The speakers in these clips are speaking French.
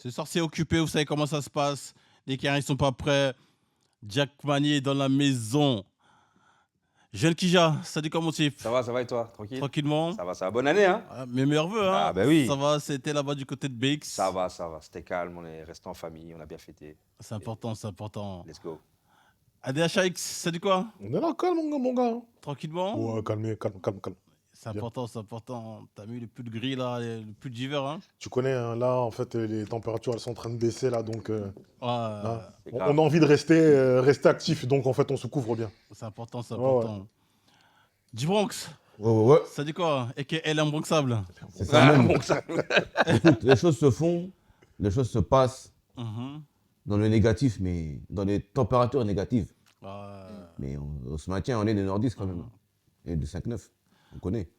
Ce soir, c'est occupé, vous savez comment ça se passe. Les carrés ne sont pas prêts. Jack Manier est dans la maison. Jeune Kija, salut comment tu es? Ça va et toi? Tranquille? Tranquillement. Ça va. Bonne année, hein? Ah, mes meilleurs voeux, hein. Ah, bah oui. Ça va, c'était là-bas du côté de BX. Ça va. C'était calme, on est resté en famille, on a bien fêté. C'est important, c'est important. Let's go. ADHX, salut quoi? On est là, calme, mon gars. Tranquillement. Ouais, calme. C'est Bien. important, c'est important. T'as mis le pull gris là, le pull d'hiver, hein? Tu connais, hein, là, en fait, les températures, elles sont en train de baisser, là, donc Ouais, hein, C'est on grave. a envie de rester actif, donc en fait, on se couvre bien. c'est important, c'est Ouais, important. Du-Bronx, Ouais. ça dit quoi? Et qu'elle est imbronxable. C'est ça même. Bon, ça- Écoute, les choses se font, les choses se passent Mhm. dans le négatif, mais dans les températures négatives. Ouais. Mais on se maintient, on est des nordistes quand même. Et de 5-9, on connaît.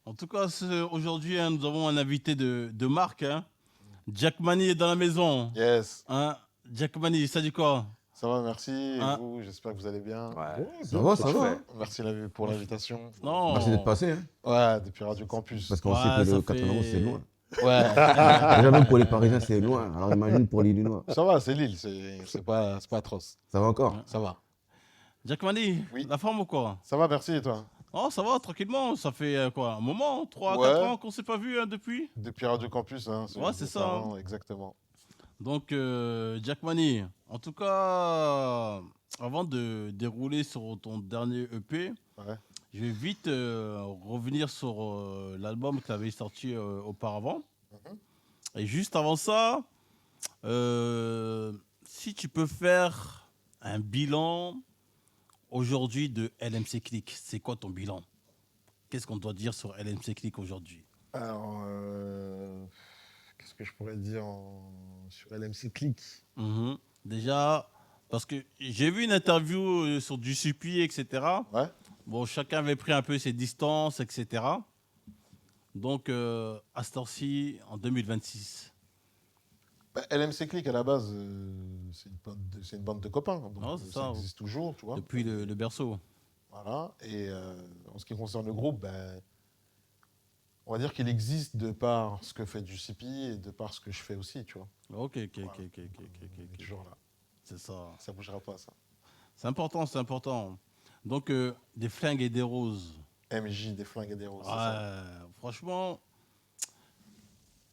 En tout cas, aujourd'hui, hein, nous avons un invité de marque. Hein. Jack Manier est dans la maison. Yes, Hein. Jack Manier, ça dit quoi? ça va, merci. Et Hein vous, j'espère que vous allez bien. Ouais. Ça va, ça tu va. fais Merci pour l'invitation. Non. Merci d'être passé, hein, Ouais, depuis Radio Campus. parce qu'on Ouais, sait que ça le 91, fait- c'est loin. Ouais, Déjà même pour les Parisiens, c'est loin. Alors imagine pour les Lillois. ça va, c'est Lille, c'est pas atroce. Ça va encore? Ça va. Jack Manier, Oui. la forme ou quoi? Ça va, merci, et toi? Oh, ça va, tranquillement. Ça fait quoi? Un moment, 3 Ouais. 4 ans qu'on ne s'est pas vu hein, depuis. Depuis Radio Campus, hein. Ouais, c'est ça, hein. Exactement. Donc, Jack Manier, en tout cas, avant de dérouler sur ton dernier EP, Ouais. je vais vite revenir sur l'album que tu avais sorti auparavant. Et juste avant ça, si tu peux faire un bilan aujourd'hui de LMC Click, c'est quoi ton bilan? Qu'est-ce qu'on doit dire sur LMC Click aujourd'hui? Alors, qu'est-ce que je pourrais dire sur LMC Click? Mhm. Déjà, parce que j'ai vu une interview sur du Supi, etc. Ouais. Bon, chacun avait pris un peu ses distances, etc. Donc, à cette heure-ci, en 2026. Bah, LMC Click, à la base, c'est une bande de copains. Donc, Ah, c'est ça ça. existe toujours, tu vois. Depuis le berceau. Voilà. Et en ce qui concerne le groupe, ben, on va dire qu'il existe de par ce que fait Giuseppe et de par ce que je fais aussi, tu vois. Ok. On est toujours là. C'est ça. Ça bougera pas, ça. C'est important, c'est important. Donc, des flingues et des roses. MJ, des flingues et des roses, c'est ça. Franchement,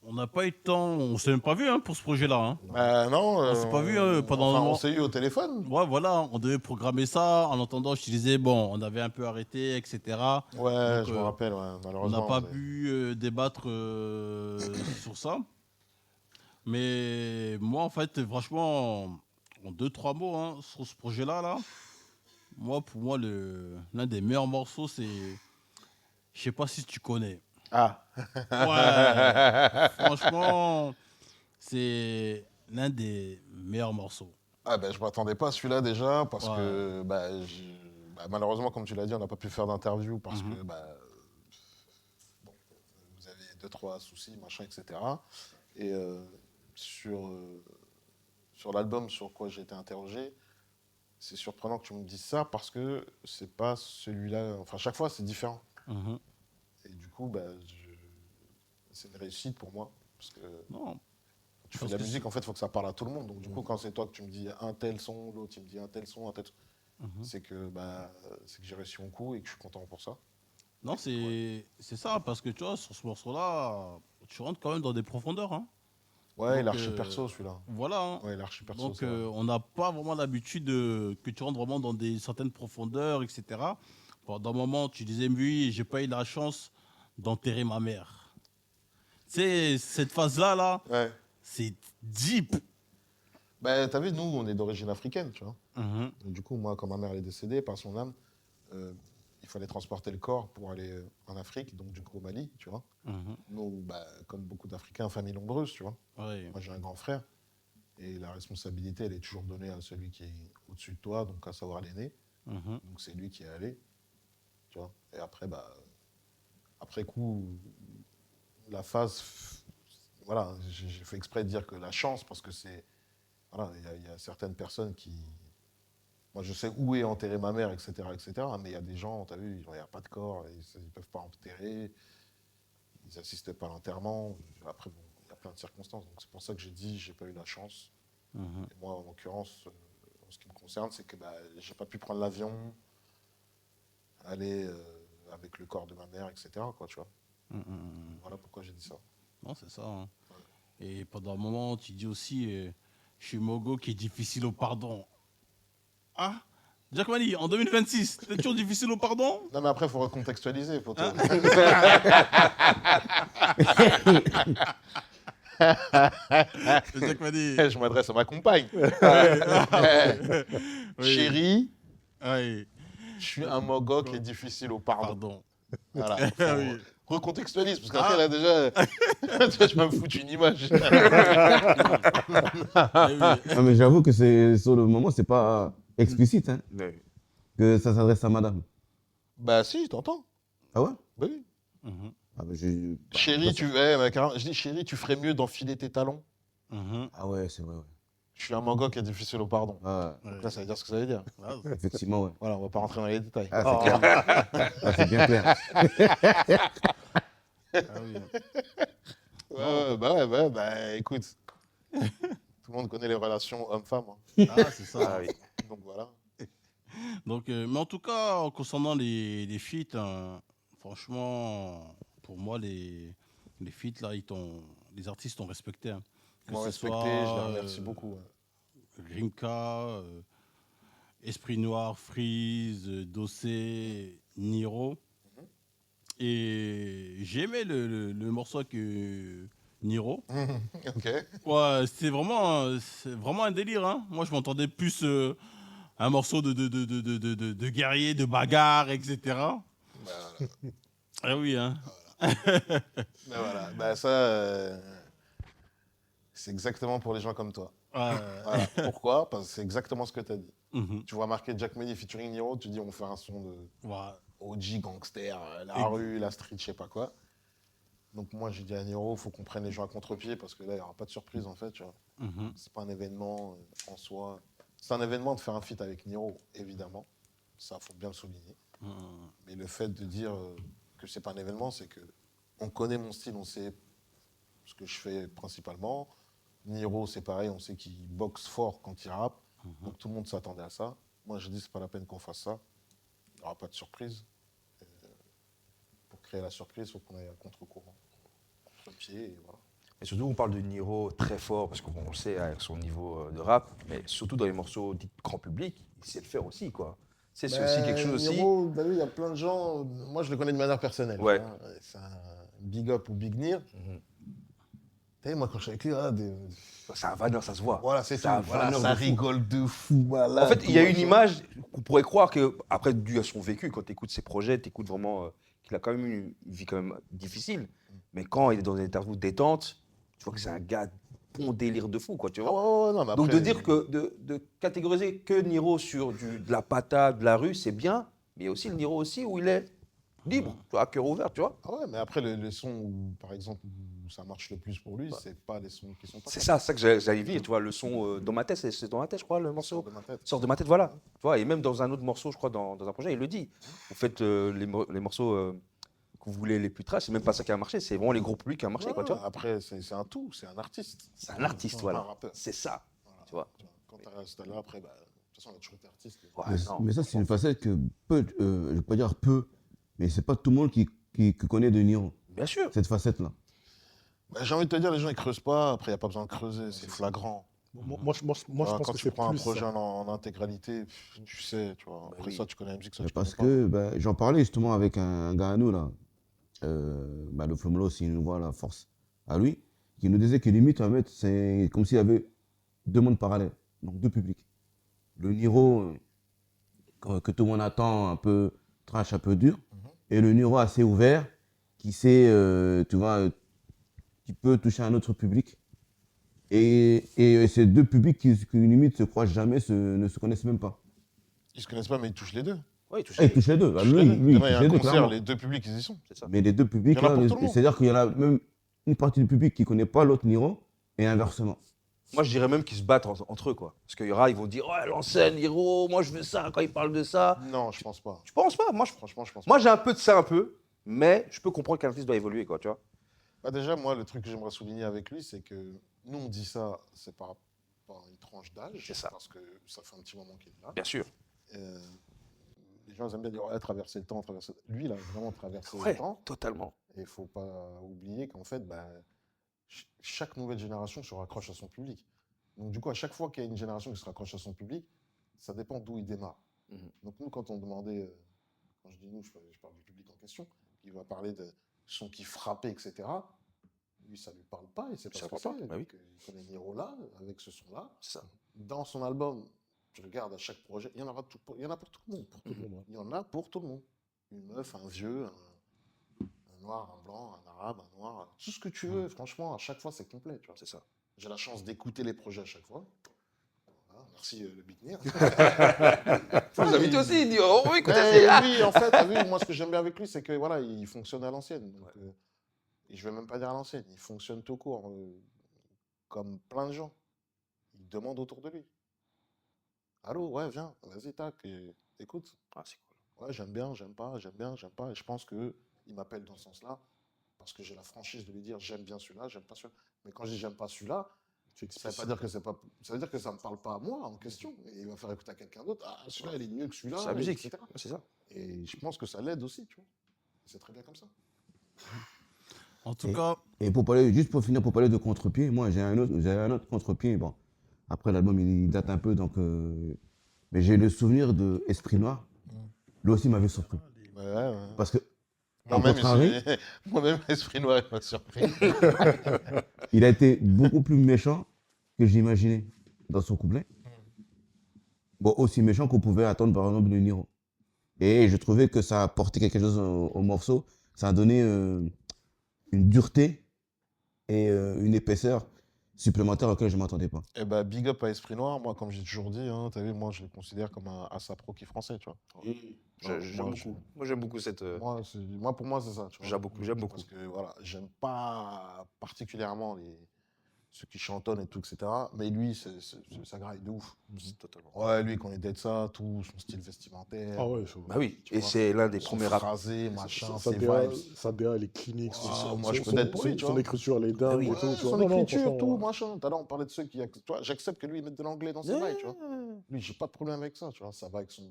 on n'a pas eu de temps, on s'est même pas vu hein, pour ce projet-là. Hein. Bah, non. On s'est pas vu pendant enfin, un on moment. s'est eu au téléphone. Ouais, voilà, on devait programmer ça. En entendant, je te disais, bon, on avait un peu arrêté, etc. Ouais, Donc, je me rappelle, ouais, On malheureusement. n'a pas vous avez- pu débattre sur ça. Mais moi, en fait, franchement, en 2-3 mots, hein, sur ce projet-là, pour moi, l'un des meilleurs morceaux, c'est. Je sais pas si tu connais. Ah, Ouais, franchement, c'est l'un des meilleurs morceaux. ah ben, je m'attendais pas à celui-là déjà, parce Ouais. que malheureusement, comme tu l'as dit, on n'a pas pu faire d'interview parce que bon, vous avez 2-3 soucis, machin, etc. Et sur l'album sur quoi j'ai été interrogé, c'est surprenant que tu me dises ça parce que c'est pas celui-là. Enfin, chaque fois, c'est différent. Mhm. Et du coup, c'est une réussite pour moi. Parce que Non, tu fais Parce de la que musique, en fait, il faut que ça parle à tout le monde. Donc, du coup, quand c'est toi que tu me dis un tel son, l'autre, il me dit un tel son, c'est que j'ai réussi mon coup et que je suis content pour ça. non, c'est ça, parce que tu vois, sur ce morceau-là, tu rentres quand même dans des profondeurs. Hein. Ouais, il est Donc, archi perso, celui-là. Voilà. Hein. Ouais, il est archi perso. Donc, c'est vrai. on n'a pas vraiment l'habitude que tu rentres vraiment dans certaines profondeurs, etc. Pendant un moment, tu disais, oui, j'ai pas eu la chance d'enterrer ma mère. Tu sais, cette phase-là, Ouais. c'est deep. T'as vu, nous, on est d'origine africaine, tu vois. Mhm. Donc, du coup, moi, quand ma mère elle est décédée, par son âme, il fallait transporter le corps pour aller en Afrique, donc du coup au Mali, tu vois. Mhm. Nous, comme beaucoup d'Africains, famille nombreuse, tu vois. Ouais. Moi, j'ai un grand frère. Et la responsabilité, elle est toujours donnée à celui qui est au-dessus de toi, donc à savoir l'aîné. Mhm. Donc c'est lui qui est allé, tu vois. Et après, après coup, la phase, voilà, j'ai fait exprès de dire que la chance, parce que c'est, voilà, il y a certaines personnes qui, moi je sais où est enterrée ma mère, etc., mais il y a des gens, t'as vu, il n'y a pas de corps, ils ne peuvent pas enterrer, ils n'assistent pas à l'enterrement. Après, bon, il y a plein de circonstances. Donc c'est pour ça que j'ai dit j'ai pas eu la chance. Mhm. Et moi, en l'occurrence, en ce qui me concerne, c'est que j'ai pas pu prendre l'avion, aller avec le corps de ma mère, etc. Quoi, tu vois. Voilà pourquoi j'ai dit ça. Non, c'est ça. Hein. Et pendant un moment, tu dis aussi, je suis Mogo qui est difficile au pardon. Ah, Jack Mali, en 2026, t'es toujours difficile au pardon? Non, mais après, il faut recontextualiser. Faut Hein Jack Mali. Je m'adresse à ma compagne. Oui. Chérie, Oui, je suis un Mogo qui est difficile au pardon. pardon. Voilà. Oui. Recontextualise, parce qu'après, là, déjà, tu vois, je vais me foutre une image. Eh Ah, mais j'avoue que sur le moment, c'est pas explicite hein, Ouais. que ça s'adresse à madame. Bah, si, je t'entends. Ah ouais? Bah oui. oui. Mhm. Ah, bah, Chérie, je dis, chérie, tu ferais mieux d'enfiler tes talons. Mhm. Ah ouais, c'est vrai. Ouais. Je suis un Mogo qui est difficile au pardon. Ah, Ouais. Donc là, ça veut dire ce que ça veut dire. Ah, effectivement, ouais. Voilà, on va pas rentrer dans les détails. Ah, c'est clair. Ah, c'est bien clair. ah oui. Bah, écoute. Tout le monde connaît les relations homme-femme. Ah, c'est ça. Ah oui. Donc voilà. Donc, mais en tout cas, concernant les feats, hein, franchement, pour moi, les feats, là, les artistes ont respecté. Hein. Ils m'ont respecté, je les remercie beaucoup. Ouais. Grimka, Esprit Noir, Freeze, Dossé, Niro. Et j'ai aimé le morceau que Niro. Ok. Ouais, c'est vraiment un délire. Hein. Moi, je m'entendais plus un morceau de guerrier, de bagarre, etc. Bah, voilà. Ah oui, hein. Mais voilà. Bah, ça, c'est exactement pour les gens comme toi. Ouais. Voilà. Pourquoi? Parce que c'est exactement ce que tu as dit. Mhm. Tu vois marqué Jack Mehdi featuring Niro, tu dis on fait un son de Ouais. OG gangster, la rue, la street, je sais pas quoi. Donc moi j'ai dit à Niro, il faut qu'on prenne les gens à contre-pied parce que là il n'y aura pas de surprise en fait. Tu vois. Mhm. C'est pas un événement en soi. C'est un événement de faire un feat avec Niro, évidemment. Ça, faut bien le souligner. Mhm. Mais le fait de dire que c'est pas un événement, c'est que on connaît mon style, on sait ce que je fais principalement. Niro, c'est pareil, on sait qu'il boxe fort quand il rappe. Donc tout le monde s'attendait à ça. Moi, je dis c'est pas la peine qu'on fasse ça. Il n'y aura pas de surprise. Pour créer la surprise, il faut qu'on aille à contre-courant, contre-pied, et voilà. Et surtout, on parle de Niro très fort, parce qu'on le sait avec son niveau de rap, mais surtout dans les morceaux dits grand public, il sait le faire aussi, quoi. C'est aussi quelque chose aussi. Niro, bah oui, il y a plein de gens. Moi, je le connais de manière personnelle. Ouais. Hein. C'est un big up ou big near. Tu sais, moi, quand je suis avec lui, C'est un vanneur, ça se voit. voilà, c'est tout. C'est un Voilà, vanneur ça de fou. rigole de fou. Voilà, En fait, tout il y a une machin. image qu'on pourrait croire que, après, dû à son vécu, quand tu écoutes ses projets, tu écoutes vraiment qu'il a quand même une vie quand même difficile. Mais quand il est dans des interviews détente, tu vois que c'est un gars bon délire de fou, quoi, tu Ah vois. ouais, ouais, non, mais Donc après, de dire que de catégoriser que Niro sur de la patate, de la rue, c'est bien, mais il y a aussi le Niro aussi où il est libre, tu vois, à cœur ouvert, tu vois. Ah ouais, mais après, les sons où, par exemple, où ça marche le plus pour lui, c'est pas les sons qui sont pas C'est ça que j'allais dire, tu vois, le son dans ma tête, c'est dans ma tête, je crois, le morceau. de ma tête. Sort de ma tête, voilà. Tu vois, et même dans un autre morceau, je crois, dans un projet, il le dit. Vous faites les morceaux que vous voulez les plus trash, c'est même pas ça qui a marché, c'est vraiment les gros publics qui ont marché, quoi, tu vois. Après, c'est un tout, c'est un artiste. C'est un artiste, pas voilà. un rappeur. C'est ça, Voilà. tu vois. Quand tu arrives à ce stade-là, après, bah, de toute façon, on a toujours été artiste. Ouais, Mais, non. mais ça, c'est une facette que je vais pas dire peu, mais c'est pas tout le monde qui connaît de Niro, Bien sûr. cette facette-là. Bah, j'ai envie de te dire, les gens, ils creusent pas. Après, il n'y a pas besoin de creuser, c'est flagrant. Moi, je pense Quand que tu c'est prends un plus projet ça. en intégralité, tu sais, tu vois. Après oui. ça, tu connais la musique, ça, tu Parce connais que j'en parlais justement avec un gars à nous, là, le Flomolo, s'il nous voit la force à lui, qui nous disait que limite, en fait, c'est comme s'il y avait deux mondes parallèles, donc deux publics. Le Niro, que tout le monde attend, un peu trash, un peu dur, et le Niro assez ouvert, qui sait, tu vois, qui peut toucher un autre public. Et ces deux publics qui limite se croisent jamais, ne se connaissent même pas. Ils se connaissent pas, mais ils touchent les deux. Ouais, il touche. Ah, ils touchent les deux. Ils Bah, touchent lui, les deux. lui, il Demain, il y touche a les un deux, concert, clairement. les deux publics, ils y sont. C'est ça. Mais les deux publics, Il y en a là, pour tout le monde. c'est-à-dire qu'il y en a même une partie du public qui ne connaît pas l'autre Niro, et inversement. Moi, je dirais même qu'ils se battent entre eux, quoi. Parce qu'il y aura, ils vont dire, ouais, l'ancienne, Niro, moi je veux ça quand ils parlent de ça. Non, je pense pas. Je pense pas. Franchement, je pense pas. Moi, j'ai un peu de ça, un peu, mais je peux comprendre qu'un artiste doit évoluer, quoi, tu vois. Bah, déjà, moi, le truc que j'aimerais souligner avec lui, c'est que nous, on dit ça, c'est par rapport à une tranche d'âge. C'est ça. Parce que ça fait un petit moment qu'il est là. Bien sûr. Euh, les gens aiment bien dire, ouais, traverser le temps, traverser. Lui, il a vraiment traversé Ouais, le temps. totalement. Et il ne faut pas oublier qu'en fait, bah, chaque nouvelle génération se raccroche à son public. Donc, du coup, à chaque fois qu'il y a une génération qui se raccroche à son public, ça dépend d'où il démarre. Mhm. Donc, nous, quand on demandait, quand je dis nous, je parle du public en question, qui va parler de son qui frappait, etc., lui, ça ne lui parle pas, il sait pas Ça ce que parle pas, c'est. bah oui. Donc, il connaît Nirola avec ce son-là. C'est ça. Dans son album, je regarde à chaque projet, il y en aura il y en a pour tout le monde. Pour tout le monde, ouais. Il y en a pour tout le monde. Une meuf, un vieux, un noir, un blanc, un arabe, un noir, tout ce que tu veux. Franchement, à chaque fois, c'est complet. Tu vois. C'est ça. J'ai la chance d'écouter les projets à chaque fois. Voilà, merci le Bitnir. Vous invitez aussi, il dit, oh oui, écoutez, Lui, en fait, t'as vu, moi, ce que j'aime bien avec lui, c'est que voilà, il fonctionne à l'ancienne. Donc, et je vais même pas dire à l'ancienne, il fonctionne tout court, comme plein de gens. Il demande autour de lui. Allô, ouais, viens, vas-y, tac, écoute. Ah, c'est cool. Ouais, j'aime bien, j'aime pas, j'aime bien, j'aime pas. Et je pense qu'il m'appelle dans ce sens-là, parce que j'ai la franchise de lui dire j'aime bien celui-là, j'aime pas celui-là. Mais quand je dis j'aime pas celui-là, ça veut pas dire que c'est pas. Ça veut dire que ça me parle pas à moi en question. Et il va faire écouter à quelqu'un d'autre. Ah, celui-là, il est mieux que celui-là. C'est la musique. etc. C'est ça. Et je pense que ça l'aide aussi, tu vois. C'est très bien comme ça. En tout cas, Et pour parler, juste pour finir, pour parler de contre-pied, moi j'ai un autre contre-pied. Bon, après l'album il date un peu, donc, mais j'ai le souvenir de Esprit Noir. Lui aussi m'avait surpris. Ouais. Parce que, Moi-même, contraire, moi-même, Esprit Noir, il m'a surpris. il a été beaucoup plus méchant que j'imaginais dans son couplet. Bon, aussi méchant qu'on pouvait attendre par exemple de Niro. Et je trouvais que ça a apporté quelque chose au morceau. Ça a donné une dureté et une épaisseur supplémentaire auquel je ne m'attendais pas. Eh ben, big up à Esprit Noir. Moi, comme j'ai toujours dit, hein, t'as vu, moi, je le considère comme un Asapro qui est français, tu vois. J'aime beaucoup. Moi, j'aime beaucoup cette. Moi, pour moi, c'est ça. Tu vois. J'aime beaucoup. Parce que, voilà, j'aime pas particulièrement ceux qui chantonnent et tout, etc. Mais lui, ça graille de ouf. Totalement. Ouais, lui, il connaît d'être ça, tout, son style vestimentaire. Ah ouais, chaud. Bah oui, Tu et vois. c'est l'un des Son premiers rap. phrasé, machin, Sa ses DA, vibes. sa DA, elle est clinique. Moi, je peux être pour lui, tu Son vois. écriture, elle est dingue oui. et tout. Ouais, tu vois. son Non, non, écriture, franchement, tout, machin. Tout à l'heure, on parlait de ceux qui. Tu vois, j'accepte que lui, il mette de l'anglais dans ses bails, tu vois. Lui, j'ai pas de problème avec ça, tu vois. Ça va avec son.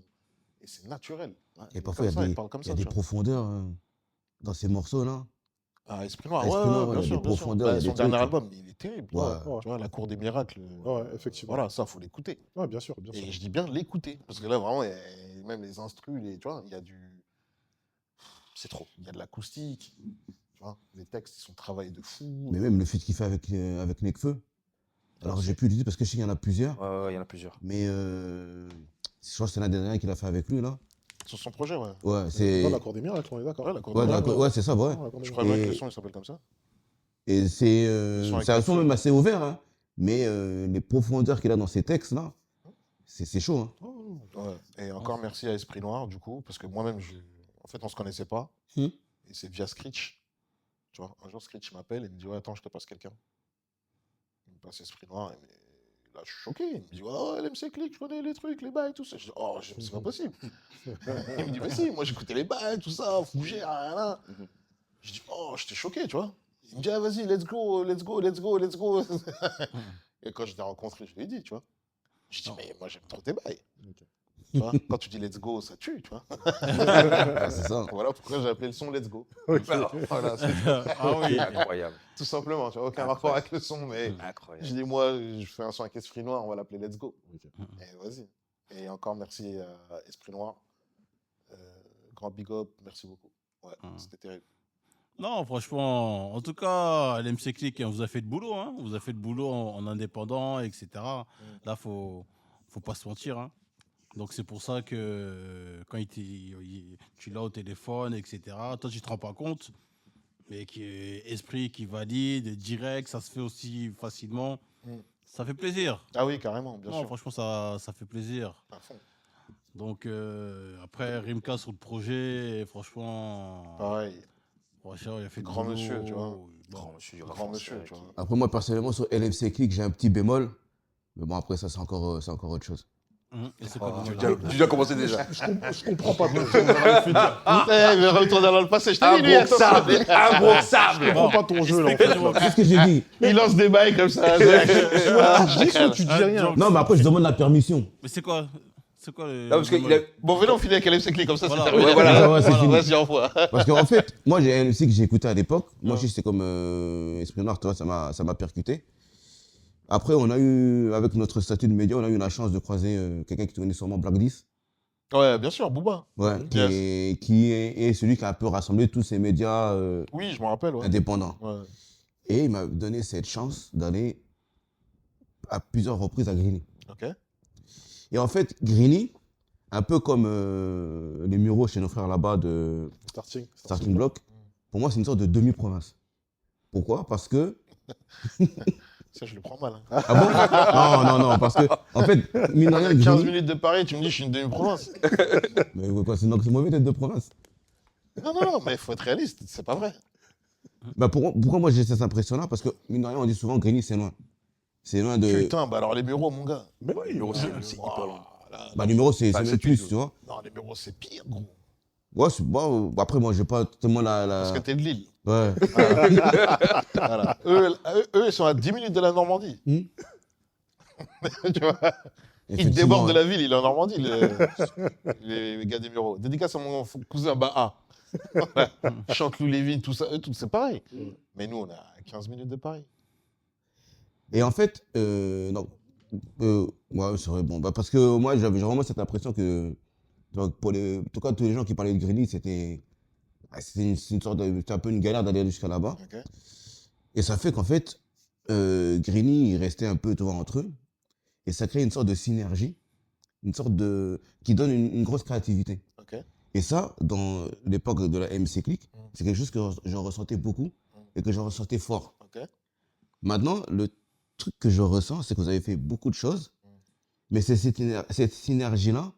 Et c'est naturel. Et parfois, il y a parle comme il y a ça, des tu vois. profondeurs dans ces morceaux-là. Ah, Esprit Noir, Esprit ouais, Noir, bien il y a sûr, des bien sûr. profondeurs, il y a Son des dernier trucs. album, il est terrible. Ouais. Ouais. Tu vois, La Cour des Miracles. Ouais, effectivement. Voilà, ça, faut l'écouter. Ouais, bien sûr, bien sûr. Et je dis bien l'écouter. Parce que là, vraiment, même les instrus, tu vois, il y a C'est trop. il y a de l'acoustique. Tu vois, les textes, ils sont travaillés de fou. Mais même le feat qu'il fait avec Nekfeu. Alors, j'ai pu l'utiliser parce que je sais qu'il y en a plusieurs. Ouais, il y en a plusieurs. Mais je crois que c'est l'un des derniers qu'il a fait avec lui, là. Sur son projet, ouais. Ouais, c'est. Non, l'accord des miracles, on est d'accord. Ouais, La Cour Ouais, des d'accord, Miracles. ouais, c'est ça, ouais. Ouais, l'accord des Je miracles. crois même que Et- le son, il s'appelle comme ça. Et Ils sont avec c'est un le son feu. même assez ouvert, hein. Mais les profondeurs qu'il a dans ses textes, là, c'est chaud, hein. Ouais. Et encore merci à Esprit Noir, du coup, parce que moi-même, en fait, on se connaissait pas. Hmm. Et c'est via Screech. Tu vois, un jour, Screech m'appelle et me dit, ouais, attends, je te passe quelqu'un. Il me passe Esprit Noir. Là, je suis choqué. Il me dit, oh, LMC Click, je connais les trucs, les bails, tout ça. Je dis, oh, c'est pas possible. Il me dit, mais si, moi, j'écoutais les bails, tout ça, Fougère, rien. Je dis, oh, j'étais choqué, tu vois. Il me dit, ah, vas-y, let's go, let's go, let's go, let's go. Et quand je l'ai rencontré, je lui ai dit, tu vois. Je dis, mais moi, j'aime trop tes bails. Ok. Tu vois, quand tu dis let's go, ça tue, tu vois. Ouais, c'est ça. Voilà pourquoi j'ai appelé le son Let's Go. Ok. Voilà, c'est ah oui. Incroyable. tout simplement, tu vois, aucun rapport avec le son, mais Incroyable. je dis, moi, je fais un son avec Esprit Noir, on va l'appeler Let's Go. Ok. Et vas-y. Et encore merci à Esprit Noir. Grand big up, merci beaucoup. Ouais, c'était terrible. Non, franchement, en tout cas, l'MC Click, on vous a fait de boulot, hein. On vous a fait de boulot en indépendant, etc. Là, faut pas se mentir, hein. Donc c'est pour ça que quand tu l'as au téléphone, etc. Toi, tu te rends pas compte, mais esprit qui valide, direct, ça se fait aussi facilement. Ça fait plaisir. Ah oui, carrément, bien Non, sûr. franchement, ça fait plaisir. À fond. Donc après Rimka sur le projet, franchement, Pareil, franchement, il a fait de Grand boulot. monsieur, tu vois. Bon. Grand monsieur du rap grand français, monsieur, tu qui- vois. Après, moi, personnellement, sur LMC Click, j'ai un petit bémol. Mais bon, après, ça, c'est encore autre chose. Et c'est quoi le Tu nouvel as commencé déjà. Je comprends pas ton jeu. On aurait fait dire. Mais retourne dans le passé, je t'ai dit, lui, attention. Imbroxable. Je comprends pas ton jeu, là, en fait. C'est ce que j'ai dit. Il lance des bails comme ça. Je dis ça, tu dis Ah, rien. Jokes. Non, mais après, je demande la permission. Mais c'est quoi le. Non, parce qu'il a... Bon, venez, on finit avec LMC Click, comme ça, Voilà. c'est terminé. Ouais, voilà. Ouais, c'est fini. Vas-y, envoie. Parce qu'en fait, moi, j'ai un MC que j'ai écouté à l'époque. Moi aussi, c'était comme Esprit Noir, tu vois, ça m'a percuté. Après, on a eu, avec notre statut de média, on a eu la chance de croiser quelqu'un qui connaît sûrement Black 10. Ouais, bien sûr, Booba. Ouais, qui est celui qui a un peu rassemblé tous ces médias Oui, je me rappelle, ouais. indépendants. Ouais. Et il m'a donné cette chance d'aller à plusieurs reprises à Grigny. Ok. Et en fait, Grigny, un peu comme les Mureaux chez nos frères là-bas de Starting Block, pour moi, c'est une sorte de demi-province. Pourquoi? Parce que... Ça, je le prends mal. Hein. Ah bon? Non, parce que, en fait, mine de rien, 15 Grigny... minutes de Paris, tu me dis, je suis une demi-province. Mais quoi, c'est mauvais d'être de province. Non, mais il faut être réaliste, c'est pas vrai. Bah pourquoi moi j'ai cette impression-là? Parce que, mine de rien, on dit souvent Grigny, c'est loin. C'est loin de... Putain, bah alors les bureaux, mon gars. Mais oui, C'est hyper long. Bah, numéro, c'est Bah, même c'est plus, tout. tu vois. Non, les bureaux, c'est pire, gros. Ouais, bon, après, moi, j'ai pas tellement la... Parce que t'es de Lille. Ouais. Voilà. Eux, ils sont à 10 minutes de la Normandie. Tu vois, ils Effectivement, débordent de ouais. la ville, il est en Normandie, les gars des bureaux. Dédicace à mon cousin Baha. Chanteloup, Lévin, tout ça, eux, tout, c'est pareil. Mais nous, on a 15 minutes de Paris. Et en fait, non. Ouais, c'est vrai, bon, bah, parce que moi, j'avais vraiment cette impression que, donc, en tout cas, tous les gens qui parlaient de Grigny, c'était une sorte de, c'était un peu une galère d'aller jusqu'à là-bas. Ok. Et ça fait qu'en fait, Grigny, il restait un peu, tu vois, entre eux. Et ça crée une sorte de synergie, une sorte de, qui donne une grosse créativité. Ok. Et ça, dans l'époque de la MC Click, c'est quelque chose que j'en ressentais beaucoup et que j'en ressentais fort. Ok. Maintenant, le truc que je ressens, c'est que vous avez fait beaucoup de choses, mais c'est cette synergie-là,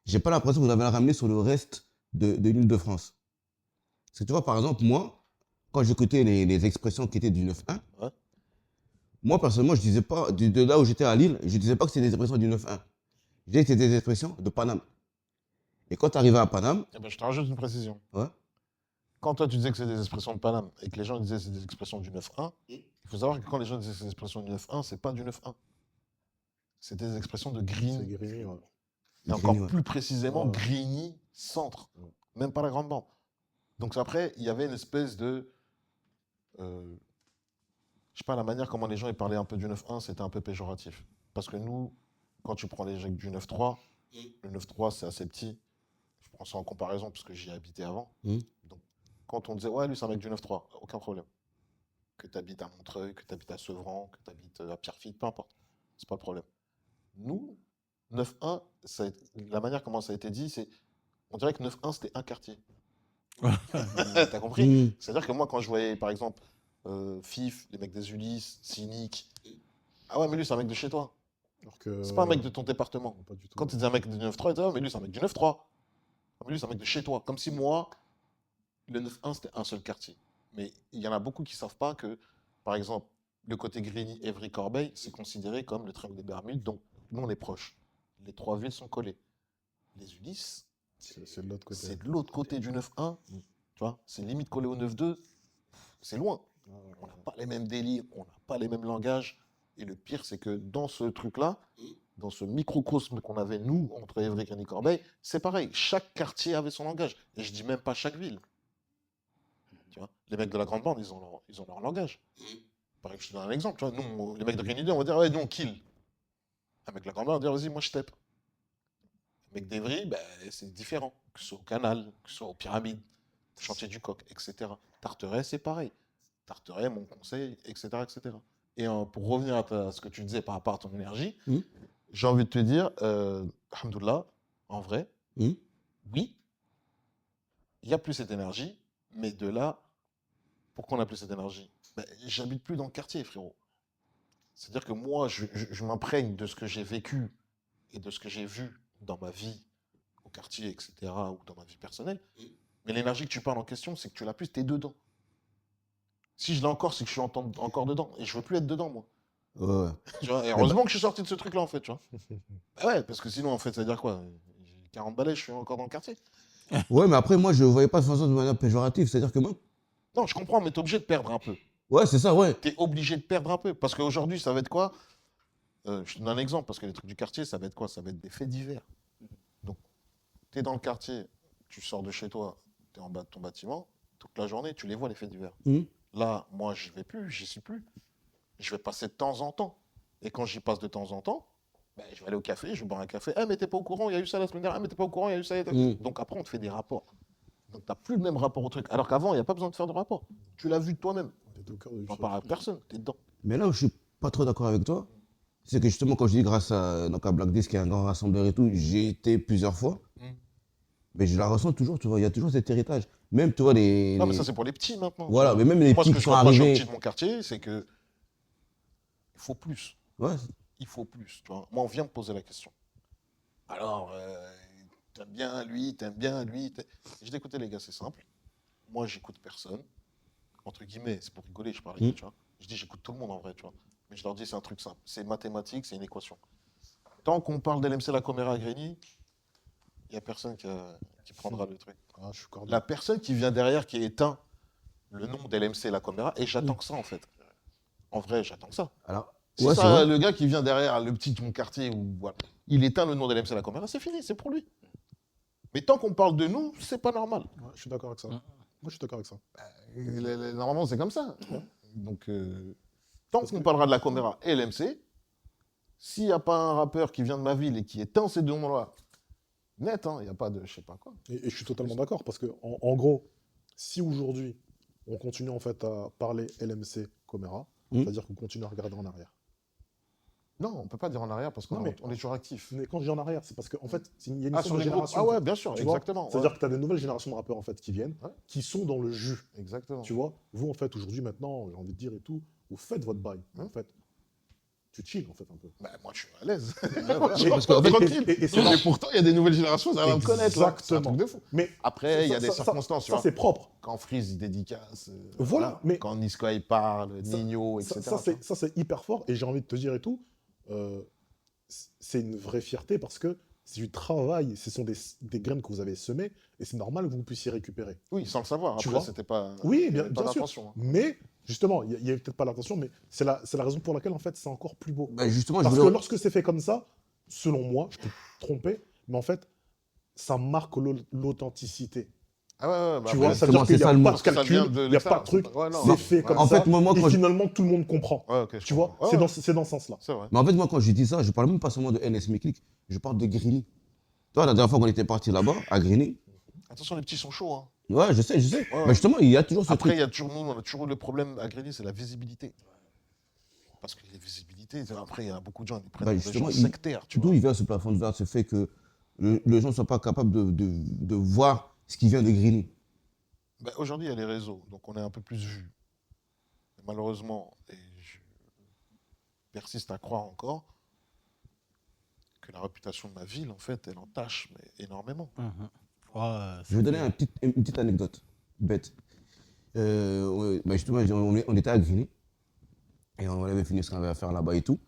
j'ai pas l'impression que vous avez la ramener sur le reste de l'Île-de-France. Parce que tu vois, par exemple, moi, quand j'écoutais les expressions qui étaient du 9-1, Ouais. moi, personnellement, je disais pas, de là où j'étais à Lille, je disais pas que c'était des expressions du 9-1. Je disais que c'était des expressions de Paname. Et quand tu arrivais à Paname, Eh ben, je te rajoute une précision. ouais, Quand toi, tu disais que c'est des expressions de Paname et que les gens disaient que c'est des expressions du 9-1, il faut savoir que quand les gens disaient que c'est des expressions du 9-1, c'est pas du 9-1. C'est des expressions de C'est Grigny. Grigny, ouais. Et Grigny, encore ouais. plus précisément, Ouais. Grigny centre. Même pas la grande bande. Donc après, il y avait une espèce de... je sais pas, la manière comment les gens ils parlaient un peu du 9-1, c'était un peu péjoratif. Parce que nous, quand tu prends les gens du 9-3, le 9-3 c'est assez petit. Je prends ça en comparaison parce que j'y ai habité avant. Donc quand on disait, ouais, lui c'est un mec du 9-3, aucun problème. Que tu habites à Montreuil, que tu habites à Sevran, que tu habites à Pierrefitte, peu importe. C'est pas le problème. Nous, 9-1, la manière comment ça a été dit, c'est. On dirait que 9-1 c'était un quartier. T'as compris? C'est-à-dire que moi, quand je voyais par exemple FIF, les mecs des Ulysses, Cynic, ah ouais, mais lui c'est un mec de chez toi. Alors que... C'est pas un mec de ton département. Pas du tout. Quand tu dis un mec du 9-3, tu dis, ah, mais lui c'est un mec du 9-3. Ah, mais lui c'est un mec de chez toi. Comme si moi, le 9-1 c'était un seul quartier. Mais il y en a beaucoup qui savent pas que, par exemple, le côté Grigny, Évry, Corbeil, c'est considéré comme le triangle des Bermudes, donc nous on est proches. Les trois villes sont collées. Les Ulysses, C'est de l'autre côté. c'est de l'autre côté du 9-1. Tu vois, c'est limite collé au 9-2. C'est loin. On n'a pas les mêmes délires, on n'a pas les mêmes langages. Et le pire, c'est que dans ce truc-là, dans ce microcosme qu'on avait, nous, entre Évry, Grigny, Corbeil, c'est pareil. Chaque quartier avait son langage. Et je dis même pas chaque ville. Tu vois, les mecs de la grande bande, ils ont leur langage. Par exemple, je te donne un exemple. Tu vois, nous, les mecs de Grigny, on va dire, ouais, nous, on kill. Un mec de la grande bande, on va dire, vas-y, moi, je tape. Le mec d'Evry, ben, c'est différent. Que ce soit au Canal, que ce soit aux Pyramides, Chantier du Coq, etc. Tarteret, c'est pareil. Tarteret, mon conseil, etc. etc. Et pour revenir à ce que tu disais par rapport à ton énergie, j'ai envie de te dire, alhamdoulilah, en vrai, oui, il n'y a plus cette énergie, mais de là, pourquoi on n'a plus cette énergie? Ben, j'habite plus dans le quartier, frérot. C'est-à-dire que moi, je m'imprègne de ce que j'ai vécu et de ce que j'ai vu dans ma vie au quartier, etc., ou dans ma vie personnelle. Mais l'énergie que tu parles en question, c'est que tu l'as plus, t'es dedans. Si je l'ai encore, c'est que je suis encore dedans. Et je veux plus être dedans, moi. Ouais. Tu vois, et heureusement que je suis sorti de ce truc-là, en fait, tu vois. Bah ouais, parce que sinon, en fait, ça veut dire quoi? J'ai 40 balais, je suis encore dans le quartier. Ouais, mais après, moi, je voyais pas de façon de manière péjorative. C'est-à-dire que moi, Non, je comprends, mais t'es obligé de perdre un peu. ouais, c'est ça, ouais. T'es obligé de perdre un peu. Parce qu'aujourd'hui, ça va être quoi? Je te donne un exemple, parce que les trucs du quartier, ça va être quoi? Ça va être des faits divers. Donc, t'es dans le quartier, tu sors de chez toi, t'es en bas de ton bâtiment, toute la journée, tu les vois, les faits divers. Mhm. Là, moi, je vais plus, j'y suis plus. Je vais passer de temps en temps. Et quand j'y passe de temps en temps, ben, je vais aller au café, je vais boire un café. Ah, mais t'es pas au courant, il y a eu ça la semaine dernière. Ah, mais t'es pas au courant, il y a eu ça. Donc après, on te fait des rapports. Donc t'as plus le même rapport au truc. Alors qu'avant, il n'y a pas besoin de faire de rapport. Tu l'as vu de toi-même. T'es au cœur du T'en truc. parles à personne, t'es dedans. Mais là où je suis pas trop d'accord avec toi, c'est que justement, quand je dis grâce à, donc à Black Disc, qui est un grand rassembleur et tout, j'ai été plusieurs fois. Mais je la ressens toujours, tu vois, il y a toujours cet héritage. Même, tu vois, Non, mais ça, c'est pour les petits maintenant. Voilà, Tu mais vois. même les Moi, ce petits que qui je sont reproche aux arrivés. petits de mon quartier, c'est que il faut plus. Ouais, Il faut plus. Tu vois. Moi, on vient me poser la question. Alors, t'aimes bien lui, t'aimes bien lui. Je dis, écoutez, les gars, c'est simple. Moi, j'écoute personne. Entre guillemets, c'est pour rigoler, je parle, tu vois. Je dis, j'écoute tout le monde en vrai, tu vois. Mais je leur dis, c'est un truc simple. C'est mathématique, c'est une équation. Tant qu'on parle d'LMC La Coméra à Grigny, il n'y a personne qui prendra le truc. Ah, je suis cordial. La personne qui vient derrière, qui éteint le nom d'LMC La Coméra, et j'attends que ça, en fait. En vrai, j'attends que ça. alors, Si ouais, c'est ça, vrai. le gars qui vient derrière, le petit de mon quartier, ou voilà, il éteint le nom d'LMC La Coméra, c'est fini, c'est pour lui. Mais tant qu'on parle de nous, c'est pas normal. Ouais, je suis d'accord avec ça. Moi, je suis d'accord avec ça. Normalement, c'est comme ça. Donc, tant qu'on parlera de la Coméra et l'MC, s'il n'y a pas un rappeur qui vient de ma ville et qui éteint ces deux noms-là, net, il n'y a pas de je sais pas quoi. Et je suis totalement d'accord parce que, en gros, si aujourd'hui on continue en fait à parler LMC Comera, c'est-à-dire qu'on continue à regarder en arrière. Non, on ne peut pas dire en arrière parce qu'on Non, mais- on est toujours actif. Mais quand je dis en arrière, c'est parce qu'en fait, il y a une Ah, histoire sur de les groupes. génération. Ah ouais, bien sûr, tu vois. exactement. C'est-à-dire que tu as des nouvelles générations de rappeurs en fait qui viennent, Ouais. qui sont dans le jus. Exactement. Tu vois, vous en fait aujourd'hui maintenant, j'ai envie de dire et tout, vous faites votre bail. En fait, tu chill en fait un peu. Bah, moi, je suis à l'aise. parce qu'en fait, tranquille. et c'est Mais pourtant, il y a des nouvelles générations, ça va me connaître. là. C'est un Exactement. truc de fou. Mais Après, il y a ça- des ça- circonstances. tu Ça vois. c'est propre. Quand Freeze il dédicace, Voilà, mais- quand Nisko il parle, Ça- Nino, Ça, etc. ça, c'est hyper fort et j'ai envie de te dire et tout, c'est une vraie fierté parce que c'est du travail, ce sont des graines que vous avez semées et c'est normal que vous puissiez récupérer. Oui, sans le savoir. Tu Après, vois. c'était pas. Oui, il y bien, avait pas bien sûr. d'intention, hein. Mais justement, il n'y avait peut-être pas l'intention, mais c'est la raison pour laquelle en fait c'est encore plus beau. Bah, justement, je Parce que voulais. lorsque c'est fait comme ça, selon moi, je peux me tromper, mais en fait, ça marque l'authenticité. Ah ouais, ouais, bah Tu après, vois, ça veut dire justement, qu'il c'est n'y ça a le pas mot. de ça calcul, vient de il n'y a pas de l'extérieur, truc, ouais, non, c'est non. fait comme En ça. fait, moi, et quand je- finalement, tout le monde comprend. Ouais, ok, je Tu vois, comprends. Ouais, c'est dans ce sens-là. c'est vrai. Mais en fait, moi, quand je dis ça, je parle même pas seulement de NS Meklik, je parle de Grigny. Toi, la dernière fois qu'on était parti là-bas, à Grigny, Attention, les petits sont chauds. Hein. ouais, je sais. Ouais. Mais justement, il y a toujours ce Après, truc. il y a toujours, nous, on a toujours eu le problème à Grigny, c'est la visibilité. Parce que les visibilités, après, il y a beaucoup de gens, ils prennent Bah, des justement, gens il- sectaires, tu D'où vois. il vient ce plafond de verre, ce fait que les gens ne soient pas capables de voir ce qui vient de Grigny. Bah, aujourd'hui, il y a les réseaux, donc on est un peu plus vu. Mais malheureusement, et je persiste à croire encore, que la réputation de ma ville, en fait, elle entache mais énormément. Ouais, Je vais donner une petite anecdote bête. Bah justement, on était à Grigny et on avait fini ce qu'on avait à faire là-bas et tout.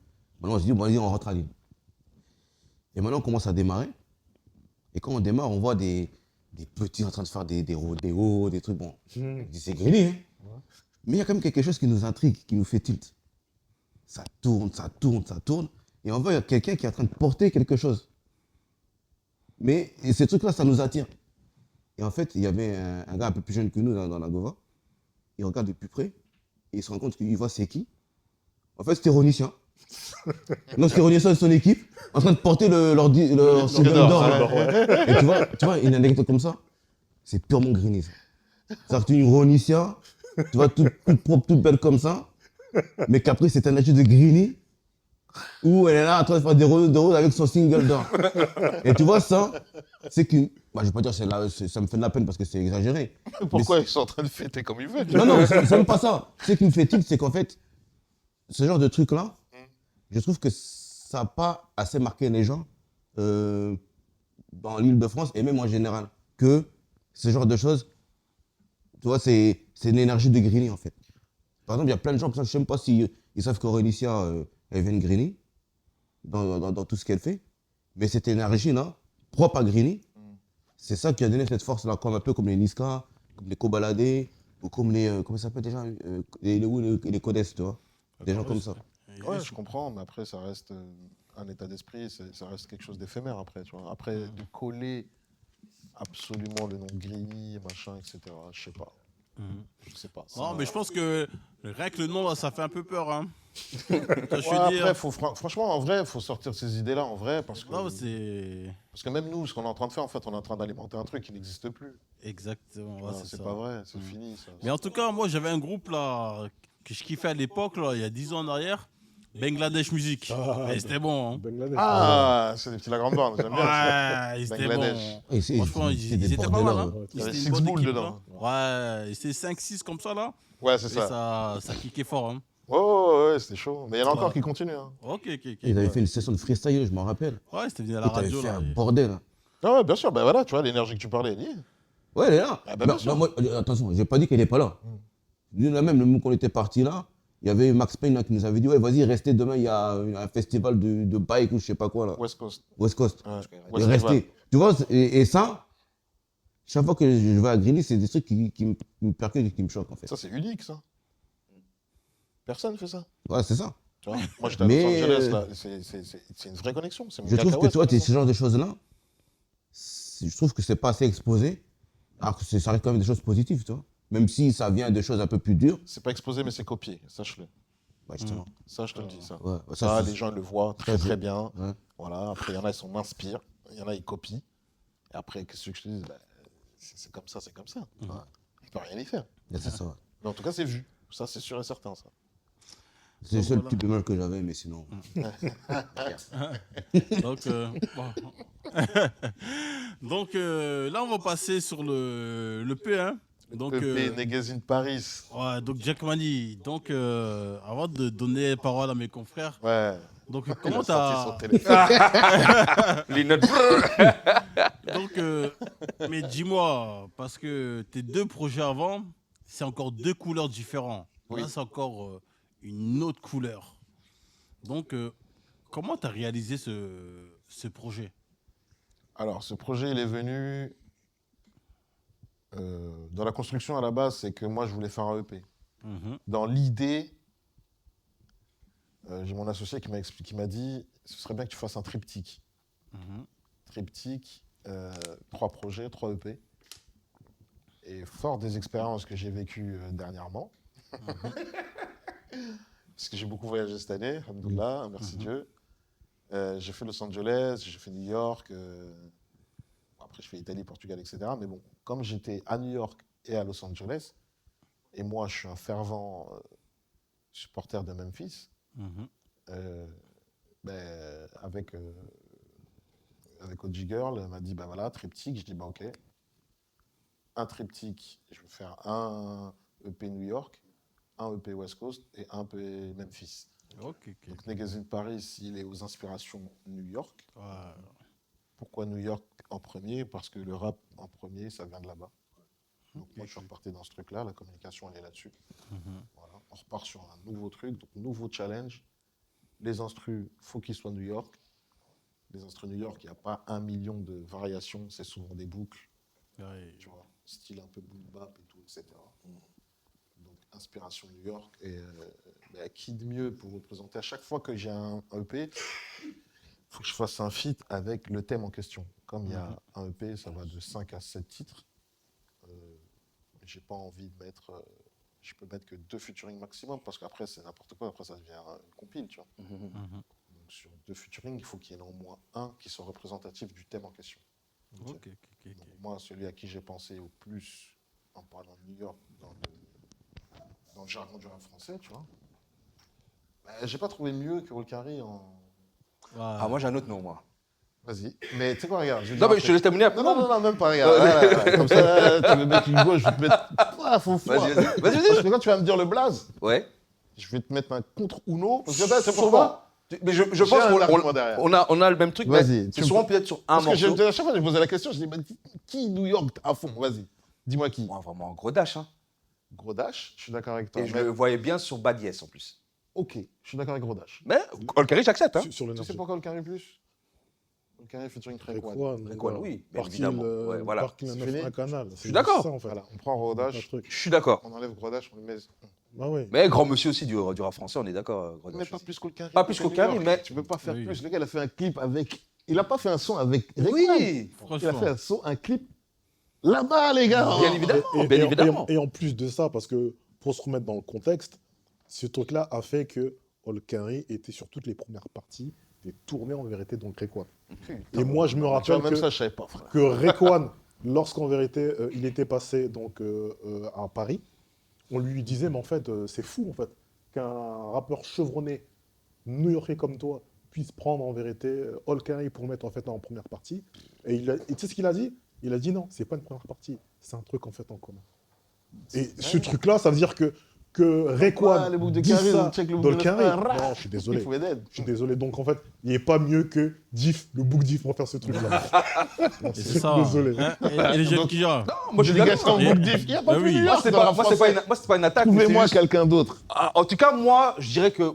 Maintenant, on se dit, bon, allez, on rentre à Lille. Et maintenant, on commence à démarrer. Et quand on démarre, on voit des petits en train de faire des rodéos, des trucs. Bon, on dit, c'est Grigny, hein. Mais il y a quand même quelque chose qui nous intrigue, qui nous fait tilt. Ça tourne, ça tourne, ça tourne. Et on voit qu'il y a quelqu'un qui est en train de porter quelque chose. Mais et ces trucs-là, ça nous attire. Et en fait, il y avait un gars un peu plus jeune que nous dans la Gova. Il regarde de plus près et il se rend compte qu'il voit c'est qui. En fait, c'était Ronitien. Non, c'était Ronitien et son équipe en train de porter leur single d'or. Et tu vois, une anecdote comme ça, c'est purement Grigny. Ça. C'est-à-dire que tu es une Ronitien, tu vois, toute propre, toute belle comme ça, mais qu'après, c'est un agent de Grigny où elle est là en train de faire des rôles avec son single d'or. Et tu vois ça, c'est qu'une. Bah, je vais pas dire que ça me fait de la peine parce que c'est exagéré. Pourquoi ils sont en train de fêter comme ils veulent? Non, non, c'est même pas ça. Ce qui me fait tilt, c'est qu'en fait, ce genre de truc-là, je trouve que ça n'a pas assez marqué les gens dans l'île de France et même en général. Que ce genre de choses, tu vois, c'est une énergie de Grigny en fait. Par exemple, il y a plein de gens, je ne sais même pas s'il Ils savent qu'Aurélicia, elle vient de Grigny, dans tout ce qu'elle fait. Mais cette énergie-là, propre à Grigny, c'est ça qui a donné cette force-là, comme un peu comme les Niska, comme les Kobalade, ou comme les. Comment ça s'appelle déjà les Codes, tu vois. Des gens comme ça. Ouais, je comprends, mais après, ça reste un état d'esprit, ça reste quelque chose d'éphémère après, tu vois. Après, de coller absolument le nom Grigny, machin, etc., je sais pas. Je sais pas. Non, mais je pense que rien que le nom, là, ça fait un peu peur. Hein. Ça, je Ouais, veux dire. après, franchement, en vrai, il faut sortir de ces idées-là, en vrai, parce Non, que, c'est. parce que même nous, ce qu'on est en train de faire, en fait, on est en train d'alimenter un truc qui n'existe plus. Exactement. Tu ouais, vois, c'est c'est ça. pas vrai, c'est fini, ça. Mais en tout cas, moi, j'avais un groupe là que je kiffais à l'époque, là, il y a 10 ans en arrière. Bangladesh Music. Et c'était bon. Hein. Bangladesh. Ah, c'est des petits la grande bande, j'aime bien ça. Ouais, ils étaient Bangladesh. bons. Et c'est- Franchement, c'est ils des étaient pas mal. bordeleurs, Hein. ouais. Ils Il y avait étaient Six une bonne Bull équipe, dedans. là. Ouais, et c'était 5-6 comme ça, là. Ouais, c'est Et ça. ça kickait fort. Hein. Ouais, c'était chaud. Mais il y en a encore Ouais. qui continuent. Hein. Ok. Ils avaient Ouais, fait une session de freestyle, je m'en rappelle. Ouais, c'était venu à la Ils avaient radio, fait là. un bordel. Hein. Ah ouais, bien sûr, ben voilà, tu vois, l'énergie que tu parlais, elle y est. Ouais, elle est là. Ah bah, bien sûr. Moi, attention, j'ai pas dit qu'elle n'est pas là. Nous, là même, le moment qu'on était parti là, il y avait Max Payne là, qui nous avait dit, ouais, vas-y, restez demain, il y a un festival de bike ou je sais pas quoi là. West Coast. West Coast. Ouais. Et West River. restez. Tu vois, et ça, chaque fois que je vais à Grigny, c'est des trucs qui me percutent et qui me choquent en fait. Ça, c'est unique, ça. Personne fait ça. Ouais, c'est ça. Tu vois moi, j'étais à Mais, Los Angeles, là. C'est une vraie connexion. C'est mon Je gars trouve que Kawhi, tu vois, c'est ce genre de choses-là, je trouve que c'est pas assez exposé, alors que ça reste quand même des choses positives, tu vois. Même si ça vient de choses un peu plus dures. C'est pas exposé, mais c'est copié. Sache-le. Ouais, justement. Ça, je te le dis, ça. Ouais, Ça, c'est- les gens le voient très, ça, très bien. Ouais. Voilà. Après, il y en a, ils s'en inspirent. Il y en a, ils copient. Et après, qu'est-ce que je te dis bah, c'est comme ça, c'est comme ça. Ouais. On peut rien y faire. Ouais, c'est ça. Ouais. Mais en tout cas, c'est vu. Ça, c'est sûr et certain, ça. C'est le seul voilà. type de mal que j'avais, mais sinon. Donc, bon. Donc là, on va passer sur le P1. Donc, EP Magazine Paris. ouais, donc Jack Mani. Donc, avant de donner parole à mes confrères, Ouais. donc Il comment a sorti son t'as. téléphone. Les notes. Donc, mais dis-moi, parce que tes deux projets avant, c'est encore deux couleurs différentes. Oui. Là, c'est encore une autre couleur. Donc, comment tu as réalisé ce projet? Alors, ce projet, il est venu. Dans la construction, à la base, c'est que moi, je voulais faire un EP. Mhm. Dans l'idée, j'ai mon associé qui m'a dit ce serait bien que tu fasses un triptyque. Mhm. Triptyque, 3 projets, 3 EP. Et fort des expériences que j'ai vécues dernièrement, parce que j'ai beaucoup voyagé cette année, alhamdoulilah, merci Dieu. J'ai fait Los Angeles, j'ai fait New York, après je fais Italie, Portugal, etc. Mais bon, comme j'étais à New York et à Los Angeles, et moi je suis un fervent supporter de Memphis, Mhm. avec OG Girl, elle m'a dit, bah voilà, triptyque, je dis, bah ok. Un triptyque, je vais faire un EP New York, un EP West Coast et un EP Memphis. Ok. Donc Magazine Paris, il est aux inspirations New York. Ouais. Pourquoi New York en premier? Parce que le rap en premier, ça vient de là-bas. Donc moi, je suis reparti dans ce truc-là, la communication, elle est là-dessus. Voilà. On repart sur un nouveau truc, donc nouveau challenge. Les instrus, faut qu'ils soient New York. Les instrus New York, il n'y a pas 1 million de variations, c'est souvent des boucles, Ouais. tu vois, style un peu boom bap et tout, etc. Donc inspiration New York. Et qui de mieux pour représenter? À chaque fois que j'ai un EP, il faut que je fasse un feat avec le thème en question. Comme il y a un EP, ça va de 5 à 7 titres. J'ai pas envie de mettre. Je peux mettre que 2 featuring maximum parce qu'après c'est n'importe quoi. Après ça devient une compile, tu vois. Donc sur 2 featuring, il faut qu'il y en ait au moins un qui soit représentatif du thème en question. Ok. Donc, moi, celui à qui j'ai pensé au plus en parlant de New York dans le jargon du rap français, tu vois. J'ai pas trouvé mieux que Walkari en. Ah, moi j'ai un autre nom, moi. Vas-y. Mais tu sais quoi, regarde. Non, mais je te laisse terminer après. Non, même pas, regarde. Voilà. Comme ça, tu me mets une gauche, je vais te mettre. Ah, faut Vas-y, foutre. vas-y. Parce que quand tu vas me dire le blaze, Ouais. je vais te mettre un contre Uno. Parce que là, c'est pourquoi. Mais je J'ai pense un argument qu'on derrière. on a le même truc. Vas-y, mais tu c'est me- souvent peut-être sur un Parce que morceau. à chaque fois que je posais la question, je dis, mais qui New York à fond? Vas-y. Dis-moi qui. Moi, vraiment, un gros dash. Hein. Gros Dash, je suis d'accord avec toi. Et je Mais le voyais bien sur Bad Yes en plus. Ok, je suis d'accord avec Rodash. Mais Olkari, j'accepte. Hein. Sur le Tu sais pourquoi Olkari plus Olkari featuring Krekwad. Krekwad, oui, bien Parking, évidemment. Ouais, voilà. Parking C'est 9 fini. un canal. suis d'accord. Ça, en fait. Voilà, on prend Pas de Rodash, truc. Je suis d'accord. on enlève Rodash, on le met. Bah oui. Mais grand monsieur aussi du rap français, on est d'accord. Rodash Mais pas aussi. plus qu'Olkari. Pas plus qu'Olkari, mais- Tu peux pas faire Oui. plus. Le gars, il a fait un clip avec. Il a pas fait un son avec Krekwad. Oui, Il a fait un clip là-bas, les gars. bien évidemment. Et- bien et- évidemment. Et en plus de ça, parce que pour se remettre dans le contexte, ce truc-là a fait que Olkari était sur toutes les premières parties des tournées en vérité dans Krekwad. Putain. Et moi, je me Tu vois, rappelle même que, ça, je savais pas, frère. que Rekwan, lorsqu'en vérité il était passé donc, à Paris, on lui disait, mais en fait, c'est fou en fait, qu'un rappeur chevronné new-yorkais comme toi puisse prendre en vérité Olkari pour le mettre en fait en première partie. Et tu sais ce qu'il a dit? Il a dit non, c'est pas une première partie, c'est un truc en fait en commun. Et ce truc-là, ça veut dire que Rekwan les boucles de dit Carré, ça check le boucle de d'Olkari. Neuf. Non, je suis désolé. Il faut aider. Je suis désolé. Donc en fait, il n'est pas mieux que Diff, le book Diff pour faire ce truc-là. Et Je suis c'est ça. désolé. Hein, et les jeunes qui gèrent. Moi, je suis d'accord. Dédication Et- au Book Diff. Il n'y a pas Bah plus oui. New Moi, York c'était dans pas, rap moi, c'est pas français. une, moi, c'était pas une attaque. mais c'est Trouvez-moi juste- quelqu'un d'autre. Ah, en tout cas, moi, je dirais que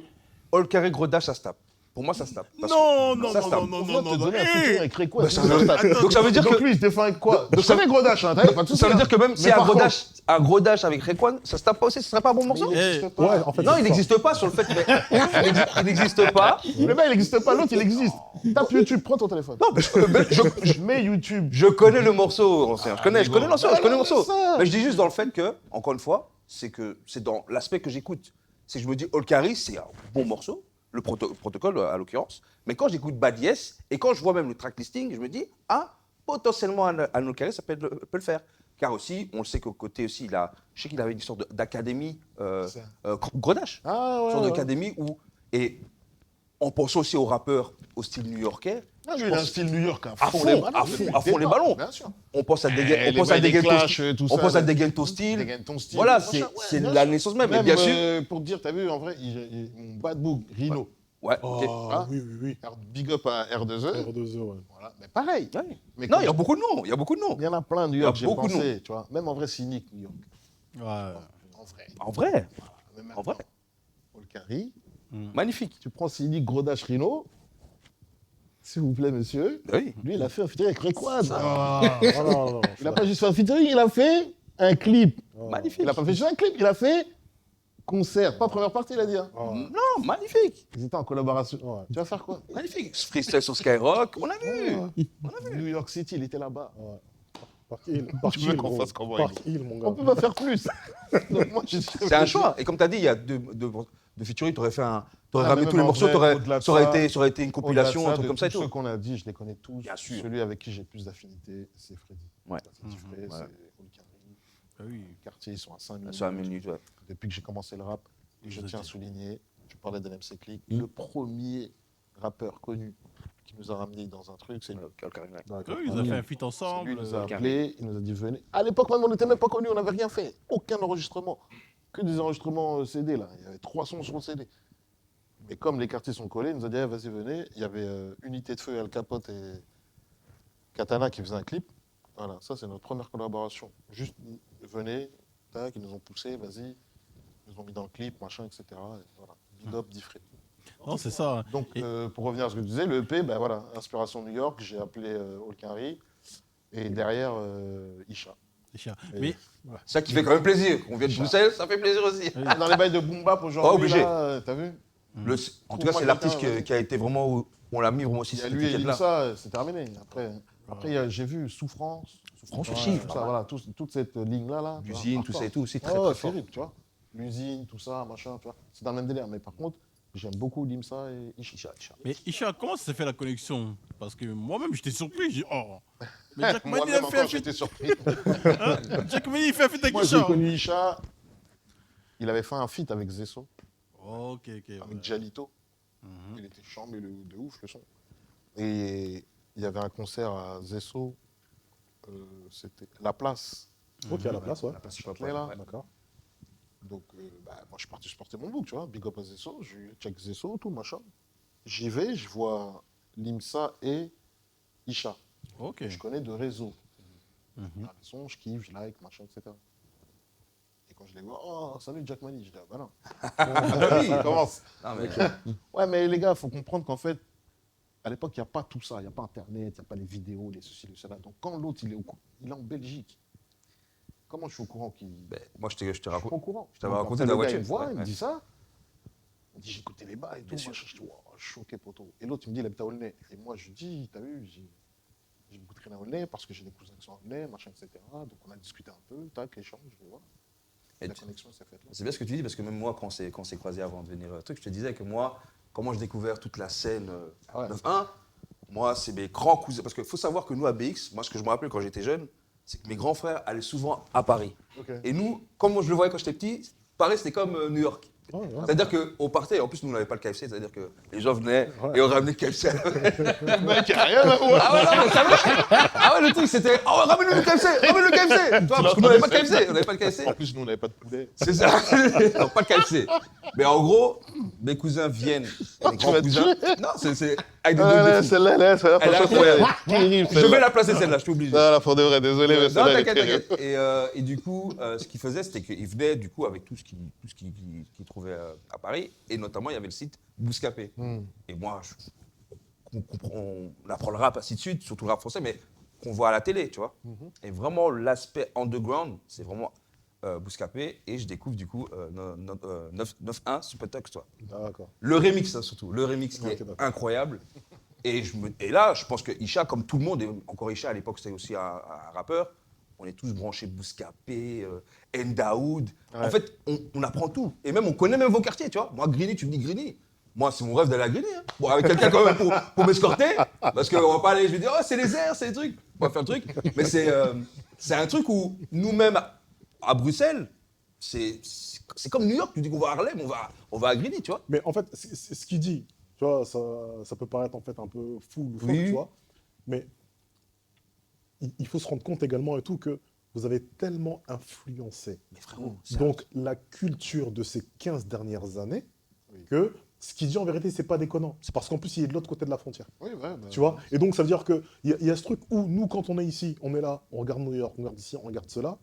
Olkari Grodash, ça se tape. Pour moi, ça se tape. Parce que- Non, non, ça se non, tape. non, non, Pourquoi non, te non. donner un featuring avec Krekwad Bah, ça veut- donc ça veut dire Donc que lui, il se défend avec quoi Je connais Gros Dash, hein, t'as pas de souci. ça veut dire que même Mais si un par gros dash, avec Rekwan, ça se tape pas aussi, ce serait pas un bon morceau. Eh, Ouais, en fait, Non, c'est il ça. n'existe pas sur le fait que il n'existe pas. Le mec, il n'existe pas, l'autre, il existe. Tape YouTube, prends ton téléphone. Non, mais Je mets YouTube. je connais le morceau, ancien. Je connais le morceau, je connais le morceau. ça. Mais je dis juste dans le fait que, encore une fois, c'est dans l'aspect que j'écoute. C'est que je me dis, Olkari, c'est un bon morceau, le protocole à l'occurrence. Mais quand j'écoute Bad Yes et quand je vois même le track listing, je me dis, ah, potentiellement un Olkari, ça peut le faire. Car aussi, on le sait qu'au côté aussi, je sais qu'il avait une sorte d'académie, Ça. Grenache. Ah Une sorte ouais. d'académie où, et en pensant aussi aux rappeurs au style new-yorkais, Ah, lui, il a un style New York à fond les ballons. Bien sûr. on pense à Eh, Degen, les bails des Clash, tout on ça, pense à les- Degen Style. Dégaine ton style. Voilà, machin, c'est bien la sûr. naissance même. Mais Même, bien sûr. pour te dire, t'as vu, en vrai, mon bad book, Rhino. Ouais. Oh, ok. Ah. oui, oui, oui. Big up à R2E. R2E, ouais. Voilà. Mais pareil. Ouais. Mais Non, quand il y a beaucoup de noms. Il y a beaucoup de noms. il y en a plein, New Il y a York, j'ai beaucoup de pensé, tu vois. Même en vrai, cynique, New York. ouais. En vrai. En vrai, Même en vrai, Olkari, magnifique. tu prends cynique, Gros Dash, Rhino. S'il vous plaît, monsieur. Oui. Lui, il a fait un featuring avec Rayquan. Ah, non, non, Il n'a pas juste fait un featuring, il a fait un clip. Magnifique. Il n'a pas fait juste un clip, il a fait concert. Pas première partie, il a dit. Hein. Non, magnifique. Ils étaient en collaboration. Ouais. Tu vas faire quoi Magnifique. Freestyle sur Skyrock, on a vu. New York City, il était là-bas. Park Hill, Park Tu veux Hill, qu'on gros. fasse comment, Park Hill, mon On gars. peut pas faire plus. Donc, moi, C'est un choix. Et comme tu as dit, il y a de featuring, tu aurais fait un. Tu aurais Ah, ramené mais tous les même en morceaux, vrai, au-delà de ça aurait ça, été une compilation, un truc comme ça et Tous tout. ceux qu'on a dit, je les connais tous. Bien sûr. Celui avec qui j'ai le plus d'affinité, c'est Freddy. Ouais. C'est Freddy, Ouais. c'est Olkari. Ah oui. Quartier, ils sont à 5 minutes. Sur la minute, ouais. Depuis que j'ai commencé le rap, et je tiens à souligner, tu parlais d'NMC Click, Mm. le premier rappeur connu qui nous a ramené dans un truc, c'est lui. Ah oui, ils ont fait un feat C'est ensemble. lui, il nous a Carré. appelé, il nous a dit venez. À l'époque, même, on n'était même pas connus, on n'avait rien fait. Aucun enregistrement. Que des enregistrements CD, là. Il y avait 3 sons sur le CD. Mais comme les quartiers sont collés, il nous a dit, eh, vas-y, venez. Il y avait Unité de Feu, Al Capote et Katana qui faisaient un clip. Voilà, ça, c'est notre première collaboration. Juste, venez, tac, ils nous ont poussé, vas-y. Ils nous ont mis dans le clip, machin, etc. Et voilà. Big up, Diffré. Non, c'est ça. Donc, Et- pour revenir à ce que tu disais, le EP, ben voilà, inspiration New York, j'ai appelé Olkari. Et derrière, Isha. C'est chiant. Et- Mais Ça qui fait quand même plaisir. On vient de Bruxelles, ça fait plaisir aussi. Dans les bails de boom bap aujourd'hui, obligé. là, t'as vu En tout cas, c'est l'artiste qui a été vraiment où on l'a mis vraiment aussi Il y a cette lui et étiquette-là. ça, c'est terminé. Après j'ai vu Souffrance. Souffrance Ouais, aussi. tout ça, voilà, toute cette ligne-là. Là, tu vois, L'usine, tout ça et hardcore. tout, c'est Ouais, très ouais, très c'est fort. terrible, tu vois. L'usine, tout ça, machin, tu vois. C'est dans le même délire. Mais par contre, j'aime beaucoup Limsa et Isha. Mais Isha, comment ça s'est fait la connexion? Parce que moi-même, j'étais surpris. J'ai dit, oh. Mais Jack Mani Moi-même a fait un encore, feat. j'étais surpris. Jack Mani, il fait un feat avec Moi, j'ai Isha. connu Isha. Il avait fait un feat avec Zesso, Ok, ok. avec ouais. Jalito. Mhm. Il était chambé de ouf, le son. Et il y avait un concert à Zesso. C'était La Place. Ok, à la place, ouais. Châtelet, là. D'accord. Donc, moi, je suis parti supporter mon book, tu vois. Big up à Zesso, je check Zesso, tout, machin. J'y vais, je vois Limsa et Isha. Ok. Je connais de réseau. Mhm. Je sons, je kiffe, je like, machin, etc. Et quand je les vois, oh, salut Jack Mali. Je dis, ah bah non. Ah oui, il commence. Non, mais, Ouais, mais les gars, il faut comprendre qu'en fait, à l'époque, il n'y a pas tout ça. Il n'y a pas Internet, il n'y a pas les vidéos, les ceci, les cela. Donc, quand l'autre, il est en Belgique, comment je suis au courant qu'il. ben, moi, je te Je suis pas raconte. au courant. je t'avais Donc, raconté après, la le gars, voiture. il me voit, Ouais, il me ouais. dit ça. Il me dit, j'écoutais les bas et tout. Bien sûr. Moi, je dis, wow, choqué, poteau. Et l'autre, il me dit, il habite à Aulnay. Et moi, je dis, t'as vu, j'écoute rien à Aulnay parce que j'ai des cousins qui sont à Aulnay, machin, etc. Donc, on a discuté un peu, tac, échange, voilà. Et La tu- connexion s'est faite là. C'est bien ce que tu dis, parce que même moi, quand on s'est croisés avant de venir truc, je te disais que moi, comment j'ai découvert toute la scène Ah ouais. 9-1, moi, c'est mes grands cousins. Parce qu'il faut savoir que nous, à BX, moi, ce que je me rappelle quand j'étais jeune, c'est que mes grands frères allaient souvent à Paris. Ok. Et nous, comme moi, je le voyais quand j'étais petit, Paris, c'était comme New York. Ouais, ouais. C'est-à-dire qu'on partait, et en plus, nous, on n'avait pas le KFC, c'est-à-dire que les gens venaient Ouais. et on ramenait le KFC. Le mec, il n'y a rien à voir. Ah ouais, non, mais ça va. Ah ouais, le truc, c'était, oh, ramène-le le KFC, ramène-le le KFC. Tu vois, parce que nous, on n'avait pas de KFC, on n'avait pas de KFC. En plus, nous, on n'avait pas de poulet. C'est ça. Non, pas de KFC. Mais en gros, mes cousins viennent. Les grands vas cousins. Non, c'est avec des Ah, doigts là, de fou. celle-là, Elle est incroyable. terrible. Je vais la placer celle-là, je suis obligé. Non, là, pour de vrai, désolé, mais Non, celle-là, elle est t'inquiète, terrible. t'inquiète. Et du coup, ce qu'ils faisaient, c'était qu'ils venaient du coup avec tout ce qu'ils trouvaient à Paris. Et notamment, il y avait le site Bouscapé. Et moi, on apprend le rap ainsi de suite, surtout le rap français, mais qu'on voit à la télé, tu vois. Et vraiment, l'aspect underground, c'est vraiment Bouscapé. Et je découvre du coup 9-1 Supertox, toi. D'accord. Le remix, hein, surtout. Le remix qui Ok, est d'accord. incroyable. Et là, je pense que Isha, comme tout le monde, et encore Isha à l'époque, c'était aussi un rappeur, on est tous branchés Bouscapé, Ndaoud. En Ouais. fait, on apprend tout. Et même, on connaît même vos quartiers, tu vois. Moi, Grigny, tu me dis Grigny. Moi, c'est mon rêve d'aller à Grigny. Hein. Bon, avec quelqu'un quand même pour m'escorter. Parce qu'on va pas aller, je vais dire, oh, c'est les airs, c'est les trucs. On va faire le truc. Mais c'est un truc où nous-mêmes, à Bruxelles, c'est comme New York. Tu dis qu'on va à Harlem, on va à Grigny, tu vois. Mais en fait, c'est ce qu'il dit, tu vois, ça peut paraître en fait un peu fou, loufoque, Oui. tu vois, mais il faut se rendre compte également et tout que vous avez tellement influencé Mais frérot, donc la culture de ces 15 dernières années Oui. que ce qu'il dit en vérité, c'est pas déconnant. C'est parce qu'en plus, il est de l'autre côté de la frontière. Oui, ouais, bah, Tu vois. Et donc, ça veut dire qu'il y a ce truc où nous, quand on est ici, on est là, on regarde New York, on regarde ici, on regarde cela.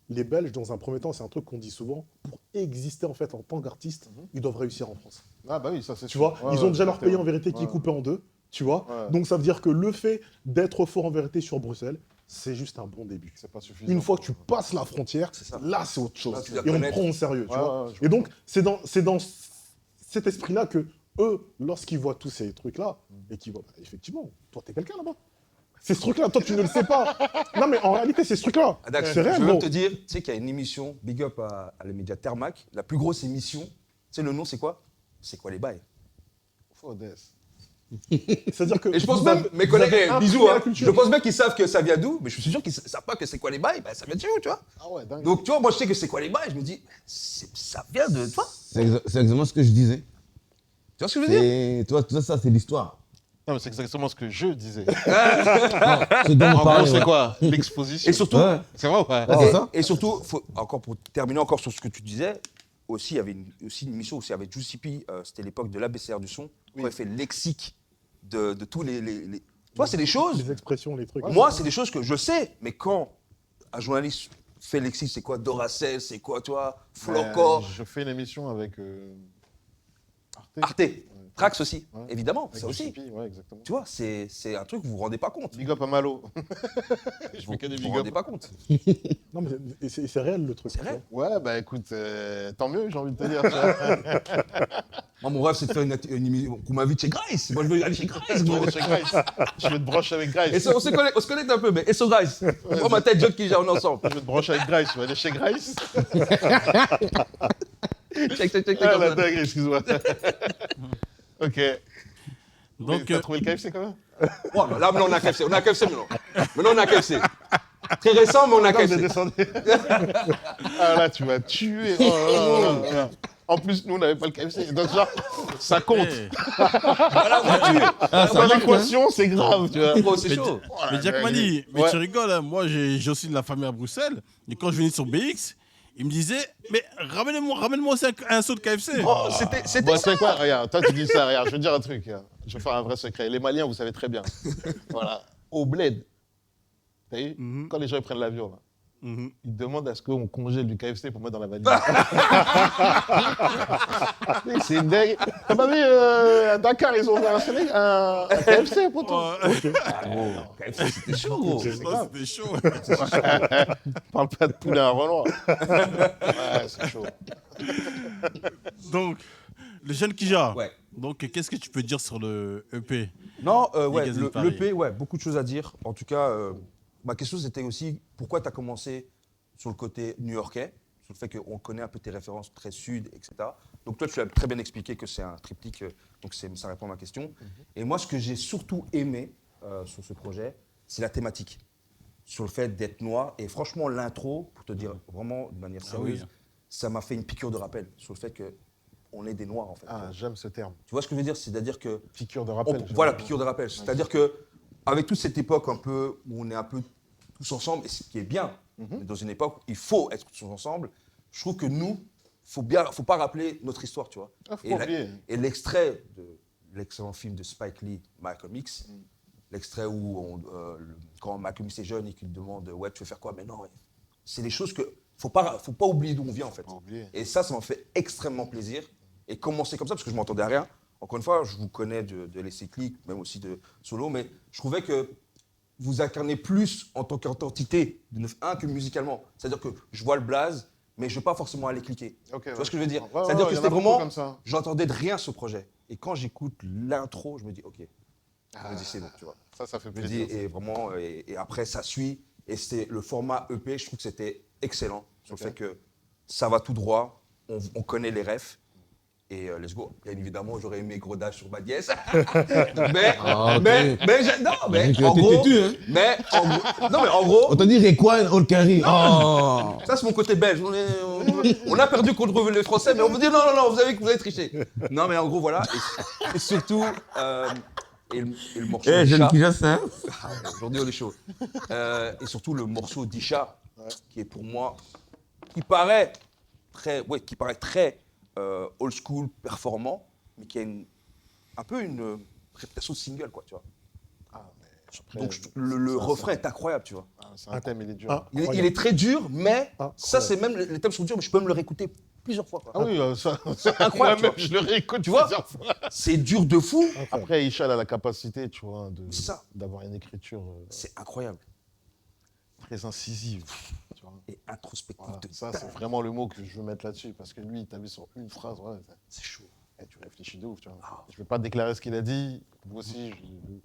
Les Belges, dans un premier temps, c'est un truc qu'on dit souvent, pour exister en fait en tant qu'artiste, ils doivent réussir en France. Ah, bah oui, ça c'est Tu sûr. vois, Ouais, ils ouais, ont déjà leur pays en vérité qui est Ouais. coupé en deux. Tu vois. Ouais. Donc, ça veut dire que le fait d'être fort en vérité sur Bruxelles, c'est juste un bon début. C'est pas suffisant. Une fois que tu passes la frontière, C'est ça. là, c'est autre chose. Là, tu dois Et on te connaître. prend au sérieux, tu Ouais, vois. ouais, je Et donc, c'est dans cet esprit-là que eux, lorsqu'ils voient tous ces trucs-là, et qu'ils voient, bah, effectivement, toi, t'es quelqu'un là-bas. C'est ce truc-là, toi, tu ne le sais pas. Non, mais en réalité, c'est ce truc-là. Ah, d'accord. C'est réel, Je veux gros. même te dire, tu sais qu'il y a une émission, big up à les médias Thermac, la plus grosse émission. Tu sais, le nom, c'est quoi? C'est quoi les bails? Fodes. C'est-à-dire que. Et je pense vous même, avez- mes vous collègues, avez eh, imprimé bisous, la hein, culture. je pense même qu'ils savent que ça vient d'où, mais je suis sûr qu'ils ne savent pas que c'est quoi les bails, ben, ça vient de chez vous, tu vois. Ah ouais, dingue. Donc, tu vois, moi, je sais que c'est quoi les bails, je me dis, ça vient de toi. C'est exactement ce que je disais. Tu vois ce que je veux dire? Et toi, tout ça, c'est l'histoire. Non, mais c'est exactement ce que je disais. Ce dont on En gros, parlait, c'est ouais. quoi? L'exposition. Et surtout, Ouais. C'est vrai ou pas? Ouais, c'est ça. et surtout, encore pour terminer encore sur ce que tu disais, aussi, il y avait aussi une émission aussi avec Juicy P, c'était l'époque de l'ABCR du son, où Oui. elle fait le lexique de tous les. Tu vois, c'est des choses. Les expressions, les trucs. Moi, c'est des choses que je sais, mais quand un journaliste fait lexique, c'est quoi Doracel, c'est quoi, toi Flocor, Je fais une émission avec Arte. Arte, Trax aussi, Ouais. évidemment, Avec ça aussi. JCP, ouais, exactement. Tu vois, c'est un truc que vous vous rendez pas compte. Big up à Malo. Je Vous fais que des vous big rendez up. pas compte. Non, mais c'est réel le truc. C'est tu réel. vois. Ouais, bah écoute, tant mieux, j'ai envie de te dire. tu vois. Moi, mon rêve, c'est de faire une émission qu'on m'invite chez Grace. Moi, je veux aller chez Grace. Je gros. vais chez Grace. Je vais te brancher avec Grace. Et ça, on se connecte un peu, mais et sur Grace. Moi, ma tête, John qui on est ensemble. Je vais te brancher avec Grace. Je vais aller chez Grace. Check, Ah, comme la ça. dingue, excuse-moi. Ok. Donc, T'as trouvé le KFC quand même? Oh, là, maintenant, on a KFC. On a KFC maintenant. Maintenant, on a KFC. Très récent, mais on a Non, vous êtes KFC. descendu. Ah là, tu m'as tué. Oh là là là. En plus, nous, on n'avait pas le KFC. Donc, genre, ça compte. Eh, Voilà, on a tué. Dans l'équation, c'est grave, tu vois. Gros, c'est chaud. mais Jack Mali, mais Ouais. tu rigoles, hein, moi j'ai aussi de la famille à Bruxelles, et quand je venais sur BX, ils me disaient, mais ramène-moi aussi un saut de KFC. Oh, c'était Bon, ça. c'est quoi? Regarde, toi, tu dis ça. Regarde, je vais te dire un truc. Regarde. Je vais faire un vrai secret. Les Maliens, vous savez très bien. Voilà. Au bled, t'as vu? Mhm. Quand les gens ils prennent l'avion, là, Mhm. il demande à ce qu'on congèle du KFC pour mettre dans la valise. C'est une dingue. T'as pas vu à Dakar, ils ont ouvert un KFC, poteau. Ouais. KFC, c'était chaud, gros. C'est Ça, grave. c'était chaud. Parle pas de poulet à Renoir. Ouais, c'est chaud. Donc, le jeune Kija. Ouais. Donc, qu'est-ce que tu peux dire sur le EP? Non, ouais, Niggas in Paris. l'EP, ouais, beaucoup de choses à dire. En tout cas, ma question c'était aussi pourquoi tu as commencé sur le côté new-yorkais, sur le fait qu'on connaît un peu tes références très sud, etc. Donc toi, tu l'as très bien expliqué que c'est un triptyque, donc ça répond à ma question. Et moi, ce que j'ai surtout aimé sur ce projet, c'est la thématique, sur le fait d'être noir. Et franchement, l'intro, pour te dire vraiment de manière sérieuse, oui. ça m'a fait une piqûre de rappel sur le fait qu'on est des noirs en fait. Ah, j'aime ce terme. Tu vois ce que je veux dire? C'est-à-dire que Piqûre de rappel. j'aime voilà, beaucoup. piqûre de rappel. C'est-à-dire que avec toute cette époque un peu où on est un peu tous ensemble, et ce qui est bien, on est dans une époque où il faut être tous ensemble, je trouve que nous, faut pas rappeler notre histoire, tu vois. Ah, faut Et, pas oublier. et l'extrait de l'excellent film de Spike Lee, Malcolm X, l'extrait où quand Malcolm X est jeune et qu'il demande ouais, tu veux faire quoi? Mais non, ouais. C'est des choses que faut pas oublier d'où on vient en fait. Faut pas oublier. Et ça m'a fait extrêmement plaisir. Et commencer comme ça, parce que je m'entendais à rien. Encore une fois, je vous connais de l'essai clic, même aussi de solo, mais je trouvais que vous incarnez plus en tant qu'entité de 9-1 que musicalement. C'est-à-dire que je vois le blaze, mais je ne veux pas forcément aller cliquer. Ok, Tu vois ce que je veux dire? Ouais, C'est-à-dire ouais, que y en a c'était beaucoup vraiment, comme ça. j'entendais de rien ce projet. Et quand j'écoute l'intro, je me dis, ok, je Ah, me dis c'est bon, tu vois. Ça fait Je me dis, plaisir. et vraiment, et après ça suit. Et c'est le format EP, je trouve que c'était excellent sur Ok. le fait que ça va tout droit, on connaît les refs. Et let's go. Bien évidemment, j'aurais aimé gros dash sur ma dièse. mais, Ah, ok. non, mais Tu en t'es gros, têtu, hein. non, mais en gros, On t'a dit Requan, All Carry. Oh. ça c'est mon côté belge. On a perdu contre les Français, mais on me dit non, vous avez triché. Non, mais en gros, voilà. Et surtout, et le morceau Eh, jeune d'Isha. Kija, ça. Ah, aujourd'hui, on est chaud. Et surtout le morceau d'Isha, qui est pour moi, qui paraît très old school, performant, mais qui a un peu une réputation de single, quoi, tu vois. Ah, mais après, Donc le ça, refrain est incroyable, tu vois. c'est un thème, il est dur. Ah. Il est très dur, mais Incroyable. ça, c'est même, les thèmes sont durs, mais je peux me le réécouter plusieurs fois, quoi. Ah oui, ça, incroyable, moi-même, tu vois. je le réécoute Tu vois plusieurs fois. C'est dur de fou. Après, Ishal a la capacité, tu vois, C'est ça. d'avoir une écriture C'est incroyable. très incisive. Tu vois. Et introspectif Voilà, de ça, dingue. c'est vraiment le mot que je veux mettre là-dessus, parce que lui, il t'a vu sur une phrase, ouais, C'est chaud. tu réfléchis de ouf, tu vois. Je ne vais pas déclarer ce qu'il a dit, vous aussi, il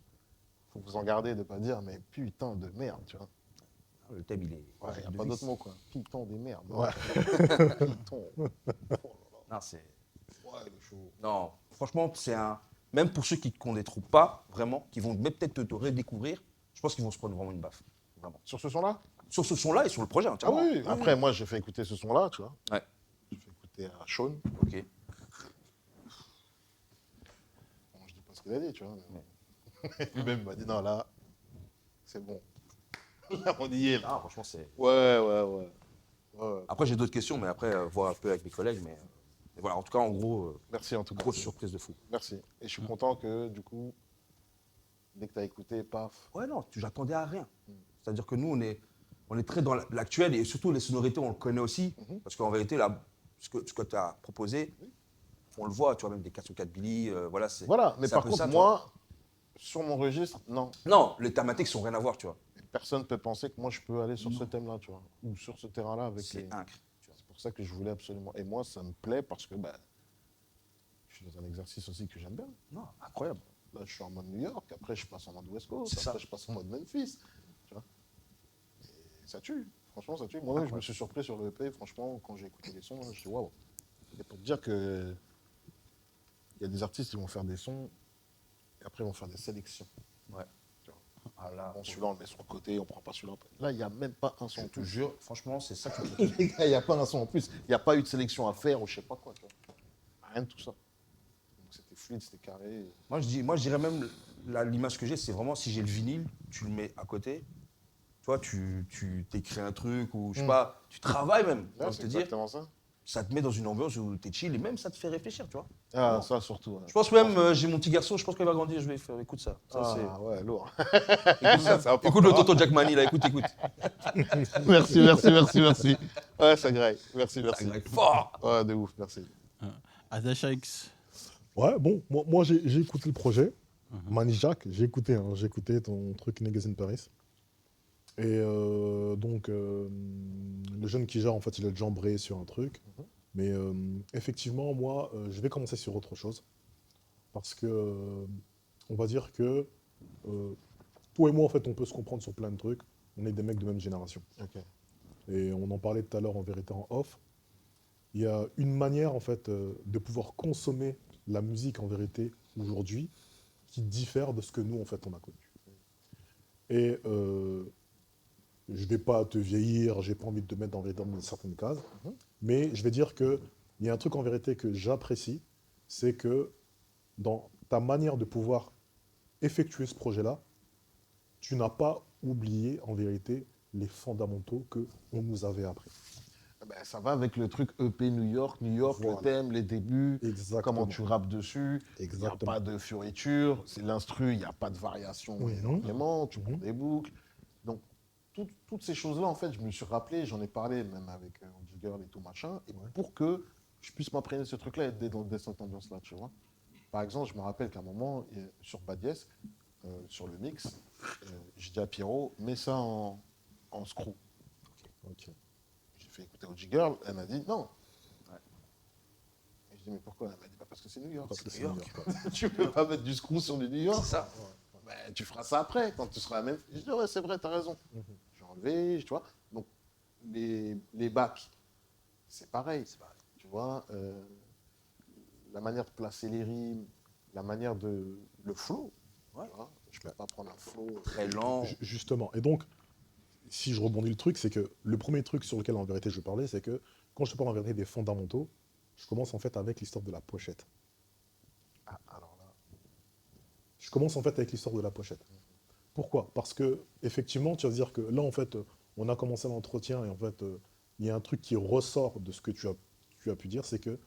faut vous en garder de ne pas dire, mais putain de merde, tu vois. Le thème, il est. Il n'y a de pas vis. d'autre mot, quoi. Putain des merdes. Ouais. Putain. Non, c'est. Ouais, le chaud. Non, franchement, c'est un. Même pour ceux qui ne connaîtront pas vraiment, qui vont même peut-être te redécouvrir, je pense qu'ils vont se prendre vraiment une baffe. Vraiment. Sur ce son-là? Sur ce son-là et sur le projet, Ah entièrement. oui, après, moi, j'ai fait écouter ce son-là, tu vois. Ouais. J'ai fait écouter à Sean. Ok. Bon, je dis pas ce qu'il a dit, tu vois. Mais... Lui-même il m'a dit, non, là, c'est bon. Là, on y est, là. Ah, franchement, c'est. Ouais. Après, j'ai d'autres questions, mais après, voir un peu avec mes collègues. Mais voilà, en tout cas, en gros, Merci, en tout cas. grosse surprise de fou. Merci. Et je suis content que, du coup, dès que tu as écouté, paf. Ouais, non, j'attendais à rien. C'est-à-dire que nous, on est très dans l'actuel et surtout les sonorités, on le connaît aussi. Parce qu'en vérité, là, ce que tu as proposé, on le voit, tu vois, même des 404 Billy, voilà. Voilà, mais c'est un par peu contre, ça, tu vois. moi, sur mon registre, non. Non, les thématiques sont rien à voir, tu vois. Personne ne peut penser que moi, je peux aller sur ce thème-là, tu vois. Ou sur ce terrain-là avec C'est les... incre. C'est pour ça que je voulais absolument. Et moi, ça me plaît parce que bah, je suis dans un exercice aussi que j'aime bien. Non, incroyable. Là, je suis en mode New York, après, je passe en mode West Coast, C'est après, ça. je passe en mode Memphis. Tu vois. Et ça tue. Franchement, ça tue. Moi-même, je me suis surpris sur le EP. Franchement, quand j'ai écouté les sons, je dis waouh. Et pour te dire que il y a des artistes qui vont faire des sons et après, ils vont faire des sélections. Ouais. Tu vois. Ah là, Bon, celui-là, on le met sur le côté, on prend pas celui-là. Là, il n'y a même pas un son je en te plus. jure, franchement, c'est ça que Les gars, il n'y a pas un son en plus. Il n'y a pas eu de sélection à faire ou je sais pas quoi. Tu vois. Rien de tout ça. Donc c'était fluide, c'était carré. Moi, je dirais même, l'image que j'ai, c'est vraiment si j'ai le vinyle, tu le mets à côté. Tu vois, tu t'écris un truc ou je sais pas, tu travailles même, j'ai Ouais, envie de c'est te dire. exactement ça. ça te met dans une ambiance où t'es chill et même ça te fait réfléchir, tu vois. Ah, ça surtout. Ouais. Je pense même, j'ai mon petit garçon, je pense qu'il va grandir, je vais faire, écoute ça. Ah, ouais, lourd. Écoute ça. c'est important. Écoute le Toto Jack Mani, là, écoute. Merci. Ouais, ça graille. Merci. Fort. Ouais, de ouf, merci. Adacha X. Ouais, bon, moi j'ai écouté le projet. Manny Jack, j'ai écouté ton truc Niggas in Paris. Et donc, le jeune qui gère, en fait, il a déjà embrayé sur un truc. Mais effectivement, moi, je vais commencer sur autre chose. Parce que, on va dire que toi et moi, en fait, on peut se comprendre sur plein de trucs. On est des mecs de même génération. Ok. Et on en parlait tout à l'heure en vérité en off. Il y a une manière, en fait, de pouvoir consommer la musique en vérité aujourd'hui qui diffère de ce que nous, en fait, on a connu. Et je vais pas te vieillir, j'ai pas envie de te mettre dans une certaine case, mais je vais dire que il y a un truc en vérité que j'apprécie, c'est que dans ta manière de pouvoir effectuer ce projet-là, tu n'as pas oublié en vérité les fondamentaux que on nous avait appris. Ben, ça va avec le truc EP New York, Voilà. le thème, les débuts, Exactement. comment tu rappes dessus. Il n'y a Exactement. pas de fioriture, c'est l'instru, il n'y a pas de variation énormément, tu prends des boucles. Donc, toutes ces choses-là, en fait, je me suis rappelé, j'en ai parlé même avec Andy Girl et tout machin, et pour que je puisse m'imprégner de ce truc-là et être dans cette ambiance-là, tu vois. Par exemple, je me rappelle qu'à un moment, sur Badiès, sur le mix, je dis à Pierrot, mets ça en screw. Ok. J'ai fait écouter OG Girl, elle m'a dit non. Et je dis mais pourquoi? Elle m'a dit bah, parce que c'est New York. Parce que C'est c'est New York, quoi. Tu peux pas mettre du screw sur du New York. C'est ça. Ben, tu feras ça après, quand tu seras la même. Je dis ouais, c'est vrai, t'as raison. J'ai enlevé, tu vois. Donc les bacs, c'est pareil. Tu vois, la manière de placer les rimes, la manière de. Le flow. Ouais. Tu vois, je peux pas prendre un flow Très lent. Justement. Et donc, si je rebondis le truc, c'est que le premier truc sur lequel en vérité je parlais, c'est que quand je te parle en vérité des fondamentaux, je commence en fait avec l'histoire de la pochette. Ah, alors là. Je commence en fait avec l'histoire de la pochette. Pourquoi? Parce que effectivement, tu vas se dire que là en fait, on a commencé l'entretien et en fait, il y a un truc qui ressort de ce que tu as pu dire, c'est que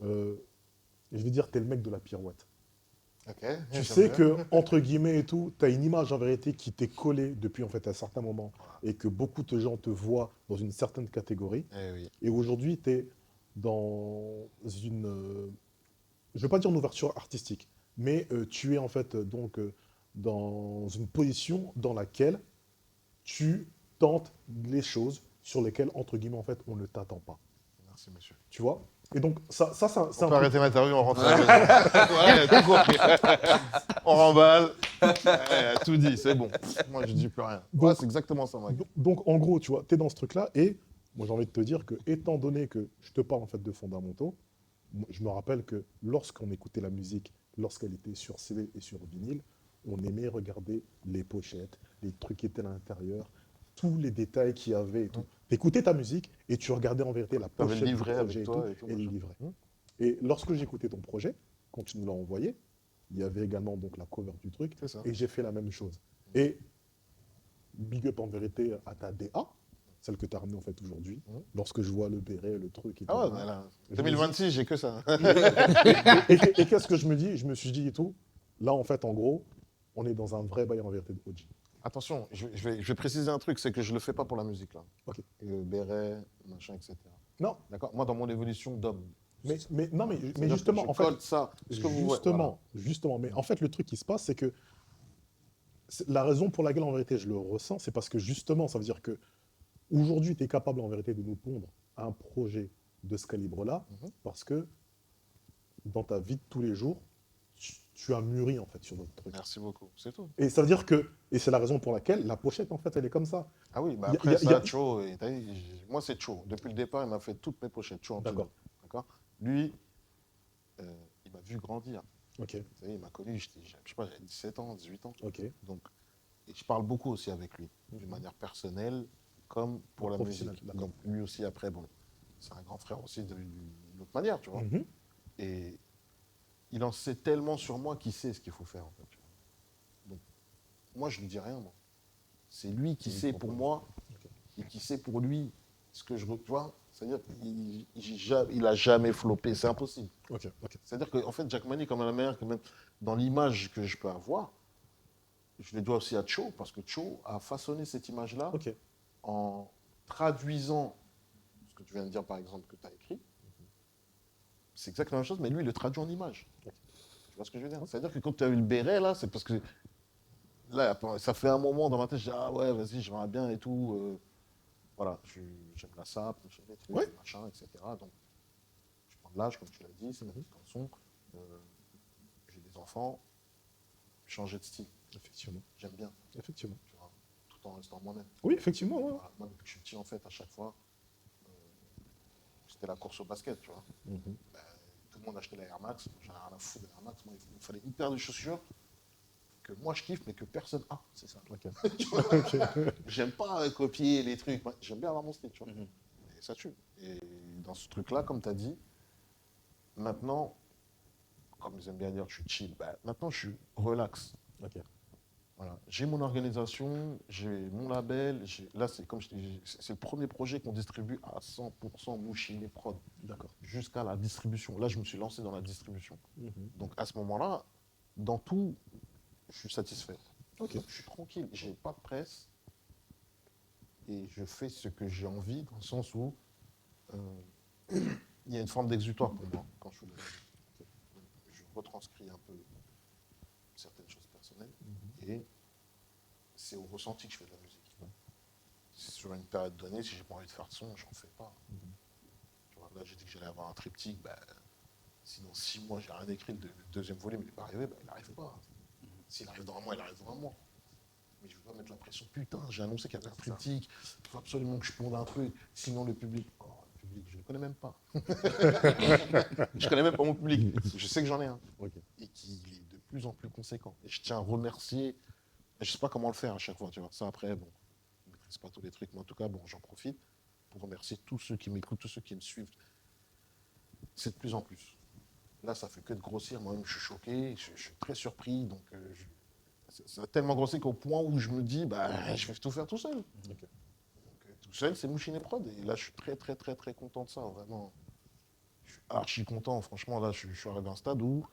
je vais dire, t'es le mec de la pirouette. Ok. Tu sais que, entre guillemets et tout, tu as une image en vérité qui t'est collée depuis en fait un certain moment et que beaucoup de gens te voient dans une certaine catégorie. Eh oui. Et aujourd'hui, tu es dans une, je ne vais pas dire une ouverture artistique, mais tu es en fait donc dans une position dans laquelle tu tentes les choses sur lesquelles, entre guillemets, en fait, on ne t'attend pas. Merci, monsieur. Tu vois? Et donc, ça c'est On un peut truc. arrêter l'interview, on rentre à la maison. Ouais, tout compris. On remballe. Ouais, tout dit, c'est bon. Moi, je dis plus rien. Donc- Ouais, c'est exactement ça, Mike. Donc, en gros, tu vois, tu es dans ce truc-là et moi, j'ai envie de te dire que, étant donné que je te parle en fait de fondamentaux, moi, je me rappelle que lorsqu'on écoutait la musique, lorsqu'elle était sur CD et sur vinyle, on aimait regarder les pochettes, les trucs qui étaient à l'intérieur, tous les détails qu'il y avait et tout. Tu écoutais ta musique et tu regardais en vérité la T'avais pochette le du livret projet avec toi et tout, et le machin. livret. Et lorsque j'écoutais ton projet, quand tu nous l'as envoyé, il y avait également donc la cover du truc C'est ça. et j'ai fait la même chose. Et big up en vérité à ta DA, celle que tu as ramenée en fait aujourd'hui. Lorsque je vois le béret, le truc et tout. Ah ouais, mais là, Je 2026, j'ai que ça. Et qu'est-ce que je me dis? Je me suis dit et tout, là en fait en gros, on est dans un vrai bail en vérité de OG. Attention, je vais préciser un truc, c'est que je le fais pas pour la musique, là. Ok. Le béret, machin, etc. Non, D'accord. Moi, dans mon évolution d'homme. mais C'est-à-dire justement, que je en fait, colle ça. Ce que vous voyez, justement, mais en fait le truc qui se passe, c'est que la raison pour laquelle en vérité je le ressens, c'est parce que justement, ça veut dire que aujourd'hui, tu es capable en vérité de nous pondre un projet de ce calibre-là, parce que dans ta vie de tous les jours, tu as mûri en fait sur notre truc. Merci beaucoup, c'est tout. Et ça veut dire que, et c'est la raison pour laquelle la pochette en fait elle est comme ça. Ah oui, bah Y a- après y a- ça, y a- Cho, moi c'est Cho. Depuis le départ, il m'a fait toutes mes pochettes. Cho en D'accord. tout. D'accord. Lui, il m'a vu grandir. Ok, Vous savez, il m'a connu, je sais pas, j'avais 17 ans, 18 ans. ok. Donc, et je parre beaucoup aussi avec lui, d'une manière personnelle, comme pour la musique. Professionnelle, d'accord. Donc lui aussi, après, bon, c'est un grand frère aussi d'une autre manière, tu vois. Mhm. Et il en sait tellement sur moi qu'il sait ce qu'il faut faire, en fait. Tu vois. Donc, moi, je ne dis rien, moi. C'est lui qui Il sait comprend. pour moi Ok. et qui sait pour lui ce que je... Tu vois, C'est-à-dire qu'il a jamais floppé, c'est impossible. Ok. C'est-à-dire qu'en fait, Jack Mani, comme la manière que même dans l'image que je peux avoir, je les dois aussi à Cho, parce que Cho a façonné cette image-là Ok. en traduisant ce que tu viens de dire, par exemple, que tu as écrit. C'est exactement la même chose, mais lui, il le traduit en image. Tu vois ce que je veux dire? C'est-à-dire que quand tu as eu le béret, là, c'est parce que là, ça fait un moment dans ma tête, je dis, ah ouais, vas-y, j'aimerais bien et tout. Voilà, j'aime la sape, j'aime les trucs, Ouais. machin, etc. Donc, je prends de l'âge, comme tu l'as dit, c'est ma petite canson. J'ai des enfants, changer de style. Effectivement. J'aime bien, Effectivement. tu vois, tout en restant moi-même. Oui, effectivement. Ouais. Voilà, moi, depuis que je suis petit, en fait, à chaque fois, c'était la course au basket, tu vois. Mhm. Tout le monde achetait la Air Max, j'en ai rien à foutre de la Air Max. Moi, il me fallait une paire de chaussures que moi je kiffe, mais que personne a. C'est ça. Ok. Tu vois. J'aime pas copier les trucs. Moi, j'aime bien avoir mon style, tu vois. Et ça tue. Et dans ce truc-là, comme tu as dit, maintenant, comme ils aiment bien dire, je suis chill. Bah, maintenant, je suis relax. Ok. Voilà. J'ai mon organisation, j'ai mon label. Là, c'est comme je t'ai dit, c'est le premier projet qu'on distribue à 100% Mouchine Prod, D'accord. jusqu'à la distribution. Là, je me suis lancé dans la distribution. Mhm. Donc, à ce moment-là, dans tout, je suis satisfait. Ok. Donc, je suis tranquille, j'ai pas de presse et je fais ce que j'ai envie, dans le sens où il y a une forme d'exutoire pour moi quand je fais de la musique. Je retranscris un peu certaines choses personnelles et c'est au ressenti que je fais de la musique. Sur une période donnée, si j'ai pas envie de faire de son, j'en fais pas. Tu vois, là, j'ai dit que j'allais avoir un triptyque, bah, sinon 6 mois, j'ai rien écrit, le deuxième volume, il n'est pas arrivé, bah, il n'arrive pas. S'il arrive dans un mois, il arrive dans un mois. Mais je ne veux pas mettre la pression. Putain, j'ai annoncé qu'il y avait un triptyque. Il faut absolument que je ponde un truc. Sinon, le public, je ne le connais même pas. Je ne connais même pas mon public. Je sais que j'en ai un. Ok. Et qu'il est de plus en plus conséquent. Et je tiens à remercier. Je ne sais pas comment le faire à chaque fois. Tu vois. Ça, après, bon, je ne maîtrise pas tous les trucs. Mais en tout cas, bon, j'en profite pour remercier tous ceux qui m'écoutent, tous ceux qui me suivent. C'est de plus en plus. Là, ça fait que de grossir. Moi-même, je suis choqué. Je suis très surpris. Donc, ça a tellement grossi qu'au point où je me dis, bah, je vais tout faire tout seul. Ok. Donc, tout seul, c'est Mouchine et Prod. Et là, je suis très, très, très, très content de ça, vraiment. Je suis archi content. Franchement, là, je suis arrivé à un stade où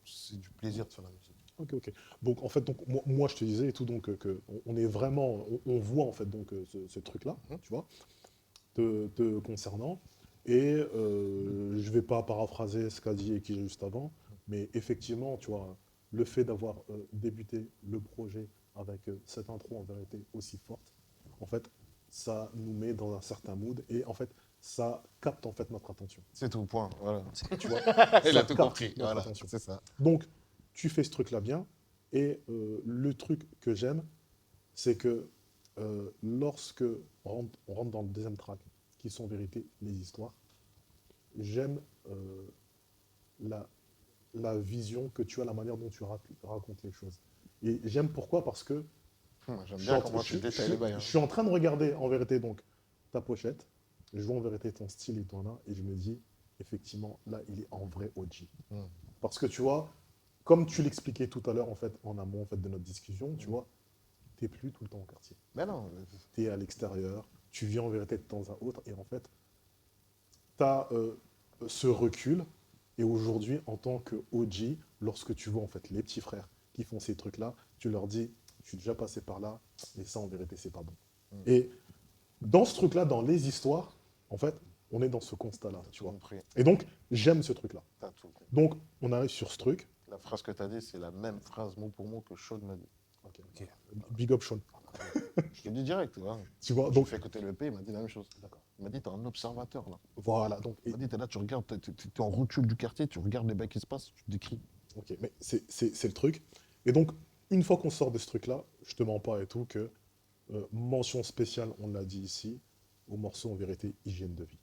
c'est du plaisir de faire la musique. Ok. Donc en fait, donc moi, je te disais et tout, donc que on est vraiment, on voit en fait donc ce truc-là, tu vois, te concernant. Et je vais pas paraphraser ce qu'a dit Eki juste avant, mais effectivement, tu vois, le fait d'avoir débuté le projet avec cette intro en vérité aussi forte, en fait, ça nous met dans un certain mood et en fait, ça capte en fait notre attention. C'est tout, point. Voilà. Tu vois, Il ça a tout capte compris. notre Voilà, attention. c'est ça. Donc, tu fais ce truc-là bien. Et le truc que j'aime, c'est que lorsque on rentre dans le deuxième track, qui sont en vérité les histoires, j'aime la vision que tu as, la manière dont tu racontes les choses. Et j'aime pourquoi? Parce que J'aime bien comment tu détailles les bails. je suis en train de regarder en vérité donc ta pochette, je vois en vérité ton style et ton art, et je me dis, effectivement, là, il est en vrai OG. Parce que tu vois, comme tu l'expliquais tout à l'heure, en fait, en amont en fait, de notre discussion, tu vois, tu n'es plus tout le temps au quartier. Mais non, Tu es à l'extérieur, tu viens en vérité de temps à autre, et en fait, tu as ce recul, et aujourd'hui, en tant que OG, lorsque tu vois en fait les petits frères qui font ces trucs-là, tu leur dis, je suis déjà passé par là, et ça, en vérité, c'est pas bon. Et dans ce truc-là, dans les histoires, en fait, on est dans ce constat-là, tu vois. compris. Et donc, j'aime ce truc-là. T'as tout compris. Donc, on arrive sur ce truc. La phrase que tu as dit, c'est la même phrase mot pour mot que Sean m'a dit. Big up Sean. Je te dis direct, tu vois. Tu vois, Donc, donc, fait écouter le EP, il m'a dit la même chose. Il m'a dit, t'es un observateur, là. voilà. Donc, Il m'a dit, t'es là, tu regardes, t'es en recul du quartier, tu regardes les bails qui se passent, tu décris. ok, mais c'est le truc. Et donc, une fois qu'on sort de ce truc-là, je te mens pas et tout, que mention spéciale, on l'a dit ici, au morceau en vérité hygiène de vie.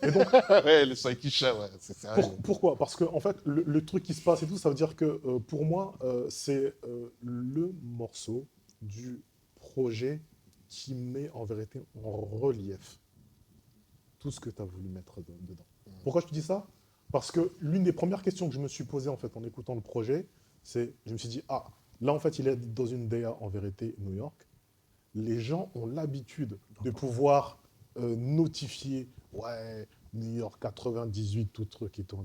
Et donc, Ouais, le Saikisha, ouais, c'est sérieux. pourquoi? Parce que en fait, le truc qui se passe et tout, ça veut dire que pour moi, c'est le morceau du projet qui met en vérité en relief tout ce que tu as voulu mettre dedans. Pourquoi je te dis ça? Parce que l'une des premières questions que je me suis posée en fait en écoutant le projet, c'est, je me suis dit, ah, là en fait, il est dans une DA en vérité New York. Les gens ont l'habitude de pouvoir notifié, ouais, New York 98, tout truc et tout.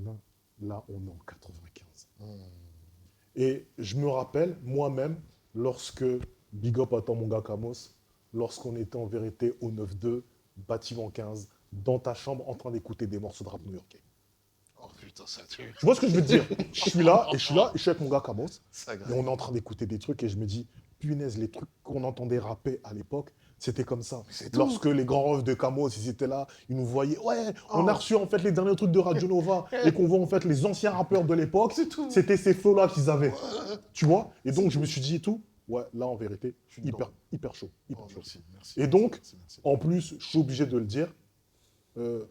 Là, on est en 95. Et je me rappelle, moi-même, lorsque, big up à ton mon gars Kamos, lorsqu'on était en vérité au 9-2, bâtiment 15, dans ta chambre, en train d'écouter des morceaux de rap new-yorkais. Oh putain, ça tue. Tu vois ce que je veux te dire? Je suis là, et je suis avec mon gars Kamos, Ça et on est en train d'écouter des trucs, et je me dis, punaise, les trucs qu'on entendait rapper à l'époque, c'était comme ça. C'est tout. Lorsque les grands refs de Camos, ils étaient là, ils nous voyaient, ouais, on a reçu en fait les derniers trucs de Radio Nova, et qu'on voit en fait les anciens rappeurs de l'époque, c'était ces flots-là qu'ils avaient. Tu vois? Et donc je me suis dit et tout, ouais, là en vérité, Je suis hyper, dedans. hyper chaud. Hyper Oh, chaud. merci. Et donc, Merci. en plus, je suis obligé de le dire,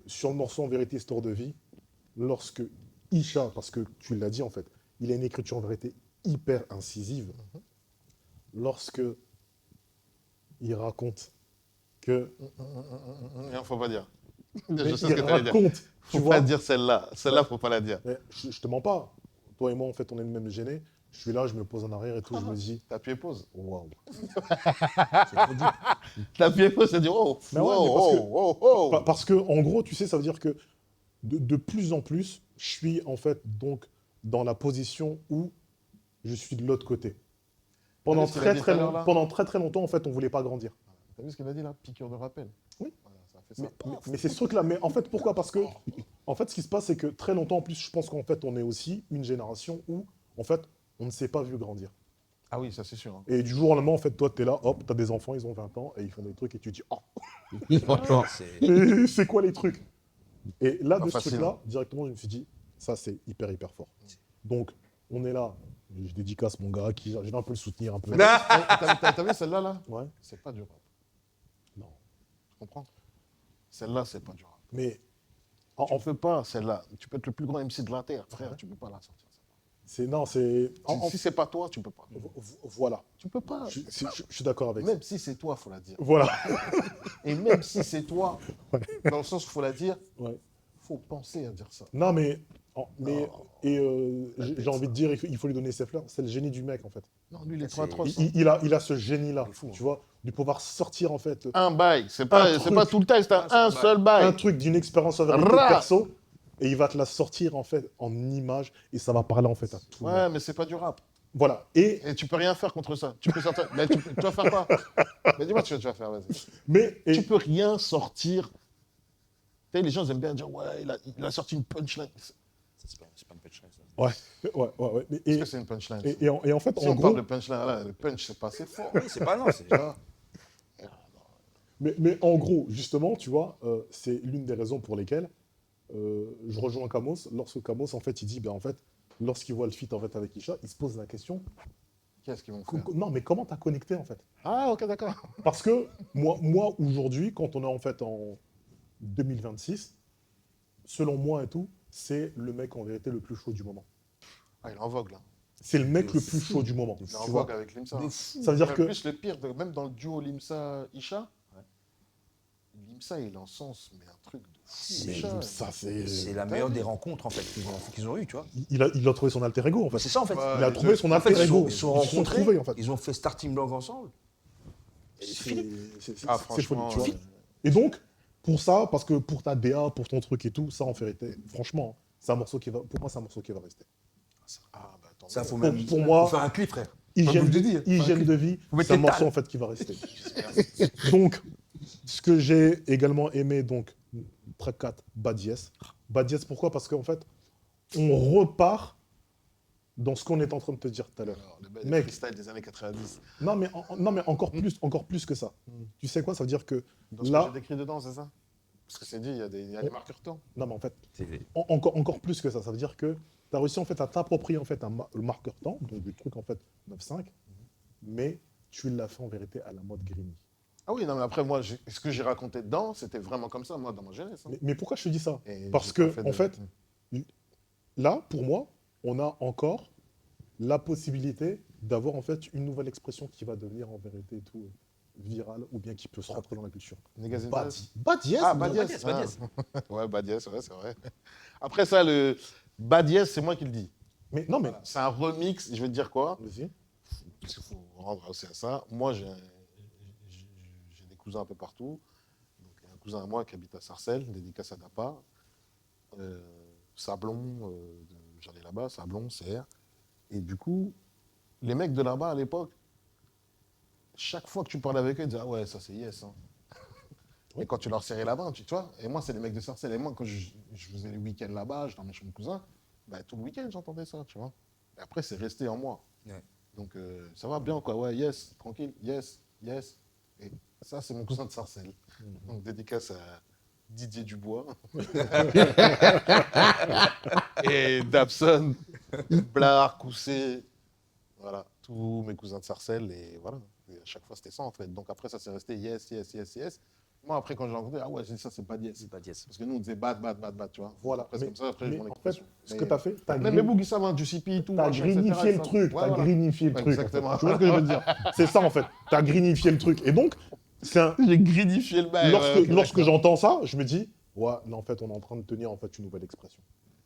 sur le morceau En vérité, histoire de vie, lorsque Isha, parce que tu l'as dit en fait, il a une écriture en vérité hyper incisive, lorsque il raconte que. Non, faut pas dire. Mais Je sais ce que il tu allais dire. raconte, tu Faut vois. pas dire celle-là. Celle-là, faut pas la dire. Mais je te mens pas. Toi et moi, en fait, on est le même gêné. Je suis là, je me pose en arrière et tout, je me dis, T'as appuyé pause. waouh. T'as appuyé pause, c'est dire oh, Mais ouais, oh, mais parce que- oh, oh, oh. Parce que, en gros, tu sais, ça veut dire que de plus en plus, je suis en fait donc dans la position où je suis de l'autre côté. Pendant vu ce qu'il a dit tout à l'heure, là pendant très longtemps, en fait, on voulait pas grandir. T'as vu ce qu'il a dit là? Piqûre de rappel. Oui. Voilà, ça fait ça. Mais c'est ce truc-là. Mais en fait, pourquoi? Parce que, en fait, ce qui se passe, c'est que très longtemps, en plus, je pense qu'en fait, on est aussi une génération où, en fait, on ne s'est pas vu grandir. Ah oui, ça c'est sûr. Hein. Et du jour au lendemain, en fait, toi, tu es là, hop, tu as des enfants, ils ont 20 ans, et ils font des trucs, et tu dis, oh, Franchement. mais c'est quoi les trucs? Et là, Pas de ce facile, truc-là, directement, je me suis dit, ça, c'est hyper, hyper fort. Donc, on est là. Je dédicace mon gars, qui, je vais un peu le soutenir un peu. T'as vu celle-là là? Ouais. C'est pas du rap. Non. Tu comprends? Celle-là, c'est pas du rap. Mais, Tu ne fais pas celle-là. Tu peux être le plus grand MC de la Terre, frère. Tu peux pas la sortir. non, c'est. Si c'est pas toi, tu peux pas. Voilà. Tu peux pas. Je suis d'accord avec ça. Même si c'est toi, faut la dire. Voilà. Et même si c'est toi, dans le sens où faut la dire, Ouais. faut penser à dire ça. Non, mais. J'ai envie de dire, il faut lui donner ses fleurs. C'est le génie du mec, en fait. Non, lui, il est trop C'est- atroce. Il a ce génie-là, Il est fou, hein. tu vois, de pouvoir sortir, en fait, Un bail, c'est Un pas truc. tout le texte, hein. Un seul un bail. truc d'une expérience en vérité Ra. perso, et il va te la sortir, en fait, en image, et ça va parler, en fait, à tout le monde. Ouais, mais c'est pas du rap. Voilà. Et, Et tu peux rien faire contre ça. Tu peux sortir. Mais tu vas faire quoi? Mais dis-moi ce que tu vas faire, vas-y. et Tu peux rien sortir. Tu sais, les gens ils aiment bien dire, ouais, il a sorti une punchline. Est-ce C'est pas une punchline, ça. ouais. que c'est une punchline? ça Et en fait, Si en on gros, parle de punchline, là, le punch, c'est pas assez fort. Oui, c'est pas non, c'est déjà. mais en gros, justement, tu vois, c'est l'une des raisons pour lesquelles je rejoins Kamos. Lorsque Kamos, en fait, il dit, ben, en fait, lorsqu'il voit le feat en fait, avec Isha, il se pose la question, Qu'est-ce qu'ils vont faire? non, mais comment t'as connecté, en fait? Ah, ok, d'accord. Parce que moi aujourd'hui, quand on est en fait en 2026, selon moi et tout, c'est le mec en vérité le plus chaud du moment. Ah, il est en vogue, là. C'est le mec De le plus fou. chaud du moment. Il est en Tu vogue vois. avec Limsa. De fou. Ça veut dire En que plus, le pire, même dans le duo Limsa-Isha, Limsa, il encense, mais un truc de fou. mais Isha, ça c'est C'est la meilleure des rencontres en fait qu'ils ont eues, tu vois. il a trouvé son alter ego en fait. C'est ça en fait. Ouais. Il a trouvé son En fait, alter ego. ils se sont Ils rencontrés, trouvés en fait. ils ont fait Starting Block ensemble. Et C'est c'est fini. Ah, c'est folie, franchement, tu vois. Et donc pour ça, parce que pour ta DA, pour ton truc et tout, ça en vérité, franchement, c'est un morceau qui va, pour moi, c'est un morceau qui va rester. Ah, bah, attends. Ça, faut Pour- même pour moi- faut faire un clip, frère. Hygiène, je te dis, hygiène de vie, mettre c'est un les morceau tables. en fait qui va rester. Donc, ce que j'ai également aimé, donc, track 4, Bad Yes. Bad Yes, pourquoi? Parce qu'en fait, on repart dans ce qu'on est en train de te dire tout à l'heure. Alors, le bel Mec. freestyle des années 90. Non, mais encore plus que ça. Tu sais quoi? Ça veut dire que Dans ce que là, j'ai décrit dedans, c'est ça? Parce que c'est dit, il y a des marqueurs temps. non, mais en fait, C'est- encore plus que ça. Ça veut dire que tu as réussi en fait à t'approprier en fait le marqueur temps, donc du truc en fait 9-5, mais tu l'as fait en vérité à la mode Grimy. Ah oui, non, mais après, moi, ce que j'ai raconté dedans, c'était vraiment comme ça, moi, dans ma jeunesse. hein. Mais pourquoi je te dis ça? Et Parce j'ai que, pas en de- fait, là, pour moi, on a encore la possibilité d'avoir en fait une nouvelle expression qui va devenir en vérité et tout virale ou bien qui peut se rentrer dans la culture. Négazine Bad, Bad. Bad Yes, Ah, mon Bad gars. Yes. Bad Yes. Ouais, Bad Yes, ouais, c'est vrai. Après ça, le Bad Yes, c'est moi qui le dis. Mais non, mais. C'est un remix, je vais te dire quoi, Vas-y. parce qu'il faut rendre aussi à ça. Moi, j'ai des cousins un peu partout. Donc, il y a un cousin à moi qui habite à Sarcelles, dédicace à Dapa. Sablon, j'allais là-bas, Sablon, CR. Et du coup, les mecs de là-bas à l'époque, chaque fois que tu parlais avec eux, ils disaient ah ouais, ça c'est yes. Hein. Et quand tu leur serrais la main, tu vois. Et moi, c'est les mecs de Sarcelles. Et moi, quand je faisais les week-ends là-bas, je dormais chez mon cousin, bah, tout le week-end, j'entendais ça, tu vois. Et après, c'est resté en moi. Ouais. Donc, ça va bien, quoi. Ouais, yes, tranquille, yes, yes. Et ça, c'est mon cousin de Sarcelles. Donc, dédicace à Didier Dubois. Et Dabson, Blard, Coussé. Voilà, tous mes cousins de Sarcelles. Et voilà. Et à chaque fois, c'était ça, en fait. Donc, après, ça s'est resté yes, yes, yes, yes. Moi, après, quand j'ai rencontré, ah ouais, j'ai dit ça, c'est bad yes. C'est pas dièse. Parce que nous, on disait bad, bad, bad, bad, tu vois. Voilà. Après, c'est comme ça, après, mais je m'en en fait, ce que tu as fait, tu as Même les bougs, ils savent, hein, du CP, tout. machin, etc., grinifié ils le savent. truc. Ouais, T'as voilà. grinifié le truc. en fait. Exactement. Tu vois ce que je veux dire? C'est ça, en fait. T'as grinifié le truc. Et donc, c'est un... J'ai grinifié le bail. lorsque j'entends ça, je me dis, ouais, là, en fait, on est en train de tenir en fait une nouvelle expression.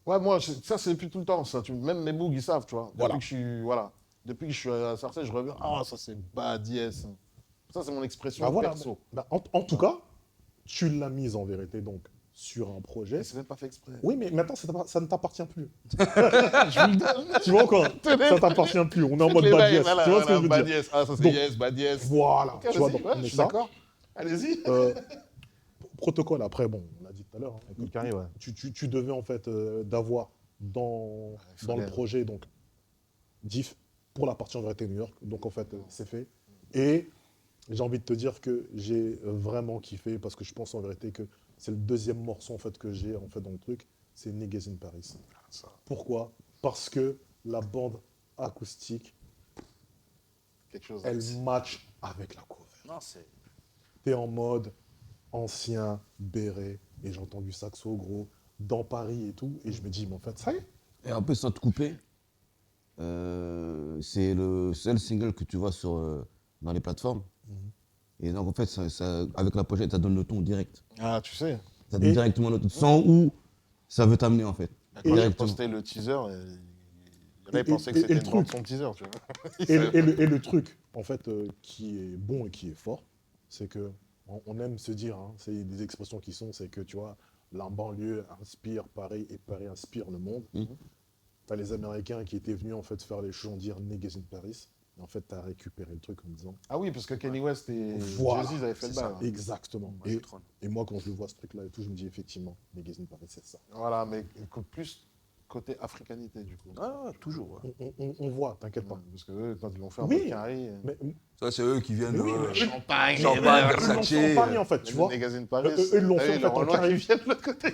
Ouais, moi, ça, c'est depuis tout le temps. Ça. Même mes bougs, ils savent, tu vois. Voilà. Depuis que je suis à Sarcelles, je reviens. Ah, ça, c'est bad yes. Ça, c'est mon expression Bah, voilà. perso. Bah, en tout cas, tu l'as mise en vérité donc sur un projet. Et c'est même pas fait exprès. Oui, mais maintenant, ça ne t'appartient plus. Je vous le donne. Tu vois quoi? Ça t'appartient plus. On est en mode bad yes. Voilà, Tu vois ce que voilà, je veux bad dire? yes. Ah, ça, c'est Donc, yes, bad yes. Voilà. Ok, Tu vois, vas-y, donc ouais, on je est suis ça. d'accord. Allez-y. Protocole, après, bon, on l'a dit tout à l'heure. Hein, Carré, ouais. tu devais en fait d'avoir dans le projet donc diff pour la partie en vérité New York. Donc en fait, c'est fait. Et j'ai envie de te dire que j'ai vraiment kiffé parce que je pense en vérité que c'est le deuxième morceau en fait que j'ai en fait dans le truc, c'est Niggas in Paris. Ça. Pourquoi? Parce que la bande acoustique, Quelque chose. elle match avec la cover. Non, c'est. T'es en mode ancien, béret, et j'entends du saxo gros dans Paris et tout, et je me dis, mais en fait, ça y est. Et un peu sans te couper, c'est le seul single que tu vois dans les plateformes. Et donc en fait, avec la pochette, ça donne le ton direct. Ah, tu sais. Ça donne Et- directement le ton. Sans où ça veut t'amener en fait. Quand j'ai Directement. posté le teaser, il y en a Et- qui pensaient que et c'était le une bande truc. son teaser, tu vois. Et le truc, en fait, qui est bon et qui est fort, c'est que on aime se dire, hein, c'est des expressions qui sont, c'est que tu vois, la banlieue inspire Paris et Paris inspire le monde. T'as les Américains qui étaient venus en fait faire les choses, dire Niggas in Paris. Et en fait, t'as récupéré le truc en disant. Ah oui, parce que Kenny West et Voilà, Jay-Z avaient fait le c'est bail. ça. ouais. Exactement. Moi, je trône. Et moi, quand je le vois ce truc-là et tout, je me dis effectivement, Niggas in Paris, c'est ça. Voilà, mais plus côté africanité, du coup. Ah, toujours. Ouais. On voit, t'inquiète pas. Parce que eux, quand ils l'ont fait en Oui. mode carré, Mais, Ça, c'est eux qui viennent. Mais oui, mais Champagne, eux l'ont fait en Paris, en fait, tu vois. Magazine Paris. Eux, ils l'ont fait, en fait, en carré. Qui viennent de l'autre côté.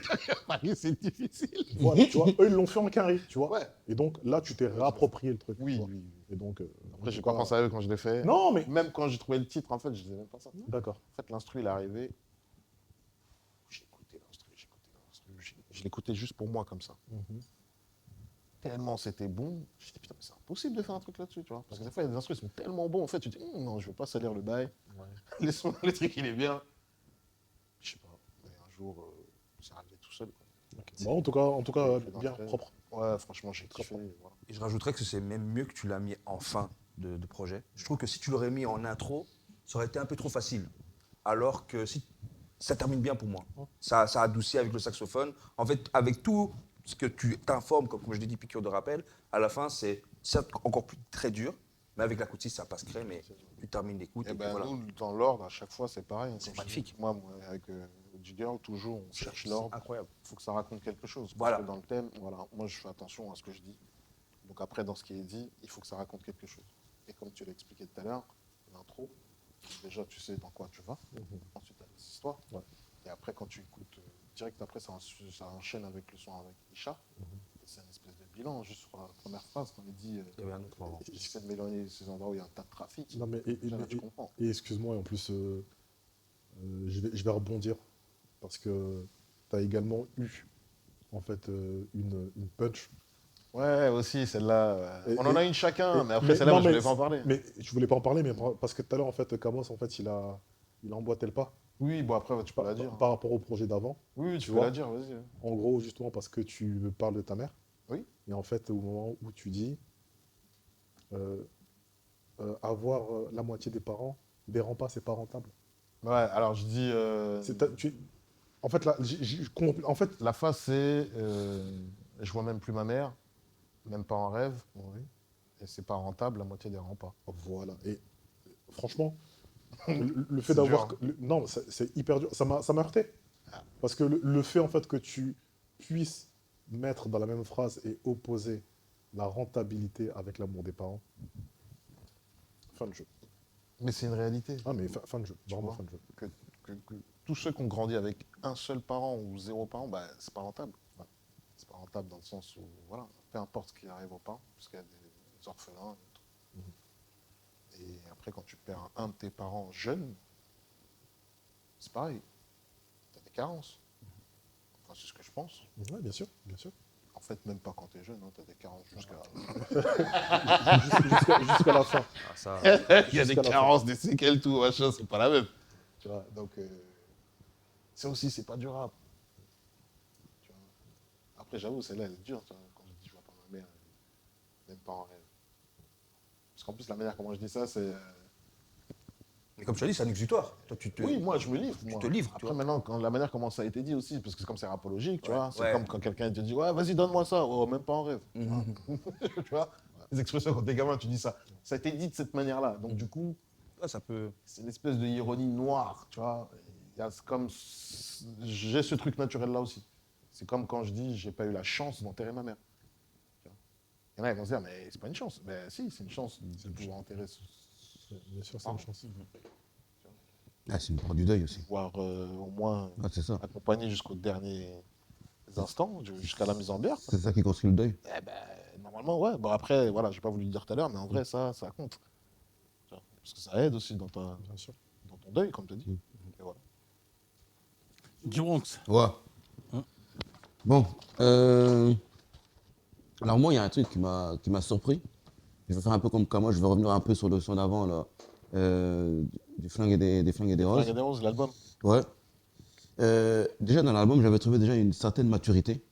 Paris, c'est difficile. Voilà, tu vois, eux, ils l'ont fait en carré, tu vois. Ouais. Et donc, là, tu t'es réapproprié le truc. Oui, tu vois. oui. Et donc, Après, j'ai pas pensé à eux quand je l'ai fait. Non, mais. Même quand j'ai trouvé le titre, en fait, je disais même pas ça. D'accord. En fait, l'instru, il est arrivé. J'ai écouté l'instru. Je l'écoutais juste pour moi, comme ça. Tellement c'était bon. Je dit, putain, mais c'est impossible de faire un truc là-dessus, tu vois. Parce que des fois, il y a des instruments qui sont tellement bons, en fait, tu te dis, non, je veux pas salir le bail. Laisse-moi, le truc, il est bien. Je sais pas. Mais un jour, ça arrivait tout seul. Quoi. Bon, en tout cas, Fait dans bien le trait. propre. Ouais, franchement, j'ai kiffé. Voilà. Et je rajouterais que c'est même mieux que tu l'as mis en fin de projet. Je trouve que si tu l'aurais mis en intro, ça aurait été un peu trop facile. Alors que si ça termine bien pour moi. Ça adoucit avec le saxophone. En fait, avec tout ce que tu t'informes, comme je l'ai dit, piqûre de rappel, à la fin, c'est certes encore plus très dur, mais avec l'acoustique, ça passe crème et tu termines l'écoute. Et Et puis ben, voilà. nous, dans l'ordre, à chaque fois, c'est pareil. C'est Comme je magnifique. dis, moi, avec G-Girl, toujours, on cherche l'ordre. Incroyable. Il faut que ça raconte quelque chose. Parce Voilà. que dans le thème, voilà, moi, je fais attention à ce que je dis. Donc après, dans ce qui est dit, il faut que ça raconte quelque chose. Et comme tu l'as expliqué tout à l'heure, l'intro, déjà, tu sais dans quoi tu vas. Ensuite, tu as les histoires. Ouais. Et après, quand tu écoutes, direct après, ça enchaîne avec le son avec Isha. Et c'est une espèce de bilan, juste sur la première phrase, quand il dit Il y avait un autre moment. j'essaie de m'éloigner de ces endroits où il y a un tas de trafic. Non, mais Déjà, tu comprends. et excuse-moi, et en plus, je vais rebondir parce que tu as également eu en fait une punch. Ouais, aussi, celle-là. Et- On en a une chacun, mais après, celle-là, non, moi, je voulais pas en parler. Mais je voulais pas en parler, mais parce que tout à l'heure, en fait, Kamos, en fait, il a emboîté le pas Oui, bon, après, tu peux la dire. par rapport au projet d'avant. Oui, tu tu peux vois. la dire, vas-y. En gros, justement, parce que tu me parles de ta mère. Oui. Et en fait, au moment où tu dis avoir la moitié des parents, des rend pas, c'est pas rentable. Ouais, alors je dis. C'est ta- tu- En fait, là, en fait, La phase, c'est je vois même plus ma mère, même pas en rêve, ouais, et c'est pas rentable, la moitié des remparts. voilà. Et franchement, le fait C'est d'avoir... dur, hein. Non, c'est hyper dur. Ça m'a heurté. Parce que le fait, en fait, que tu puisses mettre dans la même phrase et opposer la rentabilité avec l'amour des parents, fin de jeu. Mais c'est une réalité. Ah, mais fin de jeu. Tu Vraiment vois. fin de jeu. Que tous ceux qui ont grandi avec un seul parent ou zéro parent, bah, c'est pas rentable. Ouais. C'est pas rentable dans le sens où, voilà, peu importe ce qui arrive aux parents, parce qu'il y a des orphelins. Et après, quand tu perds un de tes parents jeune, c'est pareil. Tu as des carences. Enfin, c'est ce que je pense. Ouais, bien sûr, bien sûr. En fait, même pas quand tu es jeune, tu as des carences jusqu'à. Jusqu'à la fin. Ah, ça, Il y a des Jusqu'à la carences, des séquelles, tout, machin, c'est pas la même. Tu vois, donc, ça aussi, c'est pas durable. Tu vois. Après, j'avoue, celle-là, elle est dure, tu vois, quand je dis je vois pas ma mère, même pas en rêve. Parce qu'en plus, la manière comment je dis ça, c'est. mais comme je te dis, c'est un exutoire. Toi, Oui, moi, je me livre. tu moi. te livres, tu Après, vois. maintenant, la manière comment ça a été dit aussi, parce que c'est comme c'est rapologique, tu Ouais, vois, c'est ouais. comme quand quelqu'un te dit ouais, vas-y, donne-moi ça, oh, même pas en rêve. Mhm. Tu vois, les expressions quand t'es gamin, tu dis ça. Ça a été dit de cette manière-là. Donc, du coup, Ouais, ça peut. c'est une espèce de ironie noire, tu vois. C'est comme. J'ai ce truc naturel-là aussi. C'est comme quand je dis j'ai pas eu la chance d'enterrer ma mère. Tu vois. Il y en a qui vont se dire, mais c'est pas une chance. Mais si, c'est une chance de pouvoir enterrer Bien sûr, c'est une chance. Ah, c'est une part du deuil aussi. voire au moins Ah, c'est ça. accompagner jusqu'au dernier instant, jusqu'à la mise en bière. C'est ça qui construit le deuil. Eh ben, normalement, ouais. Bon, après, voilà, j'ai pas voulu le dire tout à l'heure, mais en vrai, ça compte. Tu vois. Parce que ça aide aussi dans Bien sûr. ton deuil, comme tu as dit. Et voilà. Dubronx. Ouais. Hein. Bon. Alors moi, il y a un truc qui m'a surpris. Je vais faire un peu comme moi, je vais revenir un peu sur le son d'avant, là. Du flingue et des flingues et des roses. Flingue et des Roses, l'album. Ouais. Déjà dans l'album, j'avais trouvé déjà une certaine maturité.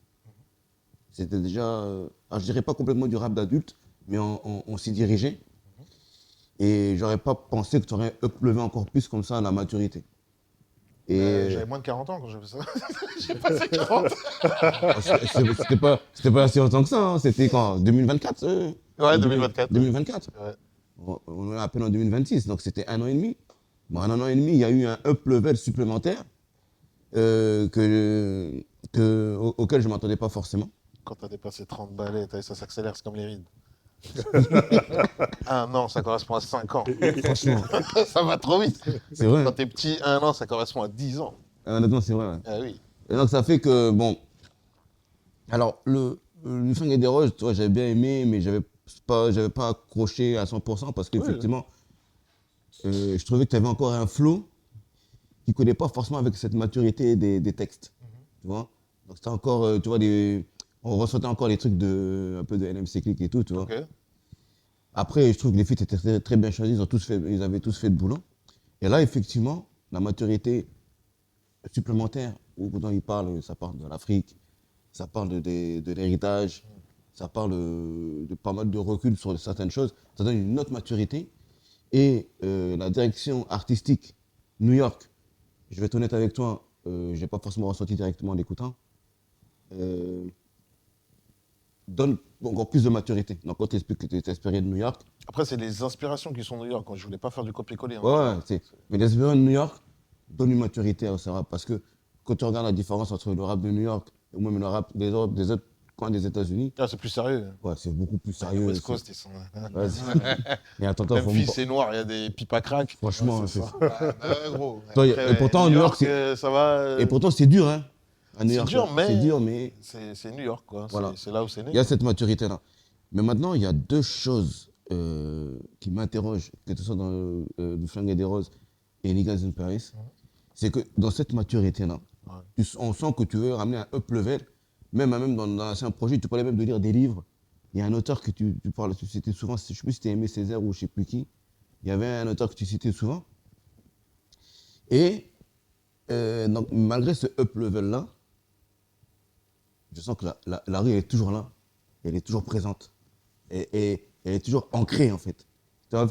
C'était déjà, alors, je dirais pas complètement du rap d'adulte, mais on s'y dirigeait. Et j'aurais pas pensé que tu aurais uplevé encore plus comme ça la maturité. Et J'avais moins de 40 ans quand j'ai fait ça. J'ai passé 40. c'était pas si longtemps que ça, hein. C'était quand 2024 Ouais, 2024. 2024. Ouais. On est à peine en 2026, donc c'était 1 an et demi. Bon, en 1 an et demi, il y a eu un up level supplémentaire auquel je ne m'attendais pas forcément. Quand t'as dépassé 30 balais, ça s'accélère, c'est comme les rides. 1 an, ça correspond à 5 ans. Franchement, Ça va trop vite. c'est vrai. Quand t'es petit, 1 an, ça correspond à 10 ans. Honnêtement, c'est vrai. Ouais. Ah oui. Et donc ça fait que, bon, alors le flingue et des roses, tu vois, j'avais bien aimé, mais j'avais pas accroché à 100% parce qu'effectivement, je trouvais que tu avais encore un flow qui ne collait pas forcément avec cette maturité des textes. Tu vois. Donc c'était encore, tu vois, on ressentait encore les trucs un peu de NMC Click et tout, tu vois. Ok. Après, je trouve que les feats étaient très, très bien choisis, ils avaient tous fait le boulot. Et là, effectivement, la maturité supplémentaire, où quand il parle, ça parle de l'Afrique, ça parle de l'héritage, ça parle de pas mal de recul sur certaines choses, ça donne une autre maturité. Et la direction artistique New York, je vais être honnête avec toi, je n'ai pas forcément ressenti directement en l'écoutant, donne encore plus de maturité. Donc quand tu expliques que tu es inspiré de New York, Après, c'est les inspirations qui sont New York. Quand je voulais pas faire du copier-coller. Hein. ouais, mais les inspirations de New York donnent une maturité à ce rap. Parce que quand tu regardes la différence entre le rap de New York ou même le rap des autres coins des États-Unis, Ah, c'est plus sérieux. ouais, c'est beaucoup plus sérieux. West Coast, ils sont. Ouais, et attends, faut Memphis, c'est noir, il y a des pipes à crack. franchement, c'est Gros. Toi, Après, et pourtant, New York, ça va. et pourtant, c'est dur, hein. À New C'est York, dur, mais- c'est dur, mais C'est New York, quoi. Voilà. C'est là où c'est né. il y a cette maturité-là. Mais maintenant, il y a deux choses qui m'interrogent, que ce soit dans Du Flingue et des Roses et Niggas in Paris. C'est que dans cette maturité-là, on sent que tu veux ramener un up level. Même dans l'ancien projet, tu parlais même de lire des livres. Il y a un auteur que tu parles, tu citais souvent, je ne sais plus si c'était Aimé Césaire ou je ne sais plus qui. Il y avait un auteur que tu citais souvent. Et donc, malgré ce up level-là, je sens que la rue elle est toujours là, elle est toujours présente, et elle est toujours ancrée en fait.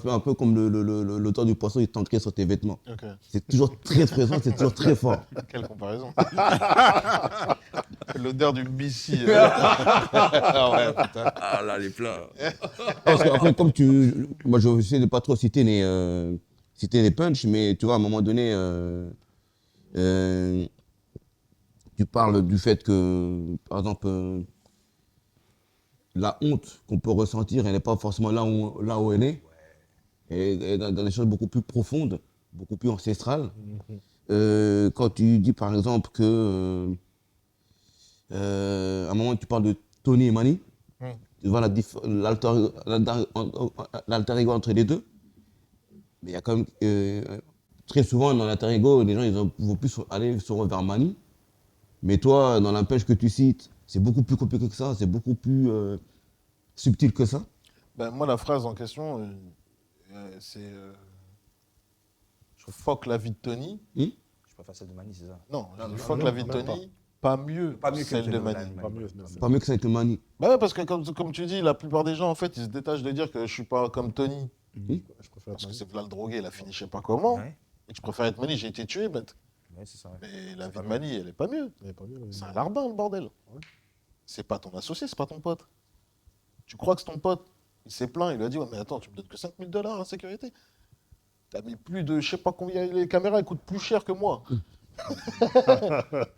C'est un peu comme l'auteur du poisson, il t'entraîne sur tes vêtements. Ok. C'est toujours très présent, c'est toujours très fort. Quelle comparaison. L'odeur du BC. Ah ouais, putain. Ah là, les plats. Parce qu'après, comme tu. Moi, je vais essayer de pas trop citer les punchs, mais tu vois, à un moment donné, tu parles du fait que, par exemple, la honte qu'on peut ressentir, elle n'est pas forcément là où elle est. Et dans des choses beaucoup plus profondes, beaucoup plus ancestrales. Quand tu dis, par exemple, que. À un moment, tu parles de Tony et Mani. Tu vois l'alter ego entre les deux. Mais il y a quand même. Très souvent, dans l'alter ego, les gens vont plus aller vers Mani. Mais toi, dans la pêche que tu cites, c'est beaucoup plus compliqué que ça, c'est beaucoup plus subtil que ça. Ben, moi, la phrase en question, c'est je fuck la vie de Tony. Je préfère celle de Mani, c'est ça? Non, Non, je non, fuck non, la vie de même Tony, pas mieux, Pas mieux que celle de Mani. Pas mieux, merci. Pas mieux que ça avec le Mani. Bah ouais, parce que comme tu dis, la plupart des gens, en fait, ils se détachent de dire que je suis pas comme Tony. Je préfère Parce que Mani. c'est là le drogué, il a fini je sais pas comment. Ouais, Et que je préfère être Mani, j'ai été tué, bête. ouais, c'est ça. Ouais. Mais la vie pas de mieux. Mani, elle est pas mieux. Elle est pas mieux, la vie. C'est un larbin, le bordel. Ouais. C'est pas ton associé, c'est pas ton pote. Tu crois que c'est ton pote. Il s'est plaint, il lui a dit, ouais, mais attends, tu me donnes que 5 000 $ en sécurité. T'as mis plus de, je sais pas combien, les caméras, elles coûtent plus cher que moi.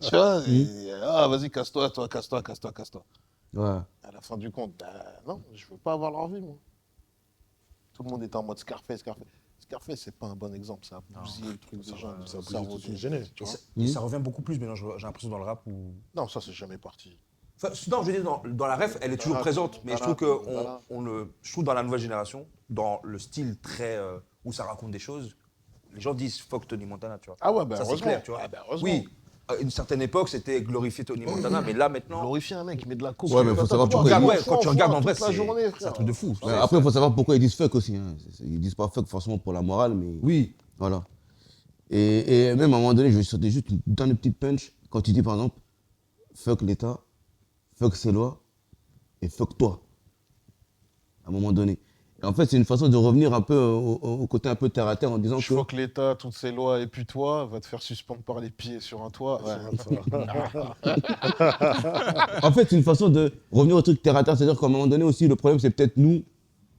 Tu vois, ah, vas-y, casse-toi, toi, casse-toi, casse-toi, casse-toi. Ouais. À la fin du compte, bah, non, je veux pas avoir leur vie, moi. Tout le monde était en mode Scarface, Scarface. Scarface, c'est pas un bon exemple, ça a bousillé le truc des gens. Ça a le bougé cerveau toute une des- générée. tu vois. Et ça revient beaucoup plus maintenant, j'ai l'impression, dans le rap où. Non, ça, c'est jamais parti. Enfin, non, je veux dire, dans la ref, elle est toujours Dans la- présente, mais dans je trouve la- que dans la- je trouve dans la nouvelle génération, dans le style très où ça raconte des choses, les gens disent fuck Tony Montana, tu vois. Ah ouais, bah Ça, c'est heureusement. clair, tu vois. Ah bah, heureusement. Oui, à une certaine époque, c'était glorifier Tony Montana, mais là maintenant, Glorifier un mec qui met de la coke. Ouais, mais faut savoir Toi, pourquoi tu il- ouais, quand tu regardes en vrai, toute la c'est journée, c'est un frère. truc de fou. Ouais, après, il faut savoir pourquoi ils disent fuck aussi. Hein. Ils disent pas fuck forcément pour la morale, mais Oui, voilà. Et même à un moment donné, je vais sauter juste une dernière petite punch. Quand tu dis par exemple, fuck l'État, fuck ses lois et fuck toi. À un moment donné. Et en fait, c'est une façon de revenir un peu au côté un peu terre à terre en disant Je que. fuck l'État, toutes ses lois, et puis toi, va te faire suspendre par les pieds sur un toit. Ouais. En fait, c'est une façon de revenir au truc terre à terre. C'est-à-dire qu'à un moment donné aussi, le problème, c'est peut-être nous,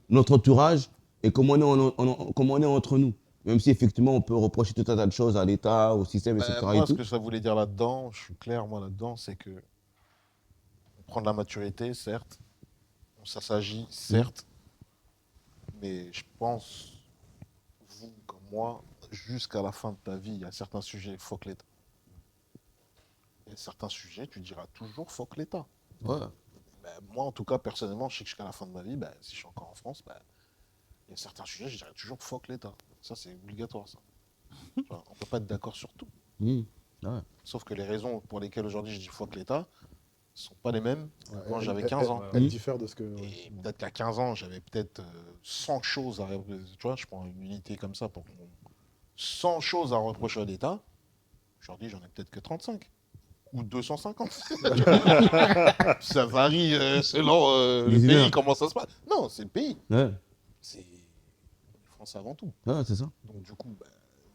notre entourage, et comment on est entre nous. Même si effectivement, on peut reprocher tout un tas de choses à l'État, au système, etc. Moi, et ce tout. que ça voulait dire là-dedans, je suis clair, moi, là-dedans, c'est que on prend de la maturité, certes, on s'assagit, certes, mais je pense, vous comme moi, jusqu'à la fin de ta vie, il y a certains sujets, fuck l'État. Il y a certains sujets, tu diras toujours fuck l'État. Ouais. Ben, moi, en tout cas, personnellement, je sais que jusqu'à la fin de ma vie, ben, si je suis encore en France, ben, il y a certains sujets, je dirais toujours fuck l'État. Ça, c'est obligatoire, ça. Tu vois, on ne peut pas être d'accord sur tout. Mmh. Ouais. Sauf que les raisons pour lesquelles aujourd'hui je dis fuck l'État ne sont pas les mêmes que quand Elle- j'avais elle- 15 ans. Elle diffère de ce que. Et peut-être qu'à 15 ans, j'avais peut-être 100 choses à... Tu vois, je prends une unité comme ça pour 100 choses à reprocher à l'État. Aujourd'hui, j'en ai peut-être que 35. Ou 250. Ça varie selon le Les pays, humeurs. comment ça se passe. Non, c'est le pays. Ouais. C'est France avant tout. Ouais, c'est ça. Donc du coup, ben,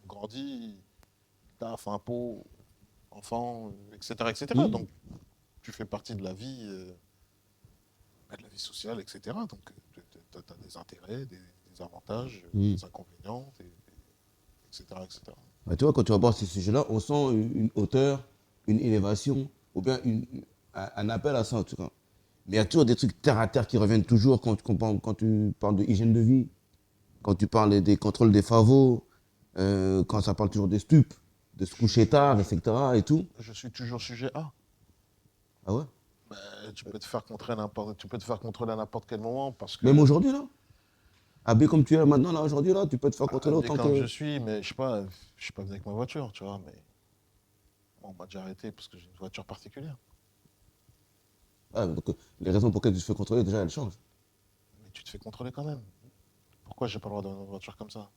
on grandit, taf, impôts, enfants, etc. etc. Mhm. Donc tu fais partie de la vie sociale, etc. Donc tu as des intérêts, des avantages, Mhm. des inconvénients, etc. etc. Bah, tu vois, quand tu vas voir ces sujets-là, on sent une hauteur, une élévation, ou bien un appel à ça, en tout cas. Mais il y a toujours des trucs terre à terre qui reviennent toujours quand tu parles de hygiène de vie, quand tu parles des contrôles des favos, quand ça parle toujours des stupes, de se coucher tard, etc. et tout. Je suis toujours sujet A. Ah ouais? Ben, tu peux te faire contrôler à n'importe quel moment parce que... Même aujourd'hui, là? Habillé comme tu es maintenant, là, aujourd'hui, là, tu peux te faire contrôler habillé autant comme que... je suis, mais je sais pas venu avec ma voiture, tu vois, mais bon, on m'a déjà arrêté parce que j'ai une voiture particulière. Ah, donc, les raisons pour lesquelles tu te fais contrôler, déjà, elles changent. Mais tu te fais contrôler quand même. Pourquoi j'ai pas le droit d'avoir une voiture comme ça?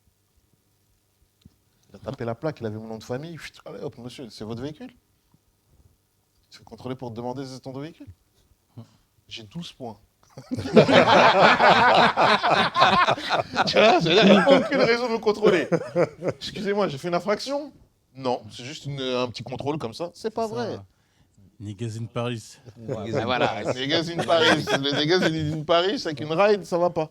Il a tapé la plaque, il avait mon nom de famille. Chut, allez hop, monsieur, c'est votre véhicule? Tu te fais contrôler pour te demander si c'est ton véhicule? J'ai 12 points. Tu vois, c'est-à-dire qu'il n'y a aucune raison de me contrôler. Excusez-moi, j'ai fait une infraction? Non, c'est juste un petit contrôle comme ça. C'est pas vrai. Niggas in Paris. Ben voilà, les gars in Paris. Les gars in Paris avec une ride, ça va pas.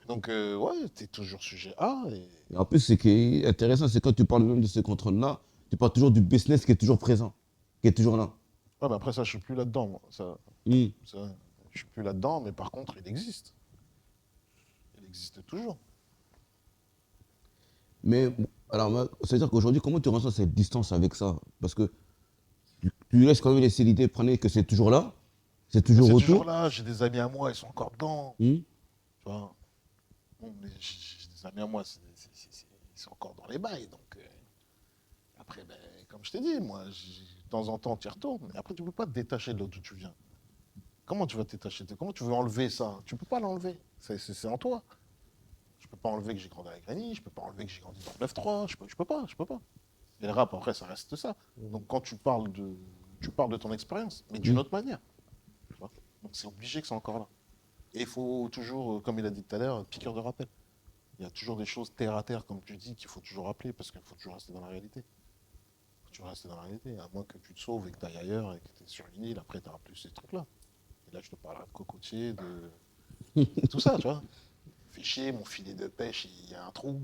Donc, ouais, t'es toujours sujet A. Et en plus, ce qui est intéressant, c'est quand tu parles même de ce contrôle-là, tu parles toujours du business qui est toujours présent, qui est toujours là. Ouais, mais après, ça, je suis plus là-dedans, moi. Ça, je suis plus là-dedans, mais par contre, il existe. Il existe toujours. Mais, bon, alors, c'est-à-dire qu'aujourd'hui, comment tu ressens cette distance avec ça? Parce que tu laisses quand même laisser l'idée, prenez que c'est toujours là, c'est toujours C'est autour. toujours là, j'ai des amis à moi, ils sont encore dedans. Hmm. Tu vois. Bon, mais j'ai des amis à moi, ils sont encore dans les bails. Donc, après, ben, comme je t'ai dit, moi, de temps en temps, tu y retournes. Mais après, tu ne peux pas te détacher de là d'où tu viens. Comment tu vas te détacher? Comment tu veux enlever ça? Tu ne peux pas l'enlever. C'est en toi. Je ne peux pas enlever que j'ai grandi avec Granny, je ne peux pas enlever que j'ai grandi dans le 9-3, je peux pas. Et le rap, après, ça reste ça. Donc, quand tu parles de ton expérience, mais d'une autre manière. Tu vois. Donc, c'est obligé que c'est encore là. Et il faut toujours, comme il a dit tout à l'heure, piqueur de rappel. Il y a toujours des choses terre à terre, comme tu dis, qu'il faut toujours rappeler, parce qu'il faut toujours rester dans la réalité. Il faut toujours rester dans la réalité, à moins que tu te sauves et que tu ailles ailleurs et que tu es sur une île, après tu n'auras plus ces trucs-là. Et là, je te parlerai de cocotier, de tout ça, tu vois. Fais chier, mon filet de pêche, il y a un trou.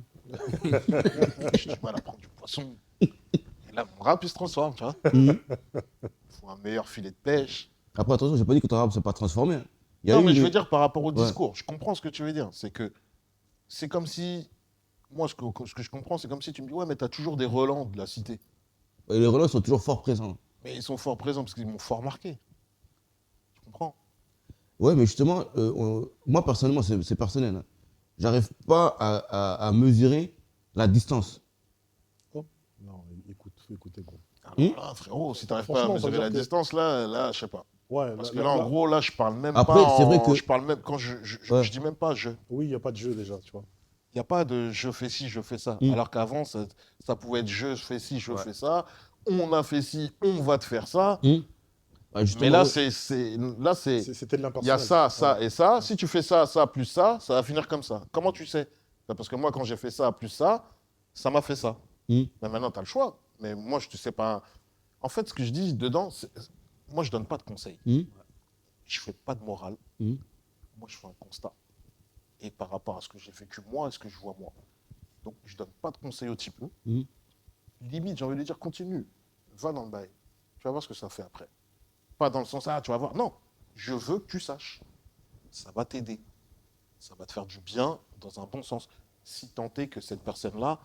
J'ai du mal à prendre du poisson. Et là, mon rap, il se transforme, tu vois. Il faut un meilleur filet de pêche. Après, attention, j'ai pas dit que ton rap ne s'est pas transformé. Hein. Il y a Non, eu mais je des- veux dire par rapport au Ouais. discours. Je comprends ce que tu veux dire. C'est que c'est comme si. Moi, ce que je comprends, c'est comme si tu me dis, ouais, mais tu as toujours des relents de la cité. Et les relais sont toujours fort présents. Mais ils sont fort présents parce qu'ils m'ont fort marqué. Tu comprends? Ouais, mais justement, moi personnellement, c'est personnel. Hein. J'arrive pas à mesurer la distance. Non, écoute, faut écouter, gros. Alors là, frérot, si tu n'arrives pas à Franchement, ça veut mesurer la dire que- distance, là, je sais pas. Ouais, Parce que là, en gros, là, je parle même Après, pas. c'est vrai que- Je parle même. Quand Ouais. je dis même pas je. oui, il n'y a pas de jeu déjà, tu vois. Il n'y a pas de je fais ci, je fais ça. Mm. Alors qu'avant, ça pouvait être je fais ci, je fais ça. On a fait ci, on va te faire ça. Bah, justement, Mais là, ouais. là, c'est. C'était de Il y l'impersonnel. a ça, ça Ouais. et ça. Si tu fais ça, ça, plus ça va finir comme ça. Comment tu sais? Ben, parce que moi, quand j'ai fait ça, plus ça m'a fait ça. Mm. Mais maintenant, tu as le choix. Mais moi, je ne sais pas. En fait, ce que je dis dedans, moi, je ne donne pas de conseils. Mm. Je ne fais pas de morale. Mm. Moi, je fais un constat. Et par rapport à ce que j'ai vécu moi et ce que je vois moi. Donc, je ne donne pas de conseils au type. Mm. Limite, j'ai envie de lui dire, continue. Va dans le bail. Tu vas voir ce que ça fait après. Pas dans le sens, ah, tu vas voir. Non, je veux que tu saches. Ça va t'aider. Ça va te faire du bien dans un bon sens. Si tant est que cette personne-là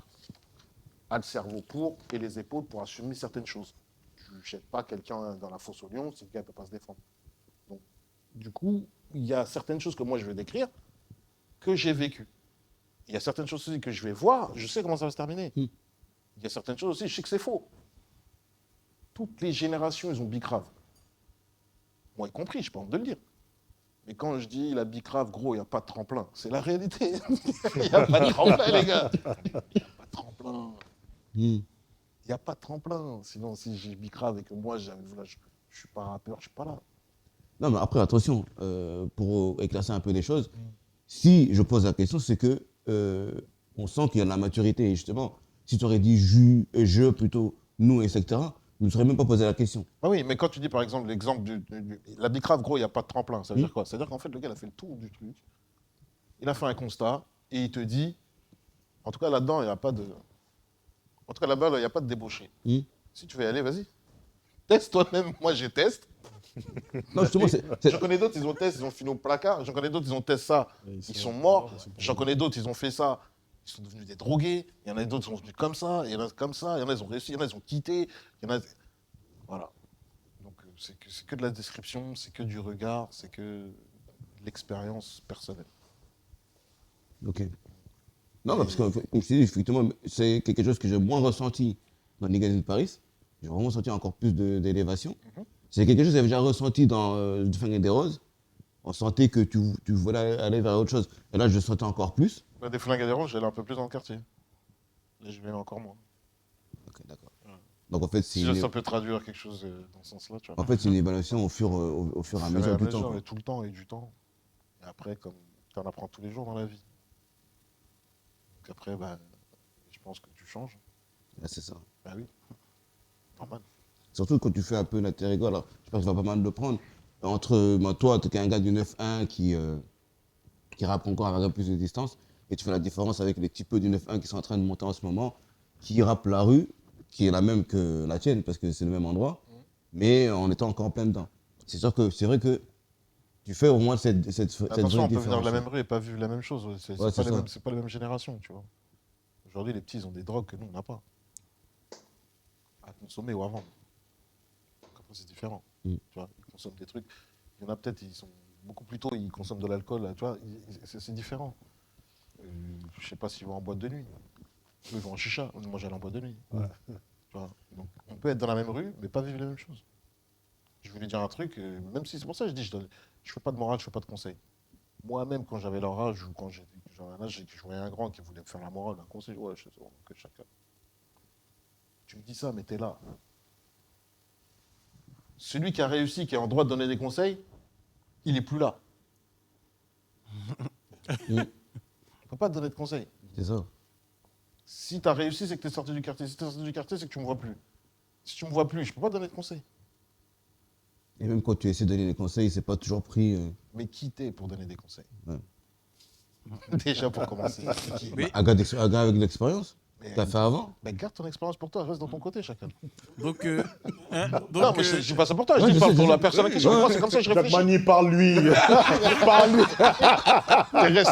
a le cerveau pour et les épaules pour assumer certaines choses. Tu ne jettes pas quelqu'un dans la fosse au lion si le gars ne peut pas se défendre. Donc, du coup, il y a certaines choses que moi je vais décrire que j'ai vécues. Il y a certaines choses aussi que je vais voir, je sais comment ça va se terminer. Mm. Il y a certaines choses aussi, je sais que c'est faux. Toutes les générations, ils ont bicrave. Moi y compris, je peux honte de le dire. Mais quand je dis la bicrave, gros, il n'y a pas de tremplin. C'est la réalité. Il n'y a pas de tremplin, les gars. Il n'y a pas de tremplin. Mm. Il n'y a pas de tremplin. Sinon, si j'ai bicrave et que moi, je ne suis pas rappeur, je ne suis pas là. Non, mais après, attention, pour éclaircir un peu les choses, si je pose la question, c'est que on sent qu'il y a de la maturité. Et justement, si tu aurais dit je plutôt, nous, etc., je ne serais même pas posé la question. Ah oui, mais quand tu dis par exemple l'exemple la bicrave, gros, il n'y a pas de tremplin, ça veut dire quoi? Ça veut dire qu'en fait, le gars, il a fait le tour du truc. Il a fait un constat et il te dit, en tout cas là-dedans, il n'y a pas de. En tout cas là-bas, il n'y a pas de débauché. Mm. Si tu veux y aller, vas-y. Teste toi-même. Moi, j'ai test. Non, justement, J'en connais d'autres, ils ont testé, ils ont fini au placard. J'en connais d'autres, ils ont testé ça, Et ils sont morts. J'en connais d'autres, ils ont fait ça, ils sont devenus des drogués. Il y en a d'autres, ils sont devenus comme ça. Il y en a comme ça. Il y en a, ils ont réussi. Il y en a, ils ont quitté. Il y en a. Voilà. Donc, c'est que de la description, c'est que du regard, c'est que de l'expérience personnelle. Ok. Non, mais parce que, comme je t'ai dit, effectivement, c'est quelque chose que j'ai moins ressenti dans Niggas in Paris. J'ai vraiment senti encore plus d'élévation. C'est quelque chose que j'avais déjà ressenti dans Du Fang et des Roses. On sentait que tu voulais aller vers autre chose. Et là, je le sentais encore plus. Là, des flingues à des ronds, j'allais un peu plus dans le quartier. Là, je vais encore moins. Ok, d'accord. Donc, en fait, c'est Si ça peut traduire quelque chose dans ce sens-là, tu vois. en fait, c'est une évaluation au fur et à mesure du temps. Et tout le temps et du temps. Et après, comme tu en apprends tous les jours dans la vie. Donc après, bah, je pense que tu changes. Ouais, c'est ça. Bah oui, normal. Surtout quand tu fais un peu l'inter-ego, alors je pense que tu vas pas mal le prendre. Entre toi, tu es un gars du 9-1 qui rappe encore avec un peu plus de distance, et tu fais la différence avec les petits peu du 9-1 qui sont en train de monter en ce moment, qui rappent la rue, qui est la même que la tienne, parce que c'est le même endroit, mais en étant encore en plein dedans. C'est vrai que tu fais au moins cette Attention, vraie on peut venir de la différence. même rue et pas vivre la même chose. C'est Ouais, pas c'est les ça. mêmes, c'est pas les mêmes générations, tu vois. Aujourd'hui, les petits, ils ont des drogues que nous, on n'a pas. À consommer ou à vendre. Donc après, c'est différent. Mm. Tu vois, ils consomment des trucs. Il y en a peut-être, ils sont beaucoup plus tôt, ils consomment de l'alcool, tu vois. C'est différent. Je sais pas s'ils vont en boîte de nuit. Eux, ils vont en chicha. Moi, j'allais en boîte de nuit. Ouais. Tu vois. Donc, on peut être dans la même rue, mais pas vivre les mêmes choses. Je voulais dire un truc, même si c'est pour ça que je dis, je fais pas de morale, je fais pas de conseils. Moi-même, quand j'avais leur âge, ou quand j'avais un âge et que je voyais un grand qui voulait me faire la morale, un conseil, ouais, je sais, bon, que chacun. Tu me dis ça, mais t'es là. Celui qui a réussi, qui est en droit de donner des conseils, il est plus là. Il ne peut pas te donner de conseils. C'est ça. Si tu as réussi, c'est que tu es sorti du quartier. Si tu es sorti du quartier, c'est que tu me vois plus. Si tu me vois plus, je peux pas te donner de conseils. Et même quand tu essaies de donner des conseils, c'est pas toujours pris. Mais qui t'es pour donner des conseils? Ouais. Déjà pour commencer. Qui Mais- Un gars, un gars avec de l'expérience, Mais- t'as fait avant. Ben, garde ton expérience pour toi, reste dans ton côté chacun. Donc, Non, mais je dis pas ça pour toi, je Ouais, dis je pas sais, pour je la sais. personne à qui je Ouais, moi, ouais. c'est comme ça que je réfléchis. Mani, parle-lui. Parle-lui.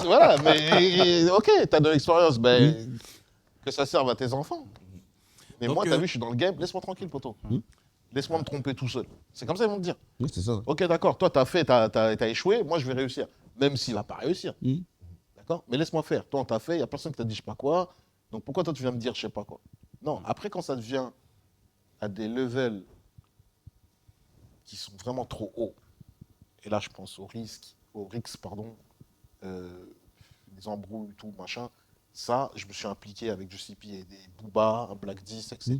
Voilà, mais ok, t'as de l'expérience, ben, que ça serve à tes enfants. Mais Donc, moi, t'as vu, je suis dans le game, laisse-moi tranquille, poteau. Laisse-moi me tromper tout seul. C'est comme ça qu'ils vont te dire. Oui, c'est ça. Ok, d'accord, toi, t'as échoué, moi, je vais réussir. Même s'il va pas réussir. Mhm. D'accord? Mais laisse-moi faire. Toi, on t'a fait, il n'y a personne qui t'a dit je sais pas quoi. Donc pourquoi toi, tu viens me dire je sais pas quoi? Non, après, quand ça devient à des levels qui sont vraiment trop hauts, et là, je pense aux risques, pardon, des embrouilles, tout, machin. Ça, je me suis impliqué avec JCP et des Booba, un Black 10, etc.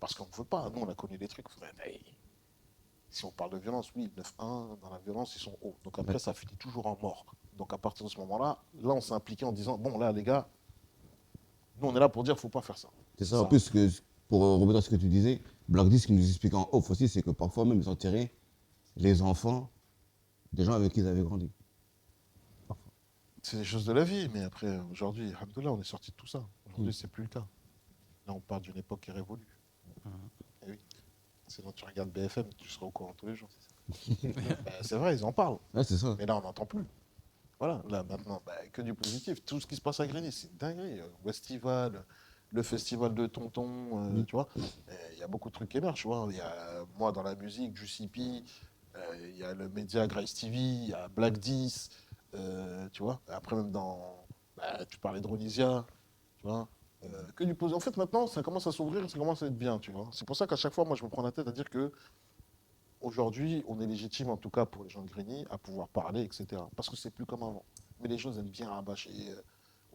Parce qu'on ne veut pas. Nous, on a connu des trucs. Mais si on parle de violence, oui, 9-1, dans la violence, ils sont hauts. Donc après, ça finit toujours en mort. Donc à partir de ce moment-là, là, on s'est impliqué en disant, bon, là, les gars, nous, on est là pour dire, faut pas faire ça. C'est ça. En plus, pour revenir à ce que tu disais, Black 10 qui nous explique en off aussi, c'est que parfois même ils enterraient les enfants des gens avec qui ils avaient grandi. C'est des choses de la vie, mais après, aujourd'hui, alhamdoulilah, on est sorti de tout ça. Aujourd'hui, c'est plus le cas. Là, on parle d'une époque qui est révolue. Eh oui. Sinon, tu regardes BFM, tu seras au courant tous les jours. C'est vrai, ils en parlent. Ouais, c'est ça. Mais là, on n'entend plus. Voilà, là, maintenant, que du positif. Tout ce qui se passe à Grigny, c'est une dinguerie. Westival, le festival de Tonton, tu vois. Il y a beaucoup de trucs qui émergent, tu vois. Il y a, moi, dans la musique, JCP, il y a le média Grace TV, il y a Black 10, tu vois. Après, même tu parlais de Ronisia, tu vois. Que du positif. En fait, maintenant, ça commence à s'ouvrir, ça commence à être bien, tu vois. C'est pour ça qu'à chaque fois, moi, je me prends la tête à dire que aujourd'hui, on est légitime, en tout cas pour les gens de Grigny, à pouvoir parler, etc. Parce que c'est plus comme avant. Mais les gens aiment bien rabâcher.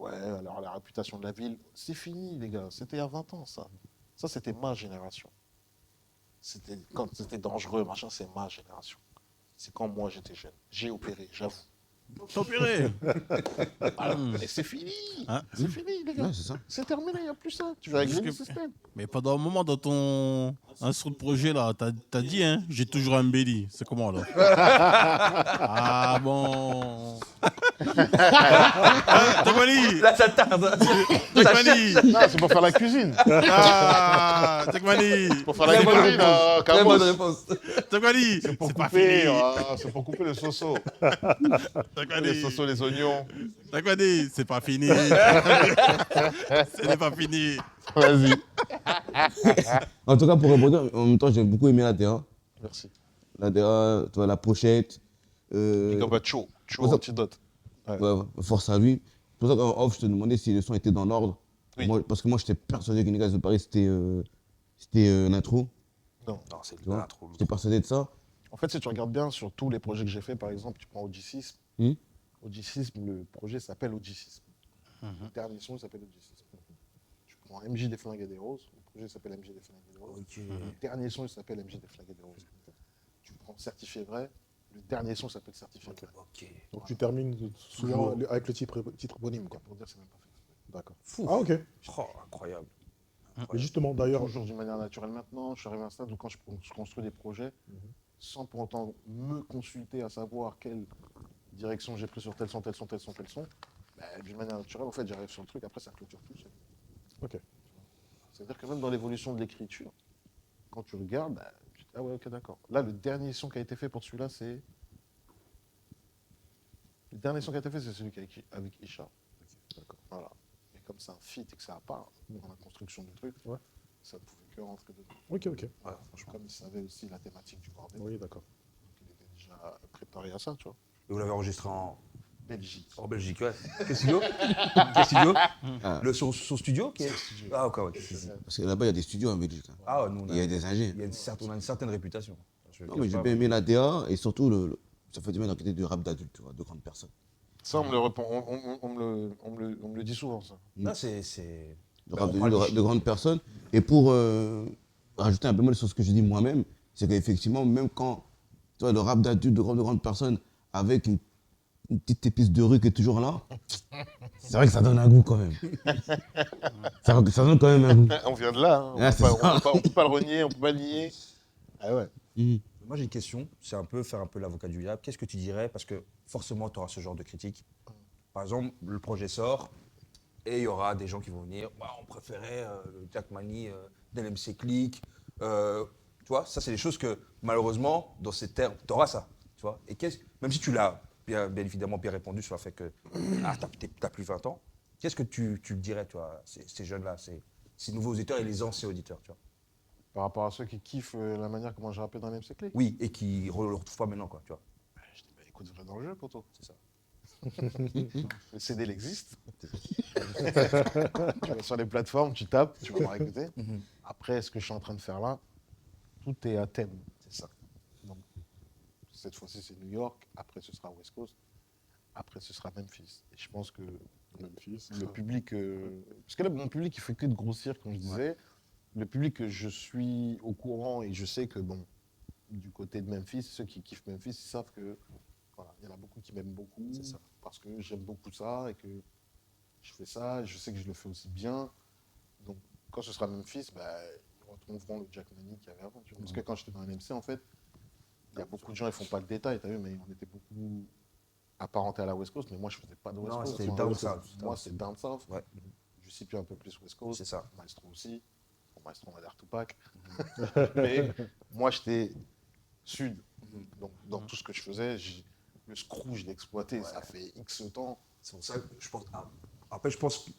Ouais, alors la réputation de la ville, c'est fini, les gars. C'était il y a 20 ans, ça. Ça, c'était ma génération. Quand c'était dangereux, machin, c'est ma génération. C'est quand moi, j'étais jeune. J'ai opéré, j'avoue. Tempéré. Et c'est fini. Hein? C'est fini, les gars. Ouais, c'est ça. C'est terminé, il n'y a plus ça. Tu vas avec Parce le que- système. Mais pendant un moment, dans ton instru de projet, là, t'as dit, hein, j'ai toujours un belly. C'est comment, là? Ah bon. Tekmani. Là, ça tarde. Tekmani. Non, c'est pour faire la cuisine. Ah, Tekmani. Pour faire la cuisine, Très bonne Camos. réponse. Tekmani. C'est pour C'est pas couper, fini. c'est pour couper le soso. Tekmani. Les sosos, les oignons. Tekmani, c'est pas fini. Ce n'est pas fini. Vas-y. En tout cas, pour rebondir, en même temps, j'ai beaucoup aimé la DA. Merci. La DA, tu vois, la pochette. Big up à Cho. Cho Pour ça- Antidote. Ouais, force à lui. C'est pour ça qu'en off, je te demandais si le son était dans l'ordre. Oui. Parce que moi, j'étais persuadé que Niggas de Paris, c'était l'intro. Non. Non, c'est Tu vois, l'intro. j'étais persuadé de ça. En fait, si tu regardes bien sur tous les projets que j'ai fait, par exemple, tu prends OG6. Hmm. OG6, le projet s'appelle OG6. Le dernier son, il s'appelle OG6. Tu prends MJ des Flingues et des Roses. Le projet s'appelle MJ des Flingues et des Roses. Le dernier son, il s'appelle MJ des Flingues et des Roses. Tu prends Certifié Vrai. Le dernier son s'appelle Certifié. Ok. Ok. Donc tu termines souvent avec le titre éponyme, quoi. Pour dire, c'est même pas fait exprès. D'accord. Fou. Ah, ok. Oh, incroyable. Mais justement, d'ailleurs, Toujours d'une manière naturelle maintenant. Je suis arrivé à un stade où quand je construis des projets, sans pour autant me consulter à savoir quelle direction j'ai pris sur tel son, bah, d'une manière naturelle, en fait, j'arrive sur le truc, après ça clôture tout seul. ok. C'est-à-dire que même dans l'évolution de l'écriture, quand tu regardes, bah, tu te dis, ah ouais, ok, d'accord. Là, le dernier son qui a été fait pour celui-là, c'est. Le dernier son qui a été fait, c'est celui avec Isha. D'accord. Voilà. Et comme c'est un feat et que ça part dans la construction du truc, Ouais. ça ne pouvait que rentrer dedans. Ok, ok. Ouais, franchement, comme il savait aussi la thématique du bordel, Oui, d'accord. donc il était déjà préparé à ça, tu vois. Et vous l'avez enregistré Belgique. en Belgique, ouais. Quel studio? Quel studio? Ah. Son studio qui est... Ah, ok, ouais. Parce que là-bas, il y a des studios en Belgique. Hein. Ah, ouais, nous, on Il y a des ingés. on a une certaine réputation. Je Non, cache mais j'ai pas, bien aimé la DA et surtout, ça fait du bien d'enquêter du rap d'adulte, tu vois, de grandes personnes. Ça, on me le dit souvent, ça. Là, c'est... Le Ben, rap on d'adulte parle de, du de grandes personnes. Et pour rajouter un bémol sur ce que je dis moi-même, c'est qu'effectivement, même quand tu vois, le rap d'adulte de grandes personnes avec une petite épice de rue qui est toujours là, c'est vrai que ça donne un goût quand même. ça donne quand même un goût. On vient de là, hein. Ah, c'est ça. On peut pas le renier, on peut pas le nier. Ah ouais. Mhm. Moi, j'ai une question. C'est faire un peu l'avocat du diable. Qu'est-ce que tu dirais? Parce que forcément, tu auras ce genre de critique. Par exemple, le projet sort et il y aura des gens qui vont venir. Bah, on préférait le Jack Mani d'LMC Click. Tu vois, ça, c'est des choses que malheureusement, dans ces termes, tu auras ça. Tu vois. Et même si tu l'as bien évidemment bien répondu sur le fait que t'as plus 20 ans, qu'est-ce que tu dirais, tu vois, ces jeunes-là, ces nouveaux auditeurs et les anciens auditeurs, tu vois? Par rapport à ceux qui kiffent la manière comment j'ai rappé dans l'MC Click. Oui, et qui ne le retrouvent pas maintenant, quoi, tu vois. Je dis, bah, écoute, vrai dans le jeu, poto. C'est ça. Le CD, il existe. Tu vas sur les plateformes, tu tapes, tu vas pouvoir écouter. Après, ce que je suis en train de faire là, tout est à thème. C'est ça. Donc, cette fois-ci, c'est New York. Après, ce sera West Coast. Après, ce sera Memphis. Et je pense que Memphis. le public. Parce que là, mon public, il fait que de grossir, comme je disais. Le public que je suis au courant et je sais que, bon, du côté de Memphis, ceux qui kiffent Memphis, ils savent que. Voilà, il y en a beaucoup qui m'aiment beaucoup. C'est ça. Parce que j'aime beaucoup ça et que je fais ça. Et je sais que je le fais aussi bien. Donc, quand ce sera Memphis, bah, ils retrouveront le Jack Mani qu'il y avait avant. Tu vois. Parce que quand j'étais dans l'MC, en fait, il y a beaucoup de gens, ils font pas le détail, t'as vu, mais on était beaucoup apparentés à la West Coast, mais moi, je faisais pas de West Non, Coast. c'était Moi, down West Coast, south. moi, c'est down south. Ouais. Je suis plus un peu plus West Coast. C'est ça. Maestro aussi. Bon, Maestro, on va dire Tupac. Mais moi, j'étais sud. Donc, dans tout ce que je faisais, le screw, je l'ai exploité. Ça fait X temps. C'est pour ça que je pense. Après, je pense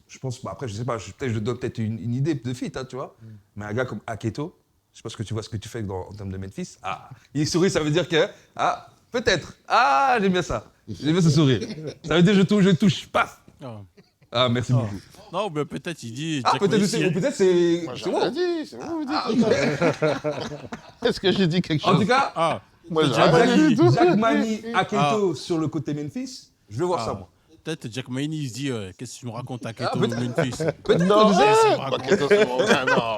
bah, après, je sais pas, peut-être je donne peut-être une idée de fit, hein, tu vois. Mais un gars comme Aketo, je sais pas ce que tu vois, ce que tu fais en termes de Memphis. Ah, il sourit, ça veut dire que. Ah, peut-être. Ah, j'aime bien ça. J'aime bien ce sourire. Ça veut dire je touche, paf. Ah. Ah, merci Ah. beaucoup. Non, mais peut-être il dit. Ah, Jack peut-être Mani, c'est. Peut-être c'est. Moi, C'est j'ai bon. rien dit. C'est vous, vous dites. Est-ce que j'ai dit quelque En chose? tout cas, Ah, Moi, j'ai Jack rien Mani. dit du tout. Jack Mani, Aketo sur le côté Memphis, je veux voir ça, moi. Peut-être Jack Mani, il se dit qu'est-ce que tu me racontes à Keto peut-être. Memphis. Peut-être, Non, je sais. Aketo, c'est mon... non.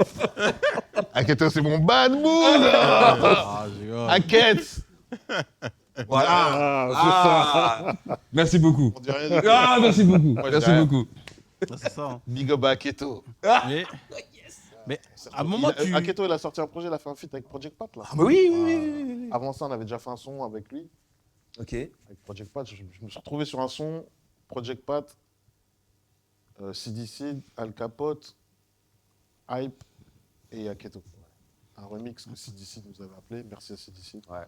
Aketo, c'est mon bad mood. Ah, je rigole. Aket. Voilà. Ah, Ah, merci beaucoup. On dit rien du tout. Ah, merci beaucoup. je Merci dirais- beaucoup. Ah, c'est ça. hein. Big up à Aketo. Mais à un moment, tu. Aketo, il a sorti un projet, il a fait un feat avec Project Pat, là. Ah, bah oui. Avant ça, on avait déjà fait un son avec lui. Ok. Avec Project Pat, je me suis retrouvé sur un son, Project Pat, CDC, Al Capote, Hype et Aketo. Un remix que CDC nous avait appelé. Merci à CDC. Ouais.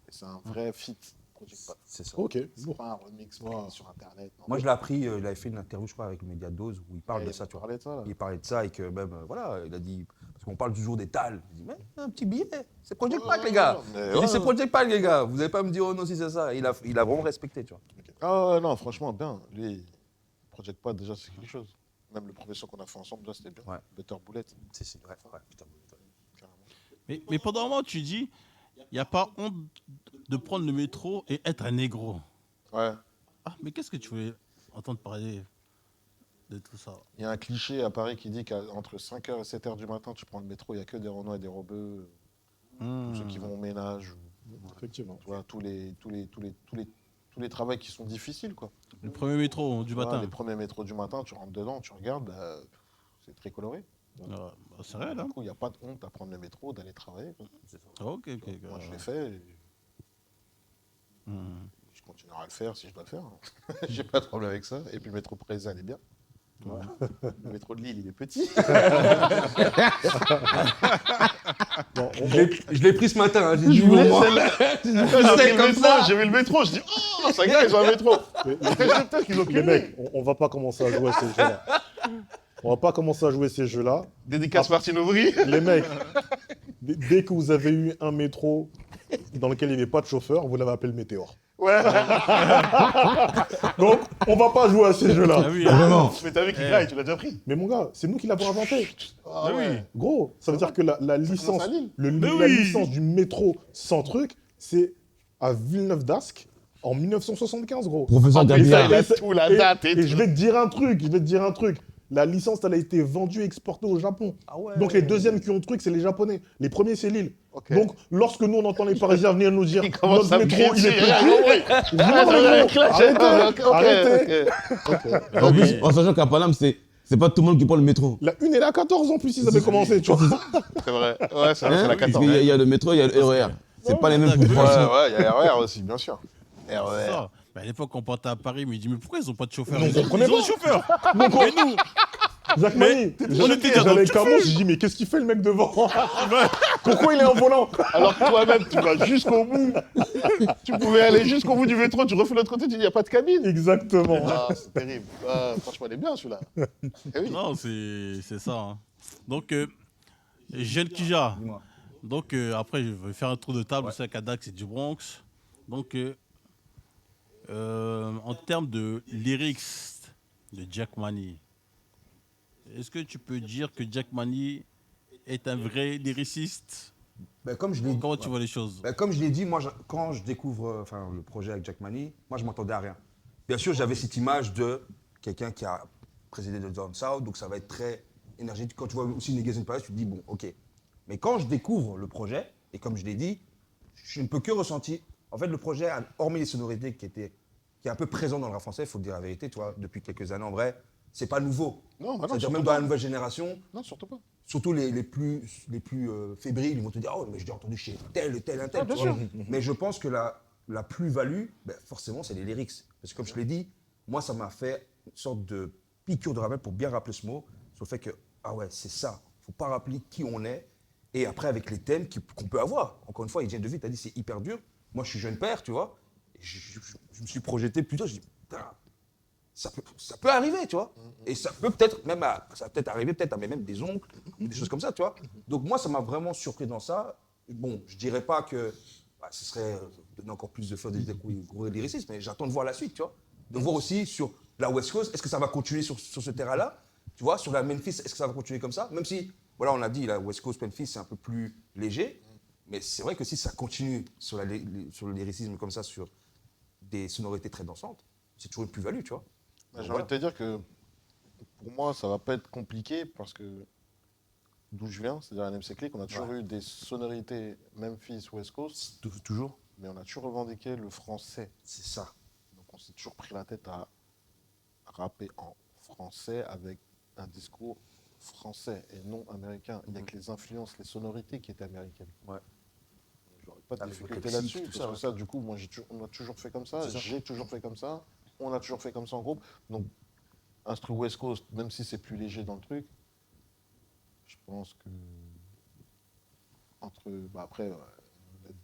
Et c'est un vrai feat Project Pat. C'est ça. ok. C'est Bon. pas un remix pris sur Internet. non. Moi, je l'ai appris, il avait fait une interview, je crois, avec le média Dose, où il parle Et de ça, on tu vois. parlait de ça, là. Il parlait de ça et que même, voilà, il a dit. Parce qu'on parle toujours des tals. Il dit, mais un petit billet, c'est Project Pack, les gars. mais Il dit, ouais. c'est Project Pack, les gars. Vous n'allez pas me dire, oh non, si c'est ça. Il a vraiment respecté, tu vois. Ah ouais, non, franchement, bien. Lui, Project Pat, déjà, c'est quelque chose. Même le premier son qu'on a fait ensemble, là, c'était bien. Ouais. Better Bullet, C'est ouais, putain. carrément. Mais pendant un moment, tu dis il n'y a pas honte de prendre le métro et être un négro. Ouais. Ah, mais qu'est-ce que tu voulais entendre parler de tout ça? Il y a un cliché à Paris qui dit qu'entre 5h et 7h du matin, tu prends le métro, il n'y a que des Renois et des Rebeux, ceux qui vont au ménage. Effectivement. Tu vois, tous les travaux qui sont difficiles, quoi. Le premier métro du Tu vois, matin. les premiers métros du matin, tu rentres dedans, tu regardes, bah, c'est très coloré. Bah, c'est réel, hein. Du coup, il n'y a pas de honte à prendre le métro, d'aller travailler, quoi. Ah, ok, ok. Moi, je l'ai fait. Et Hmm. je continuerai à le faire si je dois le faire. J'ai pas de problème avec ça. Et puis le métro parisien, il est bien. Le métro de Lille, il est petit. Bon, Je l'ai pris ce matin, hein, j'ai dit, Je voulais moi. celle-là. Quand j'ai vu le métro, j'ai vu le métro, je dis oh, ça gars, ils ont un métro. Après, j'ai peut-être qu'ils ont les qu'une mecs, on va pas commencer à jouer à ces jeux-là. On va pas commencer à jouer à ces jeux-là. Dédicace Martine Aubry. Les mecs, dès que vous avez eu un métro dans lequel il n'y avait pas de chauffeur, vous l'avez appelé le météore. Ouais. Donc, on va pas jouer à ces Ah jeux-là. oui, Vraiment. Mais t'as vu qu'il graille, tu l'as déjà pris. Mais mon gars, c'est nous qui l'avons inventé. Ah oui. Gros, ça veut dire que la licence, à Lille. Mais la oui. licence du métro sans truc, c'est à Villeneuve-d'Ascq en 1975, gros. Professeur Et Gabiard. il a tout, la date et tout. je vais te dire un truc, La licence, elle a été vendue et exportée au Japon. Ah ouais. Donc les deuxièmes qui ont le truc, c'est les Japonais. Les premiers, c'est Lille. Ok. Donc lorsque nous, on entend les Parisiens venir nous dire Il commence notre à me métro, il est crier petit. dessus. Arrêtez. En plus, en sachant qu'à Paname, c'est pas tout le monde qui prend le métro. La une et la 14 en plus, ils avaient commencé, tu vois. C'est vrai. Ouais, c'est Hein, la parce 14. qu'il y a le métro, il y a le RER. C'est pas les mêmes d'accord. proportions. Ouais, il y a RER aussi, bien sûr. C'est RER. ça. Mais à l'époque, on partait à Paris, mais il dit mais pourquoi ils n'ont pas de chauffeur? Non, Ils on ont comprenait ils ont pas. des chauffeurs. Mais nous, Jacques Mani, on était déjà dans j'allais le avec Carlos, je dis mais qu'est-ce qu'il fait le mec devant? Pourquoi il est en volant? Alors que toi-même, tu vas jusqu'au bout. Tu pouvais aller jusqu'au bout du métro, tu refais l'autre côté, tu dis il n'y a pas de cabine. Exactement. Ah, c'est terrible. Ah, franchement, il est bien celui-là. Eh oui. non, c'est ça. Hein. Donc, Jeune Kija. Dis-moi. Donc, après, je vais faire un tour de table. C'est Kadak, c'est du Bronx. Donc, en termes de lyrics de Jack Mani, est-ce que tu peux dire que Jack Mani est un vrai lyriciste? Ben, comme je l'ai Comment tu vois les choses? Ben, comme je l'ai dit, moi, quand je découvre le projet avec Jack Mani, moi, je m'attendais à rien. Bien sûr, j'avais cette image de quelqu'un qui a présidé de Down South, donc ça va être très énergétique. Quand tu vois aussi Niggas in Paris, tu te dis, bon, ok. Mais quand je découvre le projet, et comme je l'ai dit, je ne peux que ressentir. En fait, le projet, hormis les sonorités qui est un peu présent dans le rap français, il faut dire la vérité, tu vois, depuis quelques années, en vrai, c'est pas nouveau. Non, bah non, C'est-à-dire surtout même dans la pas. nouvelle génération, Non, surtout pas. surtout les plus fébriles, ils vont te dire, oh, mais je l'ai entendu chez tel, tel, un tel. Ah, bien tu vois. sûr. Mais je pense que la plus-value, ben, forcément, c'est les lyrics. Parce que comme je l'ai dit, moi, ça m'a fait une sorte de piqûre de rappel pour bien rappeler ce mot, sur le fait que, ah ouais, c'est ça. Faut pas rappeler qui on est. Et après, avec les thèmes qu'on peut avoir. Encore une fois, Hygiène de vie, tu as dit, c'est hyper dur. Moi, je suis jeune père, tu vois. Et je me suis projeté plutôt, je dis, putain, ça peut arriver, tu vois. Et ça peut peut-être même ça peut arriver peut-être à même des oncles, ou des choses comme ça, tu vois. Donc moi, ça m'a vraiment surpris dans ça. Bon, je dirais pas que ce serait donner encore plus de fleurs des gros lyricistes, mais j'attends de voir la suite, tu vois. De voir aussi sur la West Coast, est-ce que ça va continuer sur ce terrain-là, tu vois. Sur la Memphis, est-ce que ça va continuer comme ça? Même si, voilà, on a dit, la West Coast, Memphis, c'est un peu plus léger. Mais c'est vrai que si ça continue sur le lyricisme comme ça, sur des sonorités très dansantes, c'est toujours une plus-value, tu vois. Bah, j'ai Voilà. envie de te dire que pour moi, ça va pas être compliqué parce que d'où je viens, c'est-à-dire à NMC Click, on a toujours eu des sonorités Memphis, West Coast, Toujours. mais on a toujours revendiqué le français. C'est ça. Donc on s'est toujours pris la tête à rapper en français avec un discours français et non américain. Il n'y a que les influences, les sonorités qui étaient américaines. Ouais. J'aurais pas de Avec le difficulté Mexique, là-dessus, tout parce ça, que ouais. ça, du coup, moi, on a toujours fait comme ça, C'est ça. j'ai toujours fait comme ça, on a toujours fait comme ça en groupe. Donc, instru West Coast, même si c'est plus léger dans le truc, je pense que après,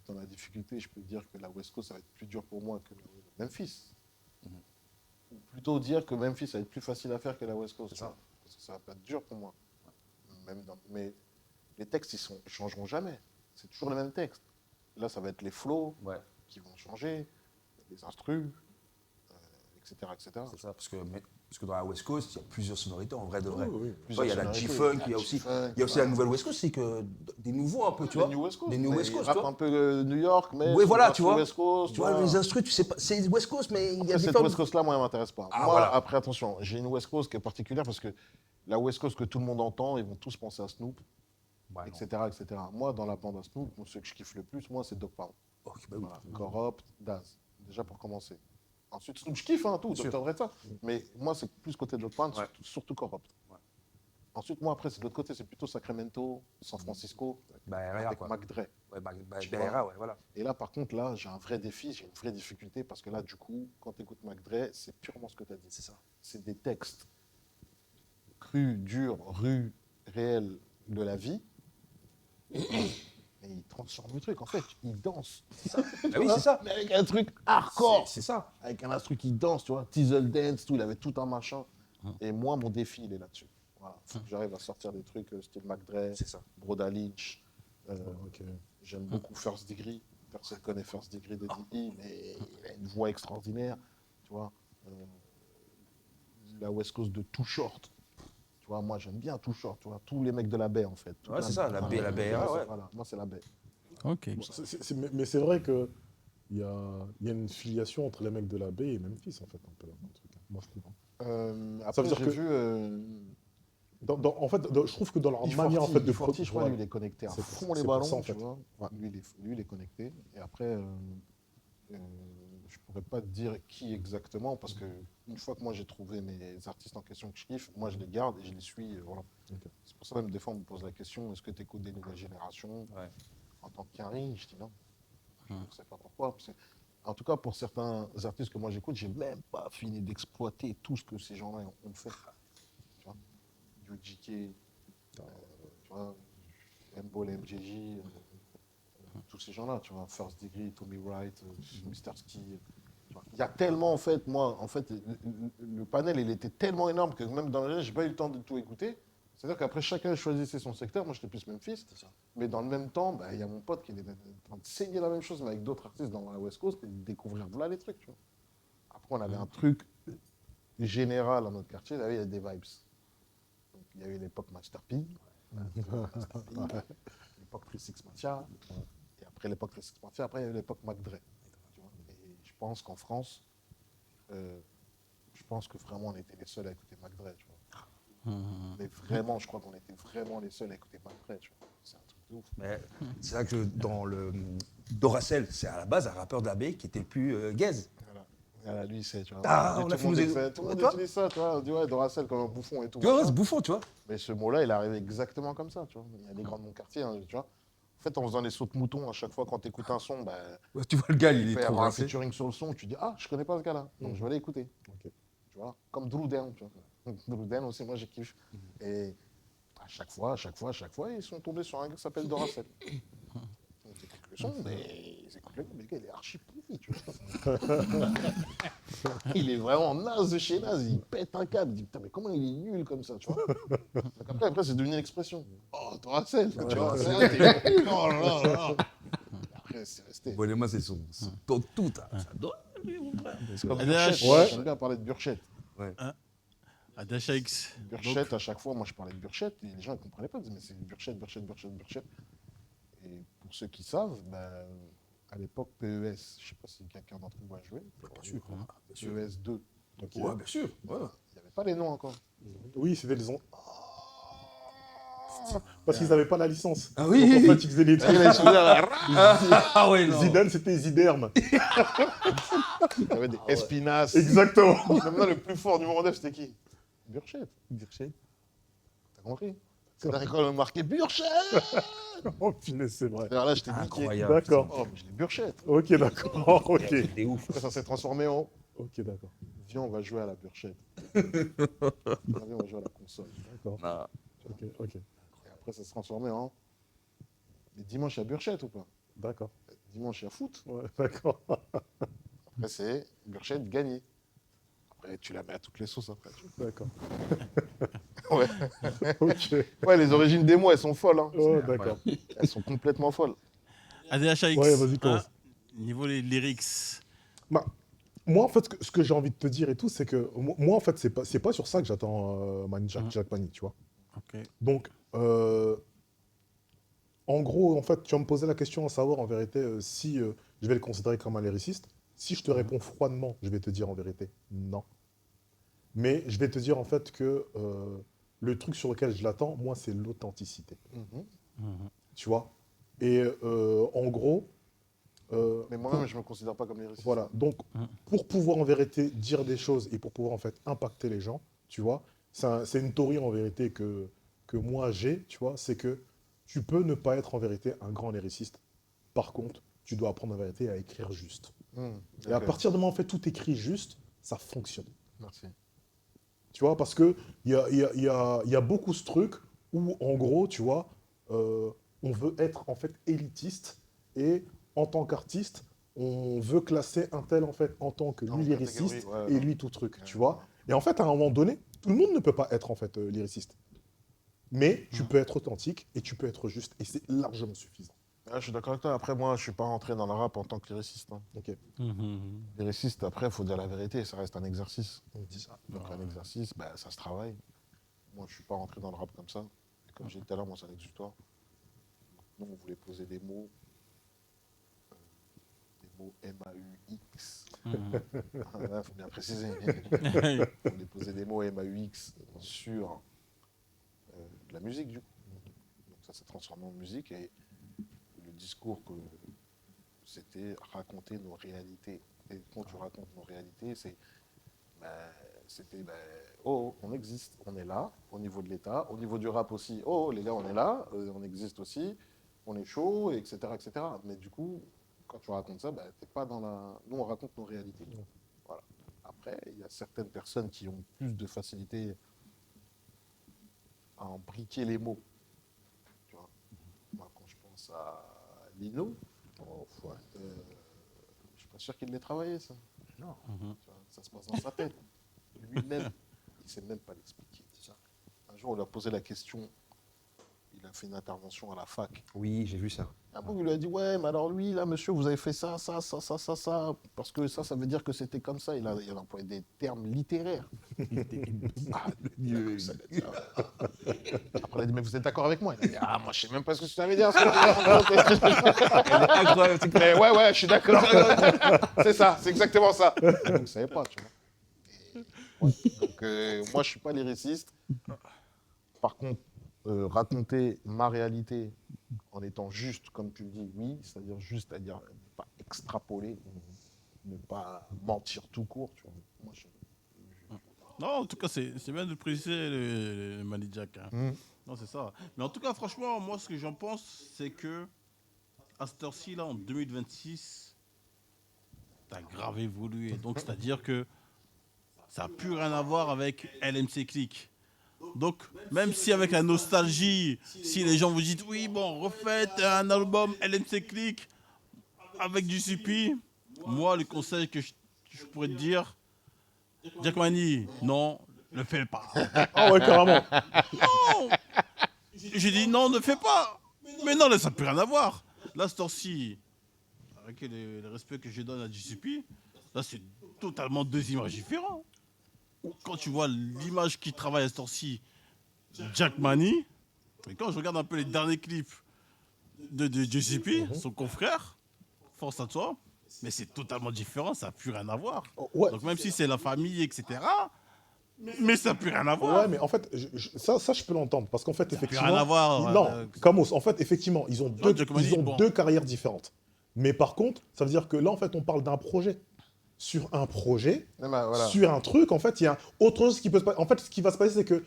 dans la difficulté, je peux dire que la West Coast, ça va être plus dur pour moi que la Memphis. Ou plutôt dire que Memphis, ça va être plus facile à faire que la West Coast. C'est ça. Parce que ça va pas être dur pour moi. Mais les textes, ils changeront jamais. C'est toujours les mêmes textes. Là, ça va être les flows Ouais, qui vont changer, les instrus, etc., etc. c'est ça. Parce que dans la West Coast, il y a plusieurs sonorités en vrai de vrai. Oui, oui. Tu vois, il y a la G-Funk, il y a aussi la nouvelle West Coast, c'est que des nouveaux un peu, tu vois. Des New West Coast. Des New West Coast, Rap tu vois. un peu New York, mais Oui, voilà, sur tu vois. West Coast. Tu vois, les instrus, tu sais pas, c'est West Coast, mais il y a Après, des cette formes. West Coast-là, moi, elle m'intéresse pas. Ah, Moi, voilà. après, attention, j'ai une West Coast qui est particulière parce que la West Coast que tout le monde entend, ils vont tous penser à Snoop, Ouais, non. etc., etc. Moi, dans la bande à Snoop, ceux que je kiffe le plus, moi, c'est Dog Pound. Ok, bah oui. Voilà, Corrupt, Daz. Déjà pour commencer. Ensuite, je kiffe hein, tout, Sûr. Dr. Dre, ça. Mais moi, c'est plus côté de l'autre Ouais. surtout Corrupt. Ouais. Ensuite, moi, après, c'est de l'autre côté, c'est plutôt Sacramento, San Francisco, BRA, avec quoi. Mac Dre. Ouais, Tu BRA, vois. ouais, voilà. Et là, par contre, là, j'ai un vrai défi, j'ai une vraie difficulté, parce que là, du coup, quand tu écoutes Mac Dre, c'est purement ce que tu as dit. C'est ça. C'est des textes crus, durs, rues, réels de la vie. Mais il transforme le truc, en fait, il danse. Ah oui, c'est ça. Mais avec un truc hardcore. C'est ça. Avec un instru qui danse, tu vois, Teasel Dance, tout, il avait tout un machin. Et moi, mon défi, il est là-dessus. Voilà, faut que j'arrive à sortir des trucs style Mac Dre, C'est ça. Broda Lynch. Ok. J'aime beaucoup First Degree. Personne ne connaît First Degree de D.I., mais il a une voix extraordinaire. Tu vois, la West Coast de Too Short. Tu vois, moi, j'aime bien Too Short. Tu vois, tous les mecs de la baie, en fait. Ouais, c'est ça, la baie, la BRA, ouais. Voilà, moi, c'est la baie. Ok. Bon, mais c'est vrai que il y a une filiation entre les mecs de la baie et Memphis, en fait, un peu, dans le truc. Moi, je trouve. Après, veut dire j'ai que- vu... En fait, je trouve que dans leur manière en fait, de Forti, je crois, voilà. lui, il est connecté à C'est- fond les c'est pour ballons, ça, en tu fait. vois. Ouais. Lui, il est connecté. Et après, je pourrais pas te dire qui exactement, parce que une fois que moi j'ai trouvé mes artistes en question que je kiffe, moi je les garde et je les suis. Voilà. Ok. C'est pour ça même des fois on me pose la question, est-ce que tu écoutes des nouvelles générations Ouais. en tant qu'Henry? Je dis non. Je ne sais pas pourquoi. Parce que, en tout cas, pour certains artistes que moi j'écoute, j'ai même pas fini d'exploiter tout ce que ces gens-là ont fait. Tu vois, UGK, tu vois, M-Ball, MJJ, tous ces gens-là, tu vois, First Degree, Tommy Wright, Mr. Ski. Tu vois. Il y a tellement, en fait, moi, en fait, le panel, il était tellement énorme que même dans le j'ai pas eu le temps de tout écouter. C'est-à-dire qu'après, chacun choisissait son secteur. Moi, j'étais plus Memphis. Mais dans le même temps, bah, il y a mon pote qui est en train de saigner la même chose, mais avec d'autres artistes dans la West Coast et de découvrir là les trucs. Tu vois. Après, on avait un truc général dans notre quartier. Là, il y a des vibes. Donc, il y a eu l'époque Master P, l'époque 36 Mafia, et après l'époque 36 Mafia, après il y a eu l'époque Mac Dre. Tu vois. Et je pense qu'en France, je pense que vraiment on était les seuls à écouter Mac Dre. Tu vois. Mais vraiment, je crois qu'on était vraiment les seuls à écouter Mac Dre. Tu vois. C'est un truc de ouf. Mais c'est là que dans le Doracel, c'est à la base un rappeur de la baie qui était le plus gaze. Voilà, lui, c'est, tu vois. Ah, Tout on le a fait monde nous- fait- tout le monde Tu vois utilise ça, tu vois. On dit, ouais, Doracel comme un bouffon et tout. Tu vois, machin. c'est bouffon, tu vois. Mais ce mot-là, il est arrivé exactement comme ça, tu vois. Il y a des grands de mon quartier, hein, tu vois. En fait, en faisant des sauts de mouton, à chaque fois quand tu écoutes un son, bah, Ouais, tu vois, le gars, il il est peut y trop avoir un rincé. featuring sur le son, tu dis, ah, je connais pas ce gars-là, donc je vais aller écouter. Ok. Tu vois, comme Drew Dan, tu vois. Donc, Drew Dan aussi, moi, j'ai kiffé. Et à chaque fois, ils sont tombés sur un gars qui s'appelle Doracel. Donc, ils écoutent le son, mais ils écoutent le gars, mais le gars, il est archi pourri, tu vois. Il est vraiment naze de chez naze, il pète un câble, il dit, putain, mais comment il est nul comme ça, tu vois. Donc après, c'est devenu une expression. Oh, Doracel, tu vois, t'es nul, oh là là. Après, c'est resté. Bon, les mains, c'est son tout. Ça donne. C'est comme ADH. Burchett, Ouais. j'aime bien parler de Burchett. Adasha X. Burchett, à chaque fois, moi je parlais de Burchett et les gens ne comprenaient pas. Ils disaient, mais c'est Burchett. Et pour ceux qui savent, ben, à l'époque, PES, je ne sais pas si quelqu'un d'entre vous a joué. Bien sûr. PES 2. Donc, Ouais, bien sûr. Ouais. il n'y avait pas les noms encore. Oui, c'était les parce qu'ils n'avaient pas la licence. Ah oui, Donc, oui, en oui. fait, ils faisaient les trucs. Ah ouais, non. Zidane, c'était Ziderme. Il y avait des Espinas. Exactement. Maintenant, le plus fort numéro 9, c'était qui? Burchett. T'as compris? C'est là qu'on a marqué Burchett. Oh, punaise, c'est vrai. Alors là, je t'ai dit. Incroyable. D'accord. Oh, mais je l'ai Burchett. Ok, d'accord. Ok. T'es ouf. Après, ça s'est transformé en. Ok, d'accord. Viens, on va jouer à la Burchett. Viens, on va jouer à la console. D'accord. Non. Ok. Et après, ça s'est transformé en. Mais dimanche, il y a Burchett ou pas? D'accord. Dimanche, il y a foot. Ouais, d'accord. Après, c'est Burchett gagné. Après, tu la mets à toutes les sauces après. tu D'accord. vois. Ouais. Ok. Ouais, les origines des mots, elles sont folles. Hein. Oh, d'accord. Elles sont complètement folles. ADH X. Ouais, vas-y, commence. Niveau les lyrics. Bah, moi, en fait, ce que j'ai envie de te dire et tout, c'est que moi, en fait, c'est pas sur ça que j'attends Jack Mani, tu vois. Ok. Donc, en gros, en fait, tu vas me poser la question à savoir, en vérité, si je vais le considérer comme un lyriciste. Si je te réponds froidement, je vais te dire en vérité non. Mais je vais te dire en fait que le truc sur lequel je l'attends, moi, c'est l'authenticité. Mhm. Tu vois. Et en gros, Mais moi-même, je ne me considère pas comme lyriciste. Voilà, donc pour pouvoir en vérité dire des choses et pour pouvoir en fait impacter les gens, tu vois, c'est une théorie en vérité que moi j'ai, tu vois, c'est que tu peux ne pas être en vérité un grand lyriciste. Par contre, tu dois apprendre en vérité à écrire juste. Et à Ok. partir du moment où en fait tout écrit juste, ça fonctionne. Merci. Tu vois, parce que il y a beaucoup ce truc où, en gros, tu vois, on veut être en fait élitiste et en tant qu'artiste, on veut classer un tel en fait en tant que En lui catégorie, lyriciste ouais, et non. lui tout truc, tu Ouais, vois. Et en fait, à un moment donné, tout le monde ne peut pas être en fait lyriciste. Mais tu peux être authentique et tu peux être juste et c'est largement suffisant. Ah, je suis d'accord avec toi. Après, moi, je ne suis pas rentré dans le rap en tant que lyriciste. Hein. Ok. Mhm. Lyriciste, après, il faut dire la vérité, ça reste un exercice. C'est ça. Donc, un exercice, bah, ça se travaille. Moi, je ne suis pas rentré dans le rap comme ça. Et comme j'ai dit tout à l'heure, moi, c'est un exutoire. Nous, on voulait poser des mots MAUX. Mhm. Il faut bien préciser. On voulait poser des mots MAUX sur de la musique, du coup. Donc, ça s'est transformé en musique. Et le discours que c'était raconter nos réalités. Et quand tu racontes nos réalités, c'était oh, on existe, on est là, au niveau de l'État, au niveau du rap aussi, oh les gars, on est là, on existe aussi, on est chaud, etc., etc. Mais du coup, quand tu racontes ça, t'es pas dans la. Nous, on raconte nos réalités. Voilà. Après, il y a certaines personnes qui ont plus de facilité à embriquer les mots. Tu vois. Moi, quand je pense à Lino, je suis pas sûr qu'il l'ait travaillé, ça. Non. Mhm. Tu vois, ça se passe dans sa tête. Lui-même, il ne sait même pas l'expliquer. Un jour, on lui a posé la question. Il a fait une intervention à la fac. Oui, j'ai vu ça. Un moment, il lui a dit, ouais, mais alors lui, là, monsieur, vous avez fait ça, parce que ça veut dire que c'était comme ça. Il a employé des termes littéraires. Ah, le ça, il a dit, ah. Après, il a dit, mais vous êtes d'accord avec moi? Il a dit, ah, moi, je sais même pas ce que ça veut dire. Incroyable, c'est Mais ouais, je suis d'accord. C'est ça, c'est exactement ça. Donc, vous ne savez pas, tu vois. Ouais. Donc, moi, je ne suis pas lyriciste. Par contre, raconter ma réalité en étant juste, comme tu le dis, oui, c'est-à-dire juste, c'est-à-dire ne pas extrapoler, ne pas mentir tout court, tu vois. Moi, Non, en tout cas, c'est bien de préciser le Mani Jack, hein. Non, c'est ça. Mais en tout cas, franchement, moi, ce que j'en pense, c'est que à cette heure-ci, là, en 2026, t'as grave évolué. Donc, c'est-à-dire que ça n'a plus rien à voir avec LMC Click. Donc, même si avec la nostalgie, si les gens vous disent, oui, bon, refaites un album LMC Click avec du CP, moi, le conseil que je pourrais te dire, Jack Mani, non, ne fais pas. Ah ouais, carrément. Non. J'ai dit non, ne fais pas. Mais non, là, ça n'a plus rien à voir. Là, ce temps-ci, avec le respect que je donne à GCP, là, c'est totalement deux images différentes. Quand tu vois l'image qui travaille à ce temps-ci, Jack Mani, et quand je regarde un peu les derniers clips de GCP, son confrère, force à toi, mais c'est totalement différent, ça n'a plus rien à voir. Ouais. Donc même si c'est la famille, etc., mais ça n'a plus rien à voir. Ouais, mais en fait, ça, je peux l'entendre. Parce qu'en fait, plus effectivement. rien à voir, Non, euh, Kamos, en fait, effectivement, ils ont, deux, Jack Mani, ils ont bon. deux carrières différentes. Mais par contre, ça veut dire que là, en fait, on parle d'un projet. Sur un projet, voilà. sur un truc, en fait, il y a autre chose qui peut se passer. En fait, ce qui va se passer, c'est que,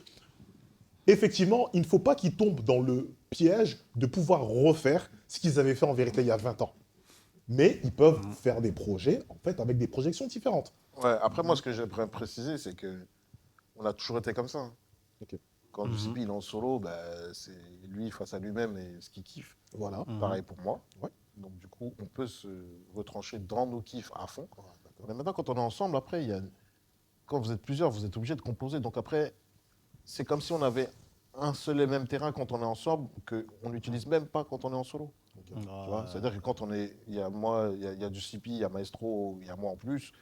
effectivement, il ne faut pas qu'ils tombent dans le piège de pouvoir refaire ce qu'ils avaient fait en vérité il y a 20 ans. Mais ils peuvent faire des projets, en fait, avec des projections différentes. Ouais, après, moi, ce que j'aimerais préciser, c'est que on a toujours été comme ça. Hein. Ok. Quand JCP il est en solo, c'est lui face à lui-même et ce qu'il kiffe. Voilà. Pareil pour moi. Ouais. Donc, du coup, on peut se retrancher dans nos kiffs à fond. Mais maintenant, quand on est ensemble, après, quand vous êtes plusieurs, vous êtes obligés de composer. Donc, après, c'est comme si on avait un seul et même terrain quand on est ensemble, qu'on n'utilise même pas quand on est en solo. Tu vois, c'est-à-dire que quand on est. Il y a moi, il y a du CP, il y a Maestro, il y a moi en plus,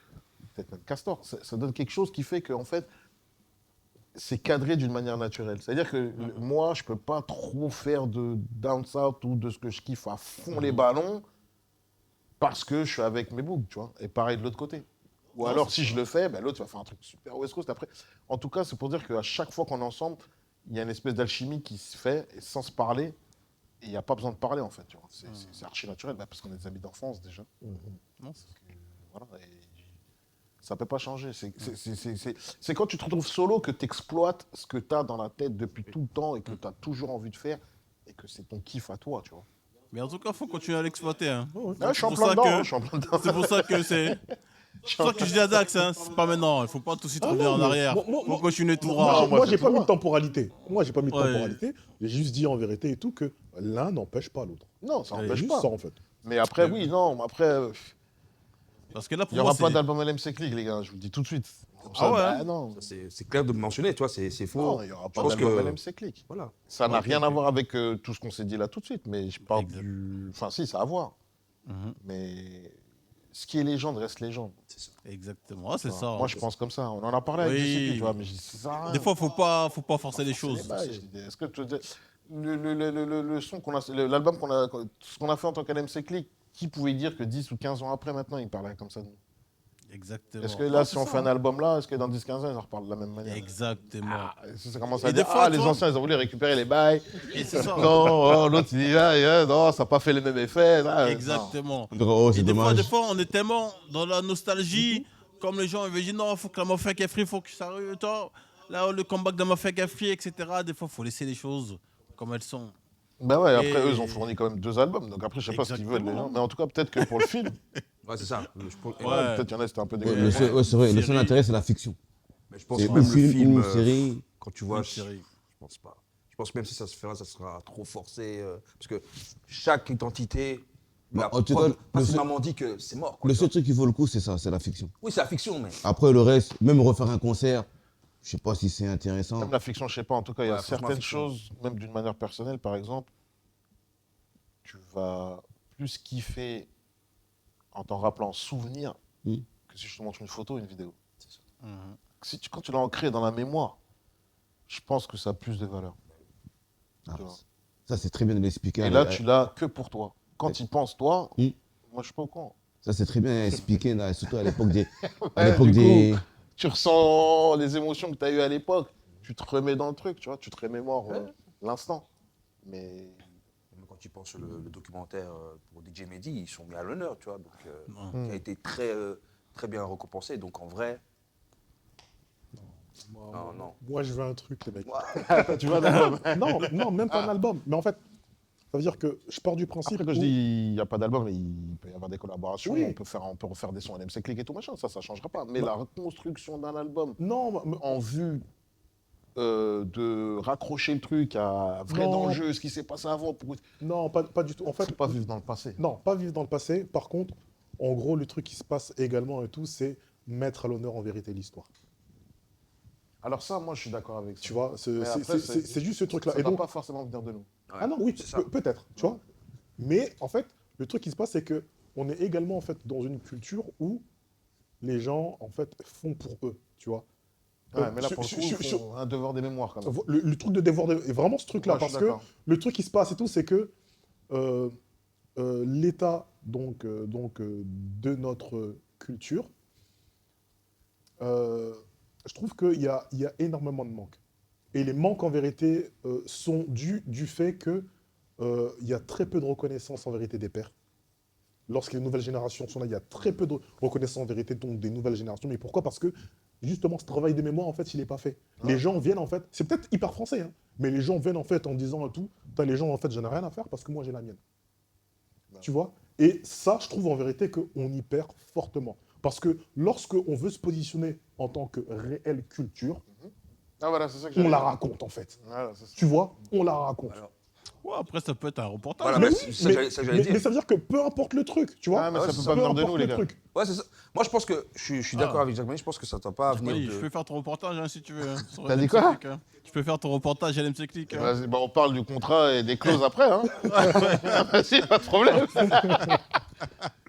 peut-être même Castor. Ça donne quelque chose qui fait qu'en fait, c'est cadré d'une manière naturelle. C'est-à-dire que moi, je peux pas trop faire de down-south ou de ce que je kiffe à fond les ballons parce que je suis avec mes bougs, tu vois. Et pareil de l'autre côté. Ou alors, si je le fais, l'autre va faire un truc super West Coast après. En tout cas, c'est pour dire qu'à chaque fois qu'on est ensemble, il y a une espèce d'alchimie qui se fait et sans se parler. il n'y a pas besoin de parler, en fait. Tu vois. C'est archi naturel, parce qu'on est des amis d'enfance déjà. Non, Voilà, et ça ne peut pas changer. C'est quand tu te retrouves solo que tu exploites ce que tu as dans la tête depuis tout le temps et que tu as toujours envie de faire et que c'est ton kiff à toi, tu vois. mais en tout cas, il faut continuer à l'exploiter. Hein. Ah, je suis en pour plein ça dedans, que- hein, je suis en plein dedans. C'est pour ça que c'est. C'est pour ça que je dis à Dax, hein, c'est pas maintenant. Il faut pas tout de suite Ah revenir non, en mais arrière. moi- Faut continuer tout Moi, droit. j'ai- moi, moi, c'est j'ai tout pas mis droit. de temporalité. Moi, j'ai pas mis de Ouais. temporalité. J'ai juste dit en vérité et tout que l'un n'empêche pas l'autre. Non, ça Ouais, C'est n'empêche juste pas. ça, en fait. Mais après, oui, non, mais après, Parce que là, il pour n'y moi, aura pas c'est. d'album LMC Click, les gars, je vous le dis tout de suite. Comme Ah ouais, bah, hein. non. Ça, c'est clair de me mentionner, tu vois, c'est faux. Non, il n'y aura Je pas pense d'album que- LMC Click. Voilà. Ça n'a Ok, rien ok. à voir avec tout ce qu'on s'est dit là tout de suite, mais je parle Exact. du... Enfin, si, ça a à voir. Mhm. Mais ce qui est légende reste légende. Exactement. Ah, c'est Tu vois. ça. Moi, hein. je pense comme ça. On en a parlé avec Oui. JCP, tu vois, mais je dis, ça sert à rien. Des fois, faut pas forcer les choses. C'est des bails. Je dis, est-ce que le son qu'on a, l'album ce qu'on a fait en tant qu'LMC Click, qui pouvait dire que 10 ou 15 ans après, maintenant, il parlerait comme ça de nous? Exactement. Est-ce que là, Ah, si c'est on ça, fait un hein. album là, est-ce que dans 10-15 ans, ils en reparlent de la même manière? Exactement. Ça commence Et à des dire, fois, les toi- anciens, ils ont voulu récupérer les bails. Et c'est ça. Non, oh, l'autre, il dit, non, ça n'a pas fait le même effet. Ah, non. Exactement. Oh, Et c'est des dommage. fois, on est tellement dans la nostalgie, comme les gens avaient dit, non, il faut que la Mafia Cafri, il faut que ça arrive. Toi, là, le comeback de Mafia Cafri, etc. Des fois, il faut laisser les choses comme elles sont. Bah ouais, après, Et- eux, ils ont fourni quand même 2 albums. Donc après, je sais pas ce qu'ils veulent, les gens. Mais en tout cas, peut-être que pour le film, Ouais, c'est ça. Je pense, Ouais. peut-être qu'il y en a, c'était un peu Ouais, dégueulasse. c'est vrai, le seul Série. intérêt, c'est la fiction. mais je pense C'est que ou même le film film, ou série. quand tu vois, Une je série. pense pas. Je pense que même si ça se fera, ça sera trop forcé. Parce que chaque identité. Bah, la en tout prod- cas, pas le si seul- maman dit que c'est mort. Quoi, Le tu seul vois. truc qui vaut le coup, c'est ça, c'est la fiction. Oui, c'est la fiction, mais. Après, le reste, même refaire un concert, je sais pas si c'est intéressant. Même la fiction, je sais pas. En tout cas, il y a Ouais, franchement, certaines fiction. choses, même d'une manière personnelle, par exemple, tu vas plus kiffer en t'en rappelant souvenir Mm. que si je te montre une photo ou une vidéo. Mhm. Quand tu l'as ancré dans la mémoire, je pense que ça a plus de valeur. Ah, tu vois. ça, c'est très bien de l'expliquer. Et là, tu l'as que pour toi. Quand tu y penses, toi, Mm. moi, je suis pas au courant. Ça, c'est très bien expliqué, là, surtout à l'époque des. À Ouais, l'époque du des. Tu ressens les émotions que tu as eues à l'époque, tu te remets dans le truc, tu vois, tu te remémores l'instant. Mais Même quand tu penses le documentaire pour DJ Mehdi, ils sont mis à l'honneur, tu vois, donc, Ouais. qui a été très bien récompensé. Donc en vrai, non. Moi, je veux un truc, les mecs. tu vois, l'album. Non, même pas un album. Mais en fait, ça veut dire que je pars du principe. Après, quand je où- dis il n'y a pas d'album, il peut y avoir des collaborations, Oui. on peut refaire des sons NMC Click et tout machin, ça ne changera pas. Mais la reconstruction d'un album Non, en vue de raccrocher le truc à un vrai Non. enjeu, ce qui s'est passé avant, non, pas du tout. En fait, faut pas vivre dans le passé. non, pas vivre dans le passé. Par contre, en gros, le truc qui se passe également et tout, c'est mettre à l'honneur en vérité l'histoire. Alors ça, moi, je suis d'accord avec ça. Tu vois, Mais après, c'est juste ce truc-là. Ça Et ne donc, doit pas forcément venir de nous. ah non, oui, c'est ça. peut-être, tu vois. Mais en fait, le truc qui se passe, c'est que on est également en fait dans une culture où les gens en fait font pour eux, tu vois. Ouais, mais là, sur- pour le coup, sur- il sur- faut un devoir des mémoires, quand même. le truc de dévorer, et vraiment ce truc-là, Ouais, je parce suis que d'accord. le truc qui se passe et tout, c'est que l'état de notre culture, je trouve qu'il y a énormément de manques. Et les manques, en vérité, sont dus du fait que il y a très peu de reconnaissance, en vérité, des pères. Lorsque les nouvelles générations sont là, il y a très peu de reconnaissance, en vérité, donc, des nouvelles générations. Mais pourquoi? Parce que, justement, ce travail de mémoire, en fait, il n'est pas fait. Les gens viennent, en fait, c'est peut-être hyper français, hein, mais les gens viennent, en fait, en disant à tout, putain, les gens, en fait, j'en ai rien à faire parce que moi, j'ai la mienne. Tu vois? Et ça, je trouve, en vérité, qu'on y perd fortement. Parce que lorsqu'on veut se positionner en tant que réelle culture, Ah, voilà, c'est ça que on j'allais la dire. raconte, en fait. Voilà, c'est ça. Tu vois? On la raconte. Alors, Ouais, après, ça peut être un reportage. Voilà, Mais mais oui, c'est ça mais- que j'allais mais dire. ça veut dire que peu importe le truc, tu vois? Ah, mais Ah ouais, ça c'est peut ça. pas venir de importe nous, les le gars. truc. Ouais, c'est ça. Moi, je pense que je suis d'accord avec Jacques Mani, je pense que ça ne doit pas venir Oui, de. je peux faire ton reportage hein, si tu veux. hein, sur T'as dit LMC quoi? Click, hein. Je peux faire ton reportage à LMC Click. hein. Vas-y, bah, on parle du contrat et des clauses après, hein. Vas-y, pas de problème.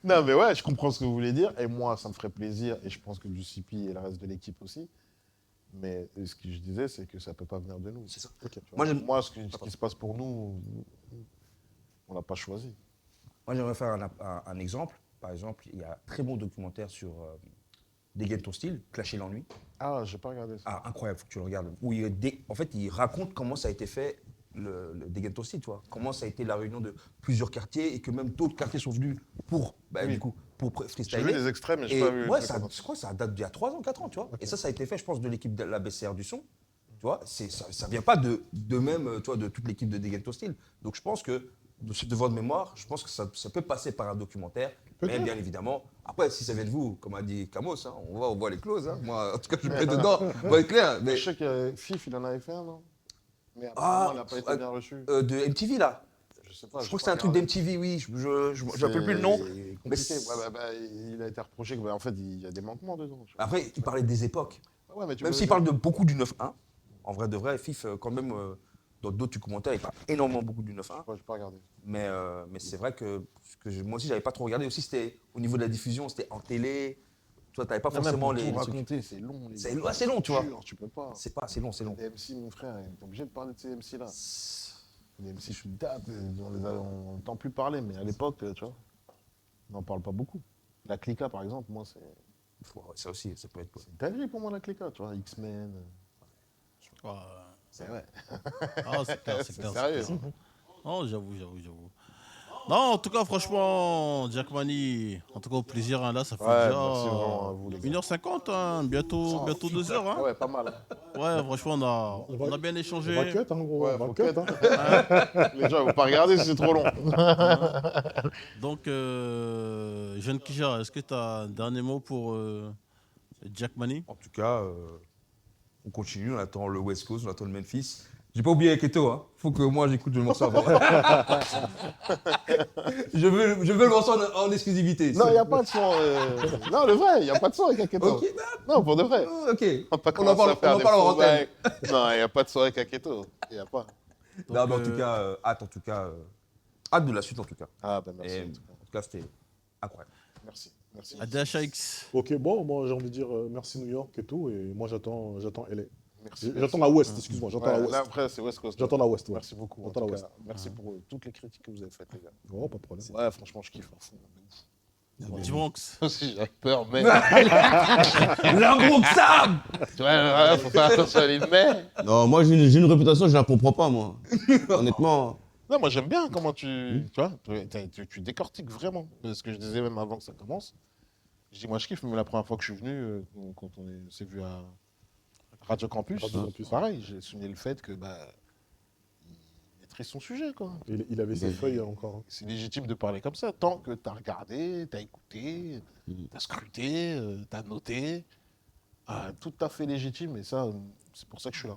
Non, mais ouais, je comprends ce que vous voulez dire. Et moi, ça me ferait plaisir. Et je pense que JCP et le reste de l'équipe aussi. Mais ce que je disais, c'est que ça ne peut pas venir de nous. C'est ça. Ok. Tu vois. Moi, Moi, ce qui se passe pour nous, on n'a pas choisi. Moi, j'aimerais faire un exemple. Par exemple, il y a un très bon documentaire sur Dégaine ton style, Clasher l'ennui. Ah, j'ai pas regardé ça. Ah, incroyable, faut que tu le regardes. Où en fait, il raconte comment ça a été fait le Degento Style, tu vois. Comment ça a été la réunion de plusieurs quartiers et que même d'autres quartiers sont venus pour, Oui. du coup, pour J'ai vu freestyler. les extraits, mais je Et n'ai pas vu. ouais, le truc en je crois que ça date d'il y a 3 ans, 4 ans, tu vois. Et ça a été fait, je pense, de l'équipe de la BCR du son. Tu vois, ça vient pas de même, tu vois, de toute l'équipe de Degento Style. Donc je pense que, de votre mémoire, je pense que ça peut passer par un documentaire. Mais Peut-être. bien évidemment, après, si ça vient de vous, comme a dit Camos, hein, on voit les clauses. Hein. Moi, en tout cas, je mets dedans, pour être clair. Mais, Je sais que FIF, il en avait fait un, non? Mais Ah, apparemment, il n'a pas été bien reçu. de MTV, là. Je sais pas. Je j'ai crois que pas c'est un truc regardé. d'MTV, oui. Je n'appelle plus le nom. C'est Mais compliqué. Il a été reproché qu'en fait, il y a des manquements dedans. après, il parlait des époques. Ouais, mais tu Même peux s'il le parle dire. de beaucoup du 9-1, en vrai de vrai, FIF, quand même, dans d'autres commentaires, il parle énormément beaucoup du 9-1. Ouais, j'ai pas regardé. Mais c'est vrai que, moi aussi, j'avais pas trop regardé. Aussi, c'était au niveau de la diffusion, c'était en télé. Toi, t'avais pas Non, même forcément pour les tout trucs. raconter, c'est long. les C'est gars. assez long, tu vois. Jure, tu peux pas. C'est pas assez long, c'est long. Les MC, mon frère, t'es obligé de parler de ces MC-là. Les MC, je suis date, on n'entend plus parler, mais à l'époque, tu vois, on n'en parle pas beaucoup. La Clica, par exemple, moi, c'est Ça aussi, ça peut être. une dinguerie pour moi, la Clica, tu vois, X-Men. Ouais. C'est vrai. Ah, c'est clair, c'est C'est clair. sérieux. c'est clair. Non, j'avoue. Non, en tout cas, franchement, Jack Mani, en tout cas, au plaisir, hein, là, ça fait Ouais, déjà merci vraiment à vous, les gars. 1h50, hein, bientôt 2h. Hein. Ouais, pas mal. Ouais, franchement, on a bien On va échangé. cut, hein, gros. Ouais, on va faut cut. cut. Hein. Les gens, ils vont pas regarder si c'est trop long. Donc, jeune Kija, est-ce que tu as un dernier mot pour Jack Mani? En tout cas, on continue, on attend le West Coast, on attend le Memphis. J'ai pas oublié Keto, hein. Faut que moi j'écoute le morceau avant. je veux le morceau en exclusivité. Non, il n'y a pas de son. Non, le vrai, il n'y a pas de son avec Aketo. Ok, Non, pour de vrai. ok. On va pas On en commencer parle- à faire on en des parle en faux antenne. bails. Non, il n'y a pas de son avec Aketo. Il n'y a pas. Non, mais en Donc, tout cas, hâte de la suite en tout cas. Ah, ben merci. Et, en tout cas. en tout cas, c'était incroyable. Merci. Merci. Adèle Shakes. Ok, bon, moi j'ai envie de dire merci New York et tout, et moi j'attends LA. Merci. J'attends la West, excuse-moi, j'attends la Ouais, West. là, après, c'est West Coast. J'attends la West, ouais. Merci beaucoup. en J'attends tout la cas. West. Merci pour toutes les critiques que vous avez faites, les gars. Oh, pas de problème. Ouais, franchement, je kiffe à fond. Du Bronx. Aussi, j'avais peur, mais. L'Inbroxable. Tu vois, faut faire attention à l'île, mais. Non, moi j'ai une réputation, je la comprends pas, moi. Honnêtement. Non, moi j'aime bien comment tu vois, tu décortiques vraiment. Ce que je disais même avant que ça commence. Je dis, moi je kiffe, mais la première fois que je suis venu, quand on s'est vu à Radio Campus, Radio Campus. pareil, j'ai souligné le fait que il maîtrise son sujet, quoi. Il avait ses feuilles encore. Hein. C'est légitime de parler comme ça, tant que tu as regardé, tu as écouté, tu as scruté, tu as noté. Ah, tout à fait légitime, et ça, c'est pour ça que je suis là.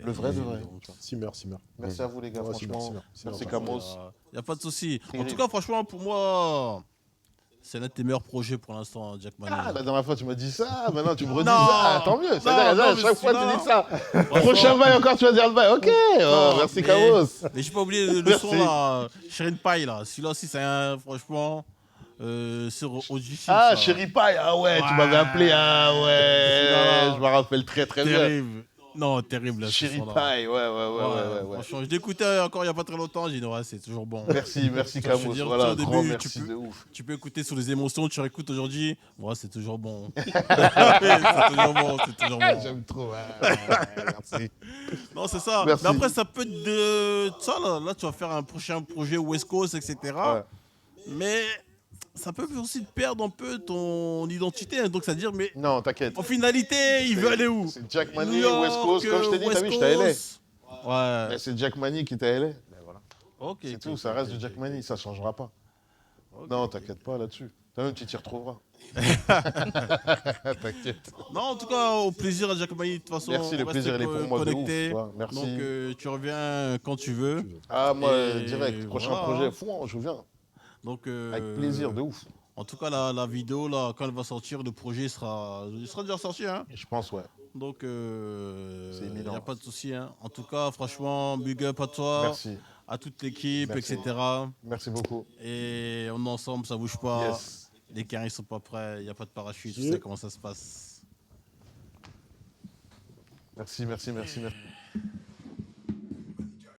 Le vrai de vrai. tu vois. Simer. Merci à vous, les gars, Ouais, franchement. Simer. Merci, Simer. Camos. Il n'y a pas de souci. En Terrible. tout cas, franchement, pour moi, c'est l'un de tes meilleurs projets pour l'instant, Jack Mani. Ah, la dernière fois, tu m'as dit ça, maintenant tu me redis Non. ça. Tant mieux. Non, C'est-à-dire, non, à mais chaque fois, tu celui-là- dis ça. Franchement- Prochain bail encore, tu vas dire le bail. Ok, Non, merci, mais- Camos. Mais j'ai pas oublié le Merci. son là, Shirin Pai là. Celui-là aussi, c'est un, franchement, sur OGC. Ah, Chéri Paille, ah ouais, tu Ouais. m'avais appelé, ah ouais. Celui-là. Je me rappelle très très bien. Terrible. Non, terrible. là, ce Chéri son-là. Paille, ouais. Franchement, je l'écoutais encore il n'y a pas très longtemps. J'ai dit, ouais, c'est toujours bon. Merci Je veux Camos. dire, Voilà, au début, grand tu merci peux- de ouf. Tu peux écouter sur les émotions, tu réécoutes aujourd'hui. Ouais, c'est toujours bon. c'est toujours bon, c'est toujours bon. J'aime trop. Merci. Non, c'est ça. Merci. Mais après, ça peut être de ça. Là, tu vas faire un prochain projet West Coast, etc. Ouais. Mais ça peut aussi te perdre un peu ton identité. Hein. Donc, c'est-à-dire, mais Non, t'inquiète. en finalité, il veut aller où? C'est Jack Mani, New York, West Coast. Comme je t'ai dit, t'as West vu, je t'ai LA. Coast. Ouais. Mais c'est Jack Mani qui t'a LA. Ok. C'est ok, tout, ok, ça reste ok, du Jack ok. Mani, ça changera pas. Ok, Non, ok. t'inquiète pas là-dessus. Toi-même, tu t'y retrouveras. T'inquiète. Non, en tout cas, au plaisir à Jack Mani. De toute façon, Merci, le on plaisir, reste il est pour moi de ouf. connectés. tu vois. Merci. Donc, tu reviens quand tu veux. Ah, moi, Et direct, prochain voilà. projet, fou, je viens. Donc, Avec plaisir, de ouf. En tout cas, la vidéo, là, quand elle va sortir, le projet sera déjà sorti. Hein. Je pense, ouais. Donc, C'est il n'y éminent. a pas de souci. Hein. En tout cas, franchement, big up à toi, Merci. à toute l'équipe, Merci. etc. Merci beaucoup. Et on est ensemble, ça bouge pas. Yes. Les carrés sont pas prêts, il n'y a pas de parachute, tu Yeah. sais comment ça se passe. Merci.